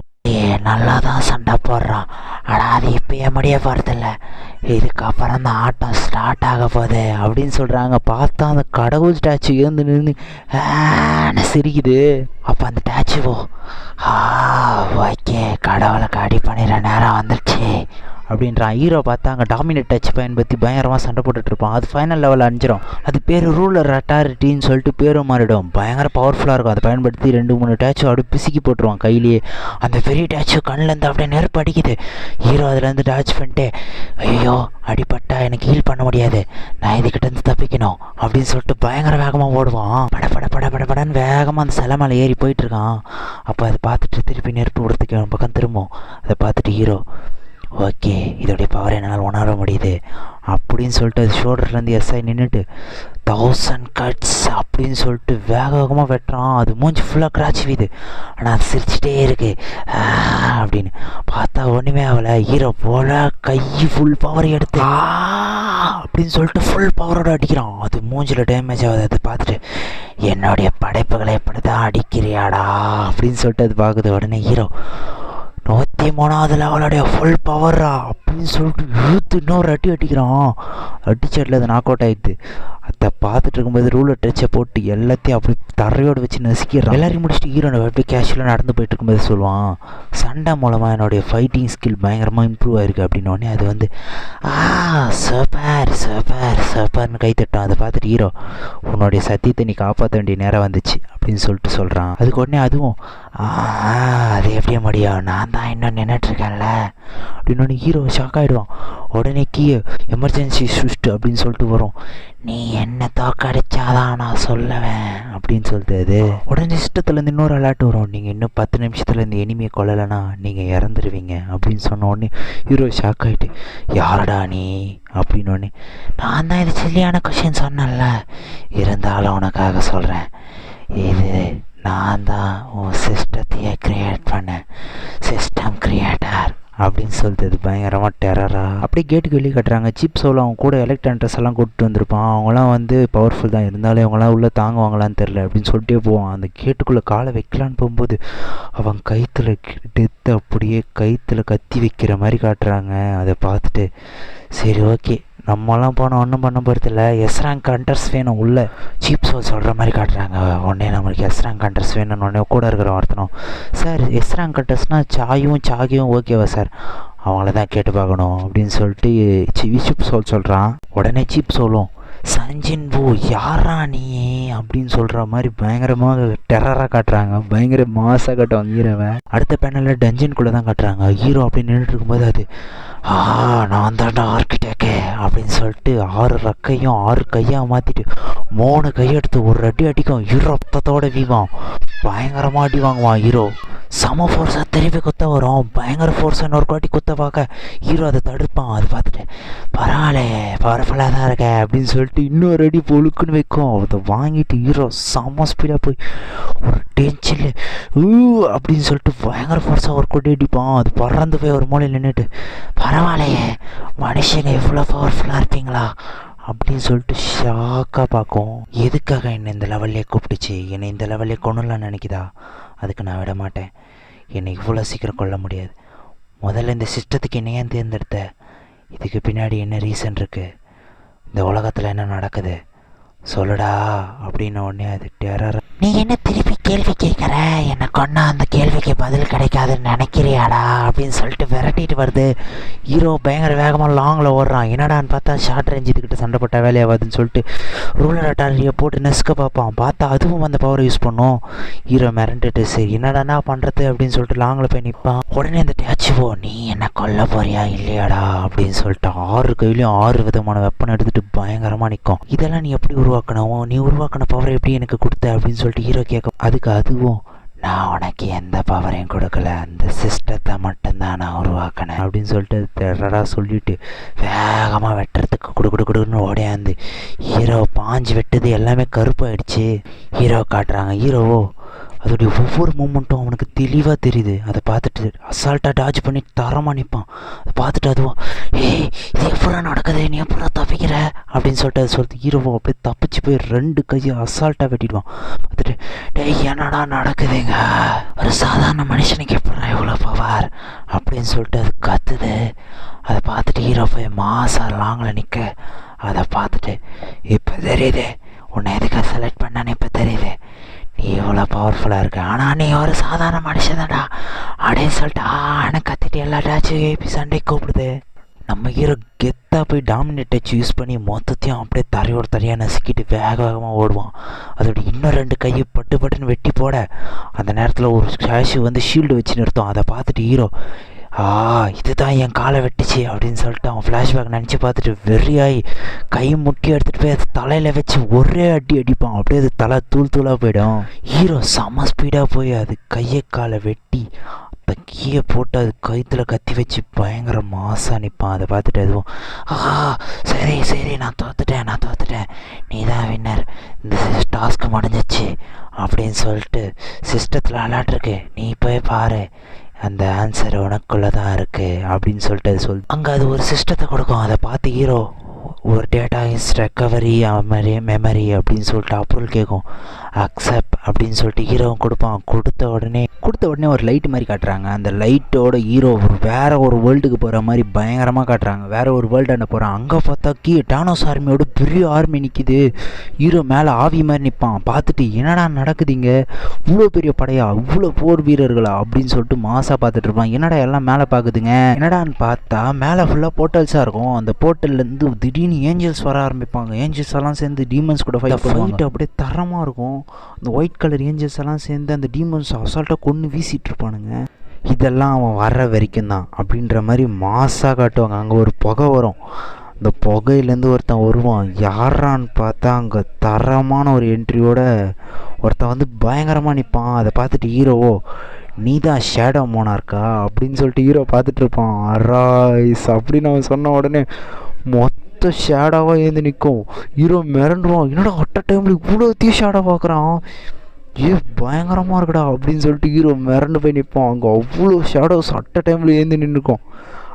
நல்லா தான் சண்டை போடுறான், ஆனால் அது இப்போயே முடிய போகிறதில்ல, இதுக்கப்புறம் தான் ஆட்டம் ஸ்டார்ட் ஆக போகுது அப்படின்னு சொல்கிறாங்க. பார்த்தா அந்த கடவுள் ஸ்டாச்சு இருந்து நின்று சிரிக்குது. அப்போ அந்த ஸ்டாச்சுவோ, ஓகே கடவுளுக்கு அடி பண்ணிடுற நேரம் வந்துடுச்சு அப்படின்றான். ஹீரோ பார்த்தா அங்கே டாமினேட் டச் பயன்படுத்தி பயங்கரமாக சண்டை போட்டுட்ருப்பான். அது ஃபைனல் லெவல் அஞ்சிரும். அது பேர் ரூலர் அட்டாரிட்டின்னு சொல்லிட்டு பேரும் மாறிடும். பயங்கர பவர்ஃபுல்லாக இருக்கும். அதை பயன்படுத்தி 2-3 டேச்சும் அப்படியே பிசுக்கி போட்டுருவான் கையிலேயே. அந்த பெரிய டேச்சு கண்ணிலேருந்து அப்படியே நெருப்பு அடிக்குது. ஹீரோ அதுலேருந்து டாச் பண்ணிட்டு, ஐயோ அடிப்பட்டா எனக்கு ஹீல் பண்ண முடியாது, நான் இதுக்கிட்டேருந்து தப்பிக்கணும் அப்படின்னு சொல்லிட்டு பயங்கர வேகமாக ஓடுவான். படன்னு வேகமாக அந்த சிலை மேலே ஏறி போயிட்டுருக்கான். அப்போ அதை பார்த்துட்டு திருப்பி நெருப்பு விடுறதுக்கு பக்கம் திரும்பும். அதை பார்த்துட்டு ஹீரோ, ஓகே இதோடைய பவர் என்னால் உணர முடியுது அப்படின்னு சொல்லிட்டு அது ஷோல்டர்லேருந்து எஸ்ஐ நின்றுட்டு 1000 கட்ஸ் அப்படின்னு சொல்லிட்டு வேகமாக வெட்டுறான். அது மூஞ்சி ஃபுல்லாக கிராச்சி வீது, ஆனால் அது சிரிச்சிட்டே இருக்கு. அப்படின்னு பார்த்தா ஒன்றுமே ஆகலை. ஹீரோ போல் கை ஃபுல் பவர் எடுத்து அப்படின்னு சொல்லிட்டு ஃபுல் பவரோட அடிக்கிறான். அது மூஞ்சில் டேமேஜ் ஆகுது. அதை பார்த்துட்டு, என்னுடைய படைப்புகளை எப்படி தான் அடிக்கிறியாடா அப்படின்னு சொல்லிட்டு அது பார்க்குது. உடனே ஹீரோ, 103வது லெவலுடைய ஃபுல் பவரா அப்படின்னு சொல்லிட்டு இழுத்து இன்னொரு அடி அடிக்கிறான். அடிச்சடில் அது நாக் அவுட் ஆகிடுது. அதை பார்த்துட்டு இருக்கும்போது ரூலர் டச்சை போட்டு எல்லாத்தையும் அப்படி தரையோடு வச்சு நசுக்கிறான். எல்லாரையும் முடிச்சுட்டு ஹீரோனை அப்படியே கேஷுவலாக நடந்து போயிட்டு இருக்கும்போது சொல்லுவான், சண்டை மூலமாக என்னுடைய ஃபைட்டிங் ஸ்கில் பயங்கரமாக இம்ப்ரூவ் ஆயிருக்கு அப்படின்னோடனே அது வந்து சூப்பர் சூப்பர் சூப்பர்னு கை தட்டும். அதை பார்த்துட்டு ஹீரோ, உன்னுடைய சத்தியத்தை நீ காப்பாற்ற வேண்டிய நேரம் வந்துச்சு அப்படின்னு சொல்லிட்டு சொல்கிறான். அதுக்கு உடனே அதுவும் அது எப்படி முடியும், நான் தான் இன்னும் நின்றுட்டுருக்கேன்ல அப்படின்னு ஹீரோ ஷாக் ஆகிடுவான். உடனே கீழே எமர்ஜென்சி ஷூஸ்ட் அப்படின்னு சொல்லிட்டு வரும். நீ என்ன தோக்கடிச்சாதான் நான் சொல்லுவேன் அப்படின்னு சொல்லிட்டு அது உடனே சிஸ்டத்துலேருந்து இன்னொரு அலர்ட் வரும். நீங்கள் இன்னும் 10 நிமிஷத்தில் இந்த எனிமையை கொல்லலைன்னா நீங்கள் இறந்துருவீங்க அப்படின்னு சொன்ன உடனே ஹீரோ ஷாக் ஆகிட்டு, யாரடா நீ அப்படின்னோடனே, நான் தான் இது சில்லியான கொஷின் சொன்னேன்ல, இருந்தாலும் உனக்காக சொல்கிறேன், இது நான் தான் உன் சிஸ்டத்தையே க்ரியேட் பண்ணேன், சிஸ்டம் க்ரியேட்டர் அப்படின்னு சொல்லிட்டு அது பயங்கரமாக டெரரா அப்படியே கேட்டுக்கு வெளியே கட்டுறாங்க. சீப் சோல் அவங்க கூட எலக்ட்ரான்ட்ரஸ் எல்லாம் கூப்பிட்டு வந்திருப்பான். அவங்களாம் வந்து பவர்ஃபுல் தான், இருந்தாலும் அவங்களாம் உள்ளே தாங்குவாங்களான்னு தெரில அப்படின்னு சொல்லிட்டே போவான். அந்த கேட்டுக்குள்ளே காலை வைக்கலான்னு போகும்போது அவன் கைத்தில் டெத்து அப்படியே கைத்தில் கத்தி வைக்கிற மாதிரி காட்டுறாங்க. அதை பார்த்துட்டு சரி ஓகே நம்மலாம் போனால் ஒன்றும் பண்ண போகிறதில்ல, எஸ் ரேங்க் கண்டர்ஸ் வேணும் உள்ள சீப் சோல் சொல்கிற மாதிரி காட்டுறாங்க. உடனே நம்மளுக்கு எஸ் ரேங்க் கண்டர்ஸ் வேணும்னு உடனே கூட இருக்கிற ஒருத்தனும், சார் எஸ் ரேங்க் கண்டர்ஸ்னால் சாகியும் ஓகேவா சார், அவங்கள தான் கேட்டு பார்க்கணும் அப்படின்னு சொல்லிட்டு சீப் சோல் சொல்கிறான். உடனே சீப் சோலும், சஞ்சின் பூ யாரா நீ அப்படின்னு சொல்கிற மாதிரி பயங்கரமாக டெரராக காட்டுறாங்க. பயங்கர மாசாக காட்டுவாங்க ஹீரோவை. அடுத்த பேனலில் டஞ்சனுக்குள்ளே தான் காட்டுறாங்க. ஹீரோ அப்படி நின்றுட்டு இருக்கும்போது அது நான் தாண்டா ஆர்கிடெக்டு அப்படின்னு சொல்லிட்டு 6 ரெக்கையும் 6 கையாக மாற்றிட்டு 3 கையெடுத்து ஒரு அடி அடிக்கும். ஹீரோ ரத்தத்தோட வீவான். பயங்கரமாக அடி வாங்குவான் ஹீரோ. சம ஃபோர்ஸாக திருப்பி குத்த வரும். பயங்கர ஃபோர்ஸாக இன்னொரு வாட்டி குத்த பார்க்க ஹீரோ அதை தடுப்பான். அதை பார்த்துட்டு பரவாயில்ல பவர்ஃபுல்லாக தான் இருக்க அப்படின்னு சொல்லிட்டு இன்னொரு அடி பொழுக்குன்னு வைக்கும். அதை வாங்கிட்டு ஹீரோ செம்ம ஸ்பீடாக போய் ஒரு டென்ஷனில் அப்படின்னு சொல்லிட்டு பயங்கர ஃபோர்ஸாக ஒரு கொட்டி அடிப்பான். அது பறந்து போய் ஒரு மூலையில் நின்றுட்டு, பரவாயில்லையே மனுஷங்க இவ்வளோ பவர்ஃபுல்லாக இருப்பீங்களா அப்படின்னு சொல்லிட்டு ஷாக்காக பார்க்கும். எதுக்காக என்னை இந்த லெவல்லே கூப்பிட்டுச்சு, என்னை இந்த லெவல்லே கொண்டுலான்னு நினைக்குதா, அதுக்கு நான் விட மாட்டேன், என்னை இவ்வளோ சீக்கிரம் கொல்ல முடியாது. முதல்ல இந்த சிஸ்டத்துக்கு என்ன ஏன் தேர்ந்தெடுத்த, இதுக்கு பின்னாடி என்ன ரீசன் இருக்குது, இந்த உலகத்தில் என்ன நடக்குது சொல்லுடா அப்படின்ன உடனே அது டெரர். நீ என்ன திருப்பி கேள்வி கேட்குற, என்னை கொண்டா அந்த கேள்விக்கு பதில் கிடைக்காதுன்னு நினைக்கிறியாடா அப்படின்னு சொல்லிட்டு விரட்டிட்டு வருது. ஹீரோ பயங்கர வேகமாக லாங்கில் ஓடுறான். என்னடான்னு பார்த்தா ஷார்ட் ரேஞ்ச் இதுக்கிட்ட சண்டை போட்டால் வேலையாகாதுன்னு சொல்லிட்டு ரூலர் அட்டாரியை போட்டு நெஸ்க பார்ப்பான். பார்த்தா அதுவும் அந்த பவரை யூஸ் பண்ணும். ஹீரோ மிரண்டுட்டு சரி என்னடா பண்ணுறது அப்படின்னு சொல்லிட்டு லாங்கில் போய் நிற்பான். உடனே அந்த டேச்சுவோ, நீ என்ன கொல்ல போறியா இல்லையாடா அப்படின்னு சொல்லிட்டு 6 கையிலையும் 6 விதமான வெப்பனை எடுத்துகிட்டு பயங்கரமாக நிற்கும். இதெல்லாம் நீ எப்படி உருவாக்கணும், நீ உருவாக்கின பவரை எப்படி எனக்கு கொடுத்த அப்படின்னு சொல்லிட்டு ஹீரோ கேட்கும். அதுக்கு அதுவும், நான் உனக்கு எந்த பவரையும் கொடுக்கல, அந்த சிஸ்டத்தை மட்டும்தான் நான் உருவாக்கினேன் அப்படின்னு சொல்லிட்டு டெரராக சொல்லிட்டு வேகமாக வெட்டுறதுக்கு குடுன்னு ஓடையாந்து ஹீரோ பாஞ்சு வெட்டுது எல்லாமே கருப்பாயிடுச்சு. ஹீரோ காட்டுறாங்க. ஹீரோவோ அதோடைய ஒவ்வொரு மூமெண்ட்டும் அவனுக்கு தெளிவாக தெரியுது. அதை பார்த்துட்டு அசால்ட்டாக டாஜ் பண்ணி தரமாக நிற்பான். அதை பார்த்துட்டு அதுவும், ஏய் இது எப்படா நடக்குது, நீ எப்படா தப்பிக்கிற அப்படின்னு சொல்லிட்டு அதை சொல்லிட்டு ஹீரோவோ அப்படியே தப்பிச்சு போய் 2 கையை அசால்ட்டாக வெட்டிடுவான். பார்த்துட்டு, டேய் என்னடா நடக்குதுங்க, ஒரு சாதாரண மனுஷனுக்கு எப்படா எவ்வளோ பவர் அப்படின்னு சொல்லிட்டு அது கத்துது. அதை பார்த்துட்டு ஹீரோ போய் மாசா லாங்கில் நிற்க, அதை பார்த்துட்டு இப்போ தெரியுது உன்னை எதுக்காக செலக்ட் பண்ணான்னு இப்போ தெரியுது, நீ எவ்வளோ பவர்ஃபுல்லாக இருக்க, ஆனால் நீ ஒரு சாதாரண மனுஷன்தான்டா அப்படின்னு சொல்லிட்டு ஆனால் கத்திட்டு எல்லா டேச்சும் ஏபி சண்டை கூப்பிடுது. நம்ம ஹீரோ கெத்தாக போய் டாமினேட் டச் யூஸ் பண்ணி மொத்தத்தையும் அப்படியே தரையாக நசுக்கிட்டு வேகமாக ஓடுவான். அதோட இன்னும் 2 கையை பட்டுன்னு வெட்டி போட அந்த நேரத்தில் ஒரு கேஷு வந்து ஷீல்டு வச்சு நிறுத்தும். அதை பார்த்துட்டு ஹீரோ, இதுதான் என் காலை வெட்டுச்சு அப்படின்னு சொல்லிட்டு அவன் ஃப்ளாஷ்பேக் நினச்சி பார்த்துட்டு வெறியாகி கை முட்டி எடுத்துகிட்டு போய் அது தலையில் வச்சு ஒரே அடி அடிப்பான். அப்படியே அது தலை தூளாக போயிடும். ஹீரோ செம்ம ஸ்பீடாக போய் அது கையை காலை வெட்டி அந்த கீயை போட்டு அது கயிற்றுல கத்தி வச்சு பயங்கர மாசாக நிற்பான். அதை பார்த்துட்டு அதுவும், சரி நான் தோத்துட்டேன், நீ தான் வின்னர், இந்த டாஸ்க்கு முடிஞ்சிச்சு அப்படின்னு சொல்லிட்டு சிஸ்டத்தில் அலாட்ருக்கு, நீ போய் பாரு அந்த ஆன்சர் உனக்குள்ளே தான் இருக்குது அப்படின்னு சொல்லிட்டு அது அங்கே அது ஒரு சிஸ்டத்தை கொடுக்கும். அதை பார்த்து ஹீரோ, ஒரு டேட்டா இஸ் ரெக்கவரி மெமரி அப்படின்னு சொல்லிட்டு அப்ரூவல் கேட்கும். அக்செப்ட் அப்படின்னு சொல்லிட்டு ஹீரோவும் கொடுப்பான். கொடுத்த உடனே ஒரு லைட் மாதிரி காட்டுறாங்க. அந்த லைட்டோட ஹீரோ வேற ஒரு வேர்ல்டுக்கு போகிற மாதிரி பயங்கரமாக காட்டுறாங்க. வேற ஒரு வேர்ல்டு போகிறான். அங்கே பார்த்தா டானோஸ் ஆர்மியோட பெரிய ஆர்மி நிற்கிது. ஹீரோ மேலே ஆவி மாதிரி நிற்பான். பார்த்துட்டு என்னடா நடக்குதுங்க, இவ்வளோ பெரிய படையா, இவ்வளோ போர் வீரர்களா அப்படின்னு சொல்லிட்டு மாசாக பார்த்துட்டு இருப்பான். என்னடா எல்லாம் மேலே பார்க்குதுங்க, என்னடான்னு பார்த்தா மேலே ஃபுல்லாக போர்ட்டல்ஸாக இருக்கும். அந்த போர்ட்டல்லேருந்து திடீர்னு ஏஞ்சல்ஸ் வர ஆரம்பிப்பாங்க. ஏஞ்சல்ஸ் எல்லாம் சேர்ந்து டீமன்ஸ் கூட ஃபைட் அப்படியே தரமாக இருக்கும். அந்த ஒயிட் கலர் ஏஞ்சல்ஸ் எல்லாம் சேர்ந்து அந்த டீமன்ஸ் அசால்ட்டாக கொன்று வீசிட்டு இருப்பானுங்க. இதெல்லாம் அவன் வர்ற வரைக்கும் தான் அப்படின்ற மாதிரி மாசாக காட்டுவாங்க. அங்கே ஒரு புகை வரும். அந்த புகையிலேருந்து ஒருத்தன் வருவான். யாரான்னு பார்த்தா அங்கே தரமான ஒரு என்ட்ரியோட ஒருத்தன் வந்து பயங்கரமாக நிற்பான். அதை பார்த்துட்டு ஹீரோவோ நீ தான் ஷேடோ மோனார்க்கா அப்படின்னு சொல்லிட்டு ஹீரோ பார்த்துட்டு இருப்பான். அராய்ஸ் அப்படின்னு அவன் சொன்ன உடனே மொத்த ஷேடோவாக ஏந்து நிற்கும். ஹீரோ மிரண்டுவான். என்னடா அட்ட டைமில் இவ்வளோத்தையும் ஷேடோ பார்க்குறான், பயங்கரமாக இருக்குடா அப்படின்னு சொல்லிட்டு ஹீரோ மிரண்டு போய் நிற்பான். அங்கே அவ்வளோ ஷேடோஸ் அட்ட டைமில் ஏந்து நின்றுக்கும்.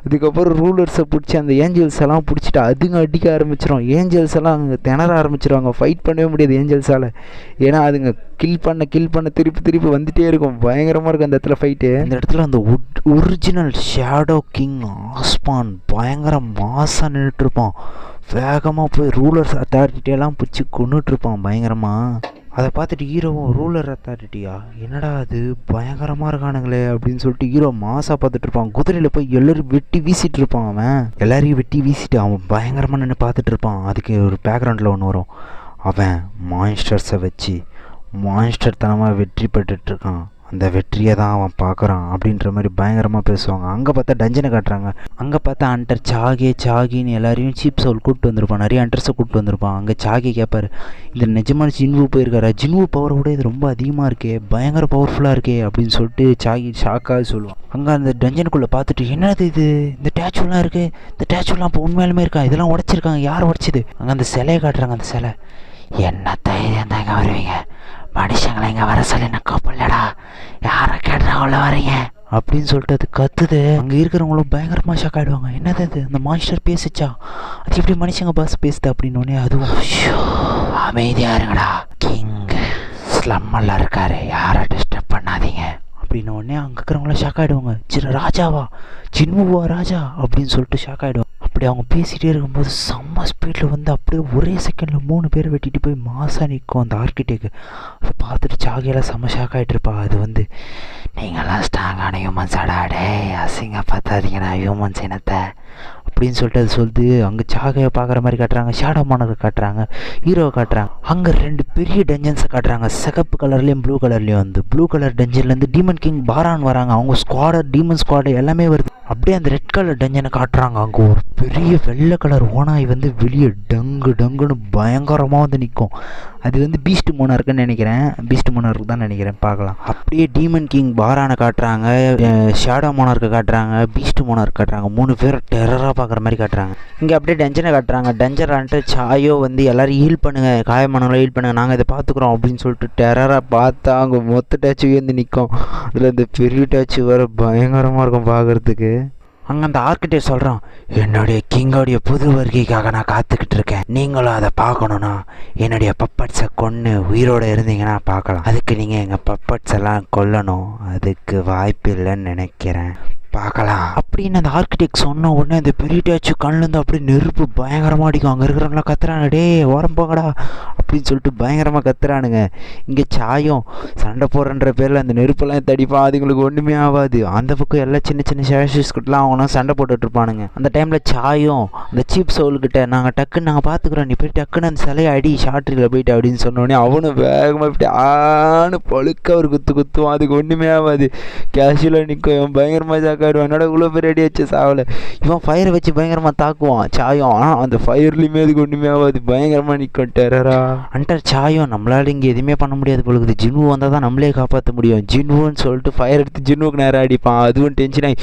அதுக்கப்புறம் ரூலர்ஸை பிடிச்சி அந்த ஏஞ்சல்ஸ் எல்லாம் பிடிச்சிட்டு அதுங்க அடிக்க ஆரம்பிச்சிடும். ஏஞ்சல்ஸ் எல்லாம் அங்கே திணற ஆரம்பிச்சிடுவாங்க. ஃபைட் பண்ணவே முடியாது ஏஞ்சல்ஸால். ஏன்னா அதுங்க கில் பண்ண திருப்பி வந்துகிட்டே இருக்கும். பயங்கரமாக இருக்கும் அந்த இடத்துல ஃபைட்டு. அந்த இடத்துல அந்த ஒரிஜினல் ஷேடோ கிங் ஆஸ்பான் பயங்கர மாசாக நின்றுட்டுருப்பான். வேகமாக போய் ரூலர்ஸ் அத்தாரிட்டியெல்லாம் பிடிச்சி கொண்டுட்ருப்பான் பயங்கரமாக. அதை பார்த்துட்டு ஹீரோவும் ரூலர் அத்தாரிட்டியா, என்னடா அது பயங்கரமாக இருக்கானுங்களே அப்படின்னு சொல்லிட்டு ஹீரோ மாசாக பார்த்துட்டு இருப்பான். குதிரையில் போய் எல்லோரும் வெட்டி வீசிட்டு இருப்பான். அவன் எல்லாரையும் வெட்டி வீசிட்டு அவன் பயங்கரமாக நின்று பார்த்துட்டு இருப்பான். அதுக்கு ஒரு பேக்ரவுண்டில் ஒன்று வரும். அவன் மான்ஸ்டர்ஸை வச்சு மான்ஸ்டர் தனமாக வெற்றி பெற்றுட்ருக்கான். அந்த வெற்றியை தான் அவன் பார்க்குறான் அப்படின்ற மாதிரி பயங்கரமாக பேசுவாங்க. அங்கே பார்த்தா டஞ்சனை காட்டுறாங்க. அங்கே பார்த்தா ஹண்டர் சாகின்னு எல்லாரையும் சீப் சோல் கூப்பிட்டு வந்திருப்பான். நிறைய ஹண்டர்ஸை கூப்பிட்டு வந்திருப்பான். அங்கே சாகி கேட்பார், இந்த நிஜமான ஜின்வு போயிருக்காரா, ஜின்வு பவரை விட இது ரொம்ப அதிகமாக இருக்கே, பயங்கர பவர்ஃபுல்லாக இருக்கே அப்படின்னு சொல்லிட்டு சாகி ஷாக்காக சொல்லுவான். அங்கே அந்த டஞ்சனுக்குள்ளே பார்த்துட்டு என்னது இது, இந்த டேச்சுலாம் இருக்குது, இந்த டேச்சுலாம் இப்போ உண்மையாலுமே இருக்கா, இதெல்லாம் உடச்சிருக்காங்க, யார் உடச்சிது? அங்கே அந்த சிலையை காட்டுறாங்க. அந்த சிலை, என்ன தைரியம் தாங்க வருவீங்க, மனுஷங்களை இங்கே வர சொல்லி நான் கூப்பிடலடா, யாரை கேட்டுறா உள்ள வரீங்க அப்படின்னு சொல்லிட்டு அது கத்துது. அங்கே இருக்கிறவங்களும் பயங்கரமாக ஷாக் ஆகிடுவாங்க. என்னது அது, அந்த மான்ஸ்டர் பேசிச்சா, அது எப்படி மனுஷங்க பாஸ் பேசுது அப்படின்னு. அதுவும் அமைதியாக இருங்கடா, கிங் ஸ்லம்மெல்லாம் இருக்காரு, யாரை டிஸ்டர்ப் பண்ணாதீங்க அப்படின்னு உடனே அங்கே இருக்கிறவங்களாம் ஷாக் ஆகிடுவாங்க. ராஜாவா, ஜின்னுவா ராஜா அப்படின்னு சொல்லிட்டு ஷாக் ஆகிடுவாங்க. அப்படி அவங்க பேசிகிட்டே இருக்கும்போது செம்ம ஸ்பீடில் வந்து அப்படியே ஒரே செகண்டில் 3 பேரை வெட்டிட்டு போய் மாசாக நிற்கும் அந்த ஆர்கிடெக்ட். அதை பார்த்துட்டு சாகியெல்லாம் செம்ம ஷாக் ஆகிட்டு இருப்பா. அது வந்து நீங்களாம் ஸ்ட்ராங்கான ஹியூமன்ஸாடா, டே அசிங்க பார்த்தாதீங்கண்ணா ஹியூமன்ஸ் இனத்தை அப்படின்னு சொல்லிட்டு அது சொல்லுது. அங்கே சாகையை பார்க்குற மாதிரி காட்டுறாங்க, ஷேடோ மானரை காட்டுறாங்க, ஹீரோவை காட்டுறாங்க. அங்கே 2 பெரிய டஞ்சன்ஸை காட்டுறாங்க, சிகப்பு கலர்லேயும் ப்ளூ கலர்லேயும். வந்து ப்ளூ கலர் டஞ்சன்லேருந்து டீமன் கிங் பாரான் வராங்க. அவங்க ஸ்குவாடு, டீமன் ஸ்குவாடு எல்லாமே வருது. அப்படியே அந்த ரெட் கலர் டஞ்சனை காட்டுறாங்க. அங்கே ஒரு பெரிய வெள்ளை கலர் ஓனாய் வந்து வெளியே டங்குன்னு பயங்கரமாக வந்து நிற்கும். அது வந்து பீஸ்ட் மோனார்க்குன்னு நினைக்கிறேன், பீஸ்ட் மோனார்க்கு தான் நினைக்கிறேன், பார்க்கலாம். அப்படியே டீமன் கிங் பாரானை காட்டுறாங்க, ஷேடோ மோனார்க்கை காட்டுறாங்க, பீஸ்ட் மோனார்க் காட்டுறாங்க. 3 பேர் டெரராக பார்க்குற மாதிரி காட்டுறாங்க. இங்கே அப்படியே டஞ்சனை காட்டுறாங்க. டஞ்சரான்ட்டு சாயோ வந்து எல்லோரும் ஹீல் பண்ணுங்கள், காயமானவங்களும் ஹீல் பண்ணுங்கள், நாங்கள் இதை பார்த்துக்குறோம் அப்படின்னு சொல்லிட்டு டெரராக பார்த்தா அங்கே மொத்த டேச்சு வந்து நிற்கும். அதில் இந்த பெரிய டேச்சு வேறு பயங்கரமாக இருக்கும் பார்க்குறதுக்கு. அங்கே அந்த ஆர்கிடெக்ட் சொல்கிறான், என்னுடைய கிங்கோடைய புது வருகைக்காக நான் காத்துக்கிட்டு இருக்கேன், நீங்களும் அதை பார்க்கணுன்னா என்னுடைய பப்பட்ஸை கொன்று உயிரோடு இருந்தீங்கன்னா பார்க்கலாம், அதுக்கு நீங்கள் எங்கள் பப்பட்ஸ் எல்லாம் கொல்லணும், அதுக்கு வாய்ப்பு இல்லைன்னு நினைக்கிறேன், பார்க்கலாம் அப்படின்னு அந்த ஆர்கிடெக்ட் சொன்ன உடனே அந்த பெரிய டேச்சு கண்ணிலேருந்து அப்படியே நெருப்பு பயங்கரமாக அடிக்கும். அங்கே இருக்கிறவங்களாம் கத்துறாங்க, டே ஓரம் போங்கடா அப்படின்னு சொல்லிட்டு பயங்கரமாக கத்துறானுங்க. இங்கே சாயம் சண்டை போடுறன்ற பேரில் அந்த நெருப்பெல்லாம் தடிப்பான், அதுங்களுக்கு ஒன்றுமே ஆகாது. அந்த பக்கம் எல்லாம் சின்ன சின்ன ஷேஷஸ்கிட்டலாம் அவங்களாம் சண்டை போட்டுட்ருப்பானுங்க. அந்த டைமில் சாயம் அந்த சீப் சோல்கிட்ட நாங்கள் பார்த்துக்குறோம், நீ போய் டக்குன்னு அந்த சிலையை அடி ஷார்ட்ரியில் போயிட்டு அப்படின்னு சொன்னோடனே அவனும் வேகமாக போயிட்டு ஆன்னு பழுக்க ஒரு குத்துவான், அதுக்கு ஒன்றுமே ஆகாது. கேஷுவலாக நிற்கும், பயங்கரமாக சாக்காடுவான். என்னோட இவ்வளோ பேர் ரெடி வச்சு சாவலை, இவன் ஃபயரை வச்சு பயங்கரமாக தாக்குவான் சாயம். ஆனால் அந்த ஃபயர்லேயுமே அதுக்கு ஒன்றுமே ஆகாது, பயங்கரமாக நிற்கும் டெரரா. அண்டர் சாயம் நம்மளால இங்கே எதுவுமே பண்ண முடியாது பொழுது, ஜின்வு வந்தால் தான் நம்மளே காப்பாற்ற முடியும். ஜின்வுன்னு சொல்லிட்டு ஃபயர் எடுத்து ஜின்வுக்கு நேரம் அடிப்பான். அதுவும் டென்ஷன் ஆகி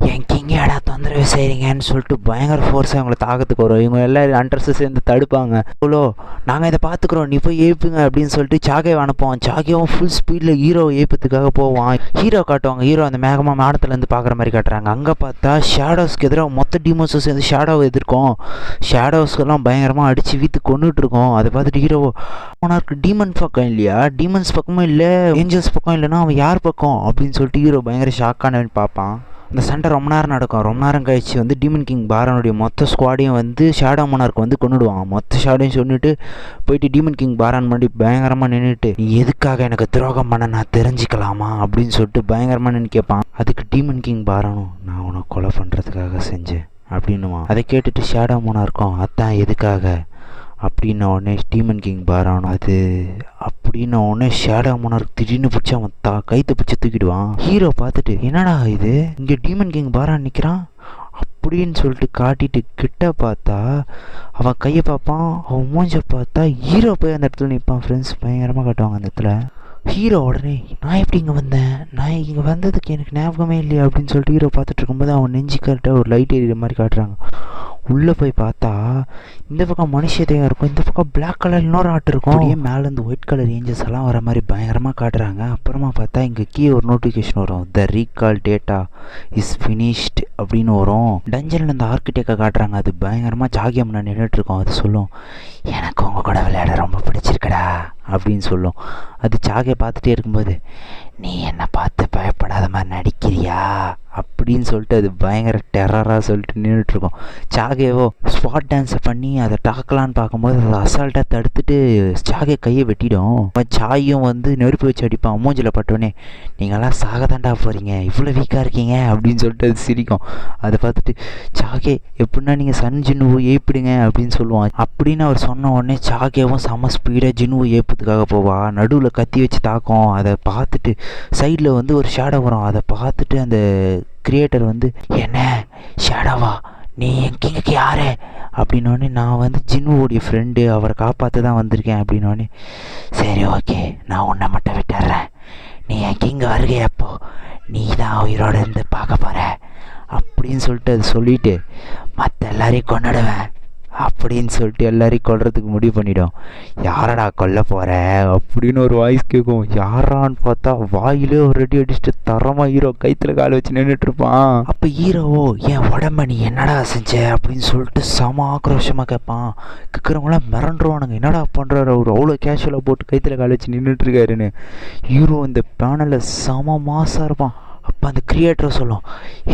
என் கிங்க ஏடா தொந்தரவு செய்கிறீங்கன்னு சொல்லிட்டு பயங்கர ஃபோர்ஸாக அவங்கள தாக்கத்துக்கு வரும். இவங்க எல்லாம் அண்டர்ஸு சேர்ந்து தடுப்பாங்க. இவ்வளோ நாங்கள் இதை பார்த்துக்குறோம், நீ போய் ஏப்புங்க அப்படின்னு சொல்லிட்டு சாகேவை அனுப்புவான். சாகேவும் ஃபுல் ஸ்பீடில் ஹீரோ ஏப்பத்துக்காக போவான். ஹீரோ காட்டுவாங்க. ஹீரோ அந்த மேடத்துலேருந்து பார்க்குற மாதிரி காட்டுறாங்க. அங்கே பார்த்தா ஷேடோஸ்க்கு எதிராக மொத்த டீமோன்ஸும் சேர்ந்து ஷேடோவை எதிர்க்கும். ஷேடோஸ்க்கெல்லாம் பயங்கரமாக அடித்து வீத்து கொண்டுட்டு இருக்கோம். அதை பார்த்துட்டு ஹீரோ அவனுக்கு டீமன் பக்கம் இல்லையா, டீமன்ஸ் பக்கமும் இல்லை, ஏஞ்சல்ஸ் பக்கம் இல்லைன்னா அவன் யார் பக்கம் அப்படின்னு சொல்லிட்டு ஹீரோ பயங்கர ஷாக்கானவன் பார்ப்பான். அந்த சண்டை ரொம்ப நேரம் நடக்கும். ரொம்ப நேரம் கழிச்சு வந்து டீமன் கிங் பாரானுடைய மொத்த ஸ்குவாடையும் வந்து ஷேடோ மோனார்க்கு வந்து கொண்டுடுவாங்க. மொத்த ஷேடையும் சொல்லிட்டு போயிட்டு டீமன் கிங் பாரான் முன்னாடி பயங்கரமாக நின்றுட்டு, நீ எதுக்காக எனக்கு துரோகம் பண்ண நான் தெரிஞ்சுக்கலாமா அப்படின்னு சொல்லிட்டு பயங்கரமாக நின்று கேட்பான். அதுக்கு டீமன் கிங் பாரானும், நான் உன்னை கொலை பண்ணுறதுக்காக செஞ்சேன் அப்படின்னுவான். அதை கேட்டுட்டு ஷேடோ மோனார்க்கும், அதான் எதுக்காக அப்படின்ன உடனே டீமன் கிங் பாரான் அது அப்படின்ன உடனே ஷேடோ மோனார்க் திடீர்னு பிடிச்சி அவன் கைத்தை பிடிச்சி தூக்கிடுவான். ஹீரோ பார்த்துட்டு, என்னடா இது இங்கே டீமன் கிங் பாரான் நிற்கிறான் அப்படின்னு சொல்லிட்டு காட்டிட்டு கிட்ட பார்த்தா அவன் கையை பார்ப்பான். அவன் மூஞ்ச பார்த்தா ஹீரோ போய் அந்த இடத்துல நிற்பான். ஃப்ரெண்ட்ஸ் பயங்கரமாக காட்டுவாங்க அந்த இடத்துல. ஹீரோ உடனே, நான் எப்படி இங்கே வந்தேன், நான் இங்கே வந்ததுக்கு எனக்கு ஞாபகமே இல்லையா அப்படின்னு சொல்லிட்டு ஹீரோ பார்த்துட்டு இருக்கும்போது அவன் நெஞ்சு கரெக்டாக ஒரு லைட் எரியிற மாதிரி காட்டுறாங்க. உள்ளே போய் பார்த்தா இந்த பக்கம் மனுஷதையாக இருக்கும், இந்த பக்கம் பிளாக் கலர் இன்னொரு ஆட்டு இருக்கும். அப்படியே மேலேருந்து ஒயிட் கலர் ஏஞ்சல்ஸ் எல்லாம் வர மாதிரி பயங்கரமாக காட்டுறாங்க. அப்புறமா பார்த்தா இங்கே ஒரு நோட்டிஃபிகேஷன் வரும், த ரீகால் டேட்டா இஸ் ஃபினிஷ்ட் அப்படின்னு வரும். டஞ்சனில் இந்த ஆர்கிடெக்டை காட்டுறாங்க. அது பயங்கரமாக சாகியம் நான் நின்றுட்டுருக்கோம். அது சொல்லும், எனக்கு உங்கள் கூட விளையாட ரொம்ப பிடிச்சிருக்கடா அப்படின்னு சொல்லும். அது சாகையை பார்த்துட்டே இருக்கும்போது, நீ என்னை பார்த்து பயப்படாத மாதிரி நடிக்கிறியா அப்படின்னு சொல்லிட்டு அது பயங்கர டெரராக சொல்லிட்டு நின்றுட்டுருக்கோம். சாகேவோ ஸ்பாட் டான்ஸை பண்ணி அதை டாக்கலான்னு பார்க்கும்போது அதை அசால்ட்டாக தடுத்துட்டு சாகே கையை வெட்டிடும். சாயும் வந்து நெருப்பு வச்சு அடிப்பான். மூஞ்சில் பட்டோடனே, நீங்களாம் சாகதாண்டா போகிறீங்க, இவ்வளோ வீக்காக இருக்கீங்க அப்படின்னு சொல்லிட்டு அது சிரிக்கும். அதை பார்த்துட்டு சாகே, எப்படின்னா நீங்கள் சன் ஜின்னுவோ ஏப்பிடுங்க அப்படின்னு சொல்லுவான். அப்படின்னு அவர் சொன்ன உடனே சாகேவும் செம்ம ஸ்பீடாக ஜின்னுவோ ஏப்பத்துக்காக போவா. நடுவில் கத்தி வச்சு தாக்கும். அதை பார்த்துட்டு சைடில் வந்து ஒரு ஷேடோ வரும். அதை பார்த்துட்டு அந்த கிரியேட்டர் வந்து, என்ன ஷேடோவா, நீ என் கிங்குக்கு யாரு அப்படின்னோடனே, நான் வந்து ஜின்னுவோடைய ஃப்ரெண்டு, அவரை காப்பாற்ற தான் வந்திருக்கேன் அப்படின்னோடனே, சரி ஓகே நான் உன்னை மட்டும் விட்டுறேன், நீ என் கிங்கு வருகையப்போ நீ தான் உயிரோடு இருந்து பார்க்க போகிற அப்படின்னு சொல்லிட்டு அது சொல்லிவிட்டு, மற்ற எல்லாரையும் கொண்டுடுவேன் அப்படின்னு சொல்லிட்டு எல்லாரையும் கொல்றதுக்கு முடிவு பண்ணிடும். யாரடா கொல்ல போகிற அப்படின்னு ஒரு வாய்ஸ் கேட்கும். யாரான்னு பார்த்தா வாயிலே ஒரு ரெடி அடிச்சுட்டு தரமாக ஹீரோ கைத்தில் காலை வச்சு நின்றுட்டுருப்பான். அப்போ ஹீரோவோ, என் உடம்ப நீ என்னடா செஞ்ச அப்படின்னு சொல்லிட்டு செம ஆக்ரோஷமாக கேட்பான். கேட்குறவங்களாம் மிரண்டுருவானுங்க, என்னடா பண்ணுறாரு அவர் அவ்வளோ கேஷுவலாக போட்டு கைத்தில் காலை வச்சு நின்றுட்டுருக்காருன்னு. ஹீரோ இந்த பேனலில் செம மாசாக இருப்பான். அப்போ அந்த கிரியேட்டரை சொல்லும்,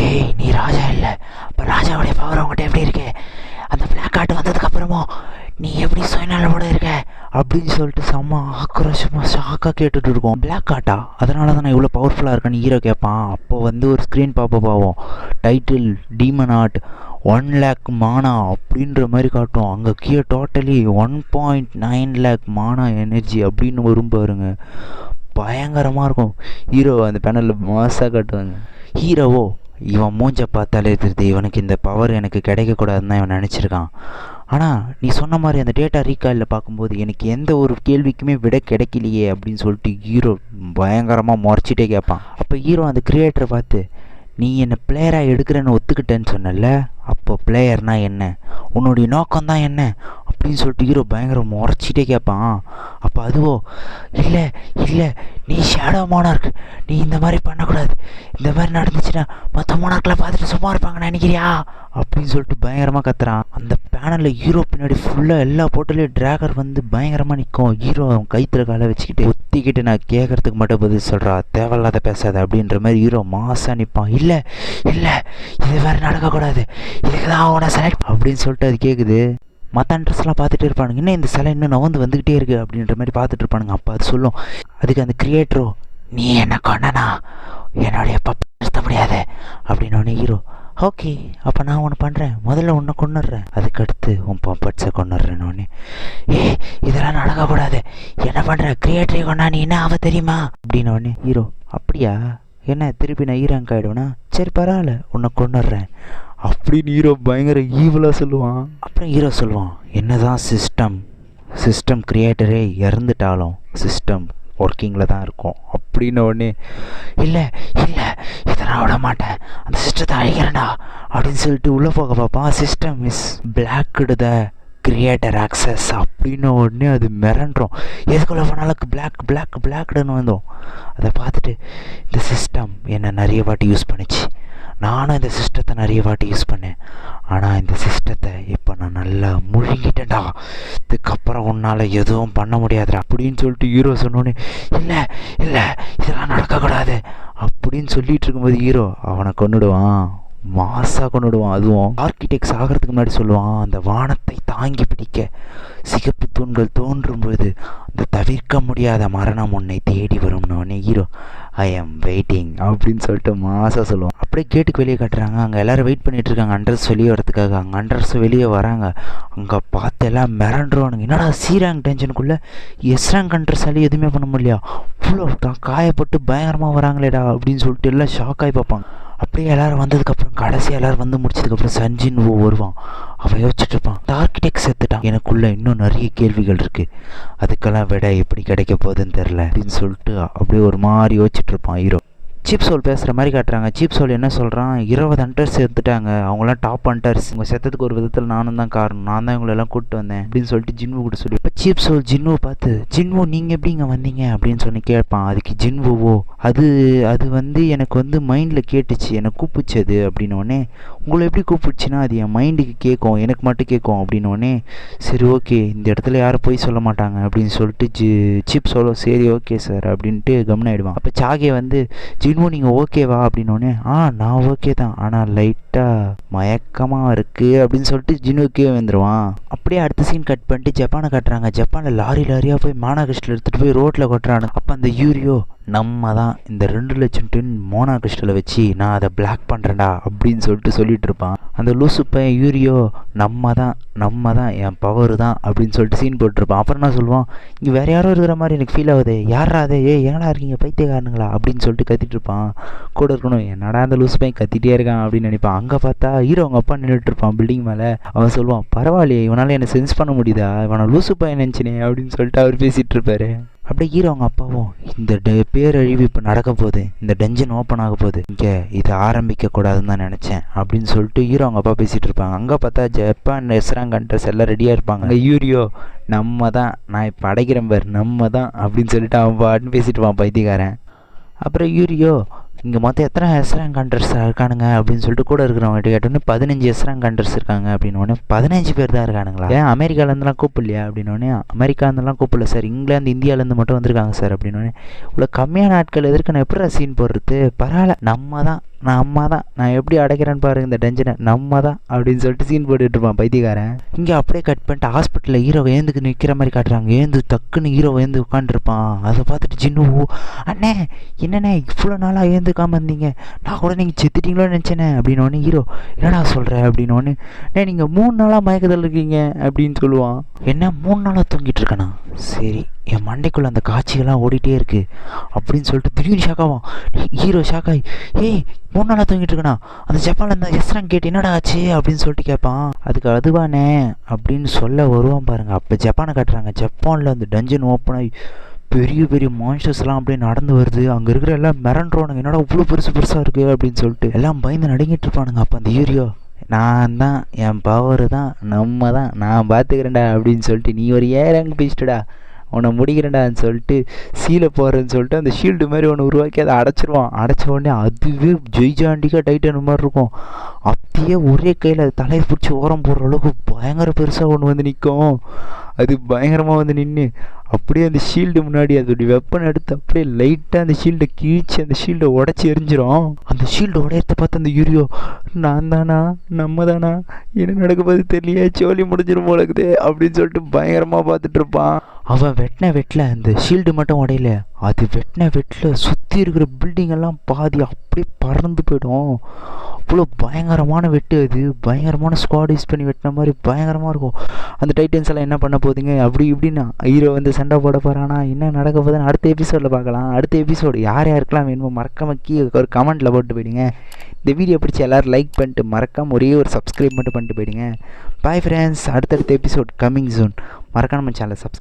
ஏய் நீ ராஜா இல்லை, அப்போ ராஜாவுடைய பவர் அவங்ககிட்ட எப்படி இருக்கு, அந்த பிளாக் ஆர்ட் வந்ததுக்கப்புறமோ நீ எப்படி சுயநலவோட இருக்க அப்படின்னு சொல்லிட்டு செம்ம ஆக்ரோஷமாக ஷாக்காக கேட்டுட்டு இருக்கோம். பிளாக் ஆர்ட்டா, அதனால தான் நான் இவ்வளோ பவர்ஃபுல்லாக இருக்கேன்னு ஹீரோ கேட்பான். அப்போ வந்து ஒரு ஸ்க்ரீன் பாப்பப் ஆகும். டைட்டில் டீமன் ஆர்ட் 1 lakh மானா அப்படின்ற மாதிரி காட்டும். அங்கே கீழே டோட்டலி 1.9 lakh மானா எனர்ஜி அப்படின்னு வரும் பாருங்க. பயங்கரமாக இருக்கும். ஹீரோ அந்த பேனலில் மாசாக காட்டுவாங்க. ஹீரோவோ, இவன் மூஞ்ச பார்த்தாலே தெரியுது இவனுக்கு இந்த பவர் எனக்கு கிடைக்கக்கூடாதுன்னு தான் இவன் நினச்சிருக்கான். ஆனால் நீ சொன்ன மாதிரி அந்த டேட்டா ரீகாலில் பார்க்கும்போது எனக்கு எந்த ஒரு கேள்விக்குமே விட கிடைக்கலையே அப்படின்னு சொல்லிட்டு ஹீரோ பயங்கரமாக முறைச்சிட்டே கேட்பான். அப்போ ஹீரோ அந்த கிரியேட்டரை பார்த்து, நீ என்னை பிளேயராக எடுக்கிறேன்னு ஒத்துக்கிட்டேன்னு சொன்னல, அப்போ பிளேயர்னால் என்ன, உன்னுடைய நோக்கம்தான் என்ன அப்படின்னு சொல்லிட்டு ஹீரோ பயங்கர முறைச்சிட்டே கேட்பான். அப்போ அதுவோ, இல்லை இல்லை நீ ஷேடோ மோனார்க், நீ இந்த மாதிரி பண்ணக்கூடாது, இந்த மாதிரி நடந்துச்சுன்னா மற்ற மோனார்க்கெலாம் பார்த்துட்டு சும்மா இருப்பாங்கன்னு நினைக்கிறியா அப்படின்னு சொல்லிட்டு பயங்கரமாக கத்துறான். அந்த பேனலில் ஹீரோ பின்னாடி ஃபுல்லாக எல்லா போட்டோலையும் டிராகர் வந்து பயங்கரமாக நிற்கும். ஹீரோ அவன் கைத்தில் காலை வச்சுக்கிட்டு ஒத்திக்கிட்டு, நான் கேட்கறதுக்கு மட்டும் பதில் சொல்கிறா, தேவையில்லாத பேசாத அப்படின்ற மாதிரி ஹீரோ மாசாக நிற்பான். இல்லை இல்லை இது வேறு நடக்கக்கூடாது, இதுக்கு தான் அவனை செலக்ட் அப்படின்னு சொல்லிட்டு அது கேட்குது. மற்ற அண்ட்ரஸ்லாம் பார்த்துட்டு இருப்பானுங்க, இன்னும் இந்த சிலை இன்னும் வந்துக்கிட்டே இருக்குது அப்படின்ற மாதிரி பார்த்துட்டு இருப்பானுங்க. அப்போ அது சொல்லும். அதுக்கு அந்த கிரியேட்டரோ, நீ என்ன கொண்டனா என்னுடைய பப்பை நிறுத்த முடியாது அப்படின்னோடனே ஹீரோ, ஓகே அப்போ நான் ஒன்று பண்ணுறேன், முதல்ல உன்னை கொண்டுடுறேன், அதுக்கடுத்து உன் பப்பட்ஸை கொண்டுடுறேன்னொடனே, இதெல்லாம் நடக்கக்கூடாது, என்ன பண்ணுற, கிரியேட்டரை கொண்டா நீ என்ன ஆக தெரியுமா அப்படின்னோடனே ஹீரோ, அப்படியா, என்ன திருப்பி நான் ஹீரோங்க ஆகிடுவேனா, சரி பரவாயில்ல உன்னை கொண்டுடுறேன் அப்படின்னு ஹீரோ பயங்கர ஈவலாக சொல்லுவான். அப்புறம் ஹீரோ சொல்லுவான், என்னதான் சிஸ்டம் கிரியேட்டரே இறந்துட்டாலும் சிஸ்டம் ஒர்க்கிங்கில் தான் இருக்கும் அப்படின்னு உடனே இல்லை இல்லை இதை நான் விட மாட்டேன், அந்த சிஸ்டத்தை அழிக்கிறேன்டா அப்படின்னு சொல்லிட்டு உள்ளே போக பார்ப்பான். System is blocked the creator access அப்படின்னு உடனே அது மிரண்டுரும். எதுக்குள்ள போனாலும் பிளாக்டுன்னு வந்துடும். அதை பார்த்துட்டு இந்த சிஸ்டம் என்னை நிறைய வாட்டி யூஸ் பண்ணிச்சு, நானும் இந்த சிஸ்டத்தை நிறைய வாட்டி யூஸ் பண்ணேன், ஆனால் இந்த சிஸ்டத்தை இப்போ நான் நல்லா முழுங்கிட்டேன்டா, இதுக்கப்புறம் உன்னால் எதுவும் பண்ண முடியாதுடா அப்படின்னு சொல்லிட்டு ஹீரோ சொன்னோன்னே இல்லை இல்லை இதெல்லாம் நடக்கக்கூடாது அப்படின்னு சொல்லிட்டு இருக்கும்போது ஹீரோ அவனை கொன்னுடுவான், மாசாக கொண்டுடுவான். அதுவும் ஆர்கிடெக்ட்ஸ் ஆகிறதுக்கு முன்னாடி சொல்லுவான், அந்த வானத்தை தாங்கி பிடிக்க சிகப்பு தூண்கள் தோன்றும் பொழுது அந்த தவிர்க்க முடியாத மரணம் உன்னை தேடி வரும்னு ஹீரோ ஐ எம் வெயிட்டிங் அப்படின்னு சொல்லிட்டு மாசாக சொல்லுவான். அப்படியே கேட்டுக்கு வெளியே காட்டுறாங்க. அங்கே எல்லோரும் வெயிட் பண்ணிகிட்டு இருக்காங்க அண்டர்ஸ் வெளியே வரதுக்காக. அங்கே அண்டர்ஸ் வெளியே வராங்க. அங்கே பார்த்து எல்லாம் மிரண்டுருவானுங்க. என்னடா சி ரேங்க் டென்ஷனுக்குள்ளே எஸ் ரேங்க் அண்டர்ஸாலே எதுவுமே பண்ண முடியலையா, இவ்வளோ காயப்பட்டு பயங்கரமாக வராங்களேடா அப்படின்னு சொல்லிட்டு எல்லாம் ஷாக் ஆகி பார்ப்பாங்க. அப்படியே எல்லோரும் வந்ததுக்கப்புறம் கடைசி எல்லோரும் வந்து முடிச்சதுக்கப்புறம் சன்ஜின் வருவான். அவன் யோசிச்சுட்டு இருப்பான், இந்த ஆர்கிடெக்ட் செத்துட்டான், எனக்குள்ளே இன்னும் நிறைய கேள்விகள் இருக்குது, அதுக்கெல்லாம் விட எப்படி கிடைக்க போகுதுன்னு தெரில அப்படின்னு சொல்லிட்டு அப்படியே ஒரு மாதிரி யோசிச்சுட்டு இருப்பான் ஹீரோ. சீப் சோல் பேசுகிற மாதிரி காட்டுறாங்க. சீப் சோல் என்ன சொல்கிறான், 20 ஹண்டர்ஸ் எடுத்துட்டாங்க, அவங்களாம் டாப் ஹண்டர்ஸ், உங்க செத்ததுக்கு ஒரு விதத்தில் நானும் தான் காரணம், நான் தான் இவங்களெல்லாம் கூப்பிட்டு வந்தேன் அப்படின்னு சொல்லிட்டு ஜின்வு கூட சொல்லி. இப்போ சீப் சோல் ஜின்வு பார்த்து, ஜின்வு நீங்கள் எப்படி இங்கே வந்தீங்க அப்படின்னு சொல்லி கேட்பான். அதுக்கு ஜின்வுவோ அது வந்து எனக்கு வந்து மைண்டில் கேட்டுச்சு, எனக்கு கூப்பிடுச்சது அப்படின்னோடனே, உங்களை எப்படி கூப்பிடுச்சுன்னா அது என் மைண்டுக்கு கேட்கும், எனக்கு மட்டும் கேட்கும் அப்படின்னோடனே, சரி ஓகே இந்த இடத்துல யாரும் போய் சொல்ல மாட்டாங்க அப்படின்னு சொல்லிட்டு சீப் சோலோ சரி ஓகே சார் அப்படின்ட்டு கம்முன்னு ஆகிடுவான். அப்போ சாகே வந்து நீங்கள் ஓகேவா அப்படின்னோடனே, நான் ஓகே தான், ஆனால் லைட்டாக மயக்கமாக இருக்குது அப்படின்னு சொல்லிட்டு ஜின்னுக்கே வந்துடுவான். அப்படியே அடுத்த சீன் கட் பண்ணிட்டு ஜப்பானை காட்டுறாங்க. ஜப்பானில் லாரியாக போய் மானாகிஸ்டில் எடுத்துகிட்டு போய் ரோட்டில் கொட்டுறாங்க. அப்போ அந்த யூரியோ நம்ம தான் இந்த 2 லட்சம் டன் மோனாகிஸ்டில் வச்சு நான் அதை பிளாக் பண்ணுறேன்டா அப்படின்னு சொல்லிட்டு இருப்பான். அந்த லூசு பையன் யூரியோ நம்ம தான் என் பவர் தான் அப்படின்னு சொல்லிட்டு சீன் போட்டுருப்பான். அப்புறம் என்ன சொல்லுவான், இங்கே வேறு யாரோ இருக்கிற மாதிரி எனக்கு ஃபீல் ஆகுது, யாரா அதே எங்கடா இருக்கீங்க பைத்தியக்காரனுங்களா அப்படின்னு சொல்லிட்டு கத்திட்டு இருப்பான். கூட இருக்கணும், என்னடா அந்த லூசு பையன் கத்திட்டே இருக்கான் அப்படின்னு நினைப்பான். அங்கே பார்த்தா ஹீரோ அவங்க அப்பா நின்றுட்டு இருப்பான் பில்டிங் மேலே. அவன் சொல்லுவான், பரவாயில்லையே இவனால் என்னை சென்ஸ் பண்ண முடியுதா, இவனை லூசு பையன் நினச்சினே அப்படின்னு சொல்லிட்டு அவர் பேசிகிட்டு இருப்பாரு. அப்படியே ஹீரோ அவங்க அப்பாவும், இந்த பேரழிவு இப்போ நடக்க போகுது, இந்த டென்ஷன் ஓப்பன் ஆக போகுது, இங்கே இதை ஆரம்பிக்கக்கூடாதுன்னு தான் நினச்சேன் அப்படின்னு சொல்லிட்டு ஹீரோ அவங்க அப்பா பேசிகிட்டு இருப்பாங்க. அங்கே பார்த்தா ஜப்பான் எஸ்ராங் கண்ட்ரஸ் எல்லாம் ரெடியாக இருப்பாங்க. அங்கே யூரியோ நம்ம தான், நான் இப்போ அடைக்கிறேன் பார் நம்ம தான் அப்படின்னு சொல்லிட்டு அவன் பாட்டுன்னு பேசிட்டு இருப்பான் பைத்தியக்காரன். அப்புறம் யூரியோ, இங்கே மொத்தம் எத்தனை எஸ்ராங் கண்ட்ரஸ் இருக்கானுங்க அப்படின்னு சொல்லிட்டு கூட இருக்கிறவங்ககிட்ட கேட்டோன்னே 15 எஸ்ராங் கண்ட்ரஸ் இருக்காங்க அப்படின்னோடனே 15 பேர் தான் இருக்கானுங்களா, ஏன் அமெரிக்காலேருந்துலாம் கூப்பிடலையா அப்படின்னோடனே, அமெரிக்காலேருந்துலாம் கூப்பிடல சார், இங்கிலாந்து இந்தியாவிலேருந்து மட்டும் வந்திருக்காங்க சார் அப்படின்னோடனே, இவ்வளோ கம்மியான நாட்கள் எதற்கு நான் எப்படி சீன் போடுறது, பரவாயில்ல நம்ம தான் நான் எப்படி அடைக்கிறேன்னு பாருங்க இந்த டென்ஷனை, நம்ம தான் அப்படின்னு சொல்லிட்டு சீன் போட்டுட்டு இருப்பான் பைத்தியக்காரன். இங்கே அப்படியே கட் பண்ணிட்டு ஹாஸ்பிட்டலில் ஹீரோ ஏந்துக்கு நிற்கிற மாதிரி காட்டுறாங்க. ஏந்து டக்குன்னு ஹீரோ ஏந்து உட்காந்துருப்பான். அதை பார்த்துட்டு ஜின்னு, அண்ணே என்னண்ணே இவ்வளோ நாளாக ஏந்துக்காமல் இருந்தீங்க, நான் கூட நீங்கள் செத்துட்டீங்களோன்னு நினச்சேனே அப்படின்னோடனே ஹீரோ, என்னடா சொல்கிற அப்படின்னோடனே, நீங்கள் 3 நாளாக மயக்கத்தில் இருக்கீங்க அப்படின்னு சொல்லுவான். என்ன 3 நாளாக தூங்கிட்டு இருக்கேண்ணா, சரி என் மண்டைக்குள்ளே அந்த காட்சிகள்லாம் ஓடிட்டே இருக்குது அப்படின்னு சொல்லிட்டு திடீர்னு ஷாக்காவான். ஹீரோ ஷாக்காய், 3 நாளாக தூங்கிட்டு இருக்கேண்ணா, அந்த ஜப்பானில் இந்த எஸ்ராங் கேட்டு என்னடா ஆச்சு அப்படின்னு சொல்லிட்டு கேட்பான். அதுக்கு அதுவானே அப்படின்னு சொல்ல வருவான் பாருங்க. அப்போ ஜப்பானை காட்டுறாங்க. ஜப்பானில் அந்த டஞ்சன் ஓப்பன் ஆகி பெரிய பெரிய மான்ஸ்டர்ஸ்லாம் அப்படியே நடந்து வருது. அங்கே இருக்கிற எல்லாம் மிரண்டுருவானுங்க, என்னடா இவ்வளோ பெருசாக இருக்குது அப்படின்னு சொல்லிட்டு எல்லாம் பயந்து நடுங்கிட்டு இருப்பானுங்க. அப்போ அந்த ஹீரோ, நான் தான் என் பவர் தான் நம்ம தான் நான் பார்த்துக்கிறேன்டா அப்படின்னு சொல்லிட்டு, நீ ஒரு ஏறங்க பேசிட்டடா உன்னை முடிக்கிறேன்டான்னு சொல்லிட்டு சீலை போகிறேன்னு சொல்லிட்டு அந்த ஷீல்டு மாதிரி ஒன்று உருவாக்கி அதை அடைச்சிருவான். அடைச்ச உடனே அதுவே ஜெய்ஜாண்டிக்காக டைட்டன் மாதிரி இருக்கும். அப்படியே ஒரே கையில் அது தலையை பிடிச்சி ஓரம் போடுற அளவுக்கு பயங்கர பெருசாக ஒன்று வந்து நிற்கும். அது பயங்கரமாக வந்து நின்று அப்படியே அந்த ஷீல்டு முன்னாடி அதோடைய வெப்பன் எடுத்து அப்படியே லைட்டாக அந்த ஷீல்டை கிழிச்சு அந்த ஷீல்டை உடச்சி எரிஞ்சிடும். அந்த ஷீல்டு உடையத்தை பார்த்து அந்த யூரியோ, நான் தானா நம்ம தானா என்ன நடக்க போது தெரியலையே, சோழி முடிஞ்சிடும் போலக்குது அப்படின்னு சொல்லிட்டு பயங்கரமாக பார்த்துட்டு இருப்பான். அவன் வெட்டில் அந்த ஷீல்டு மட்டும் உடையில, அது வெட்டில் சுற்றி இருக்கிற பில்டிங் எல்லாம் பாதி அப்படியே பறந்து போயிடும். அவ்வளோ பயங்கரமான வெட்டு, அது பயங்கரமான ஸ்குவாட் யூஸ் பண்ணி வெட்டின மாதிரி பயங்கரமாக இருக்கும். அந்த டைட்டன்ஸ் எல்லாம் என்ன பண்ண போகுதுங்க அப்படி இப்படின்னா ஹீரோ வந்து சண்டை போட போகிறானா, என்ன நடக்க போகுதுன்னு அடுத்த எபிசோடில் பார்க்கலாம். அடுத்த எபிசோடு யார் யாருக்கெல்லாம் வேணுமோ மறக்காம ஒரு கமெண்ட்டில் போட்டு போயிடுங்க. இந்த வீடியோ பிடிச்சி எல்லோரும் லைக் பண்ணிட்டு மறக்காம ஒரே ஒரு சப்ஸ்கிரைப் மட்டும் பண்ணிட்டு போயிடுங்க. பாய் ஃப்ரெண்ட்ஸ், அடுத்தடுத்த எபிசோட் கம்மிங் சூன். மறக்காம சேனலை சப்ஸ்கிரைப்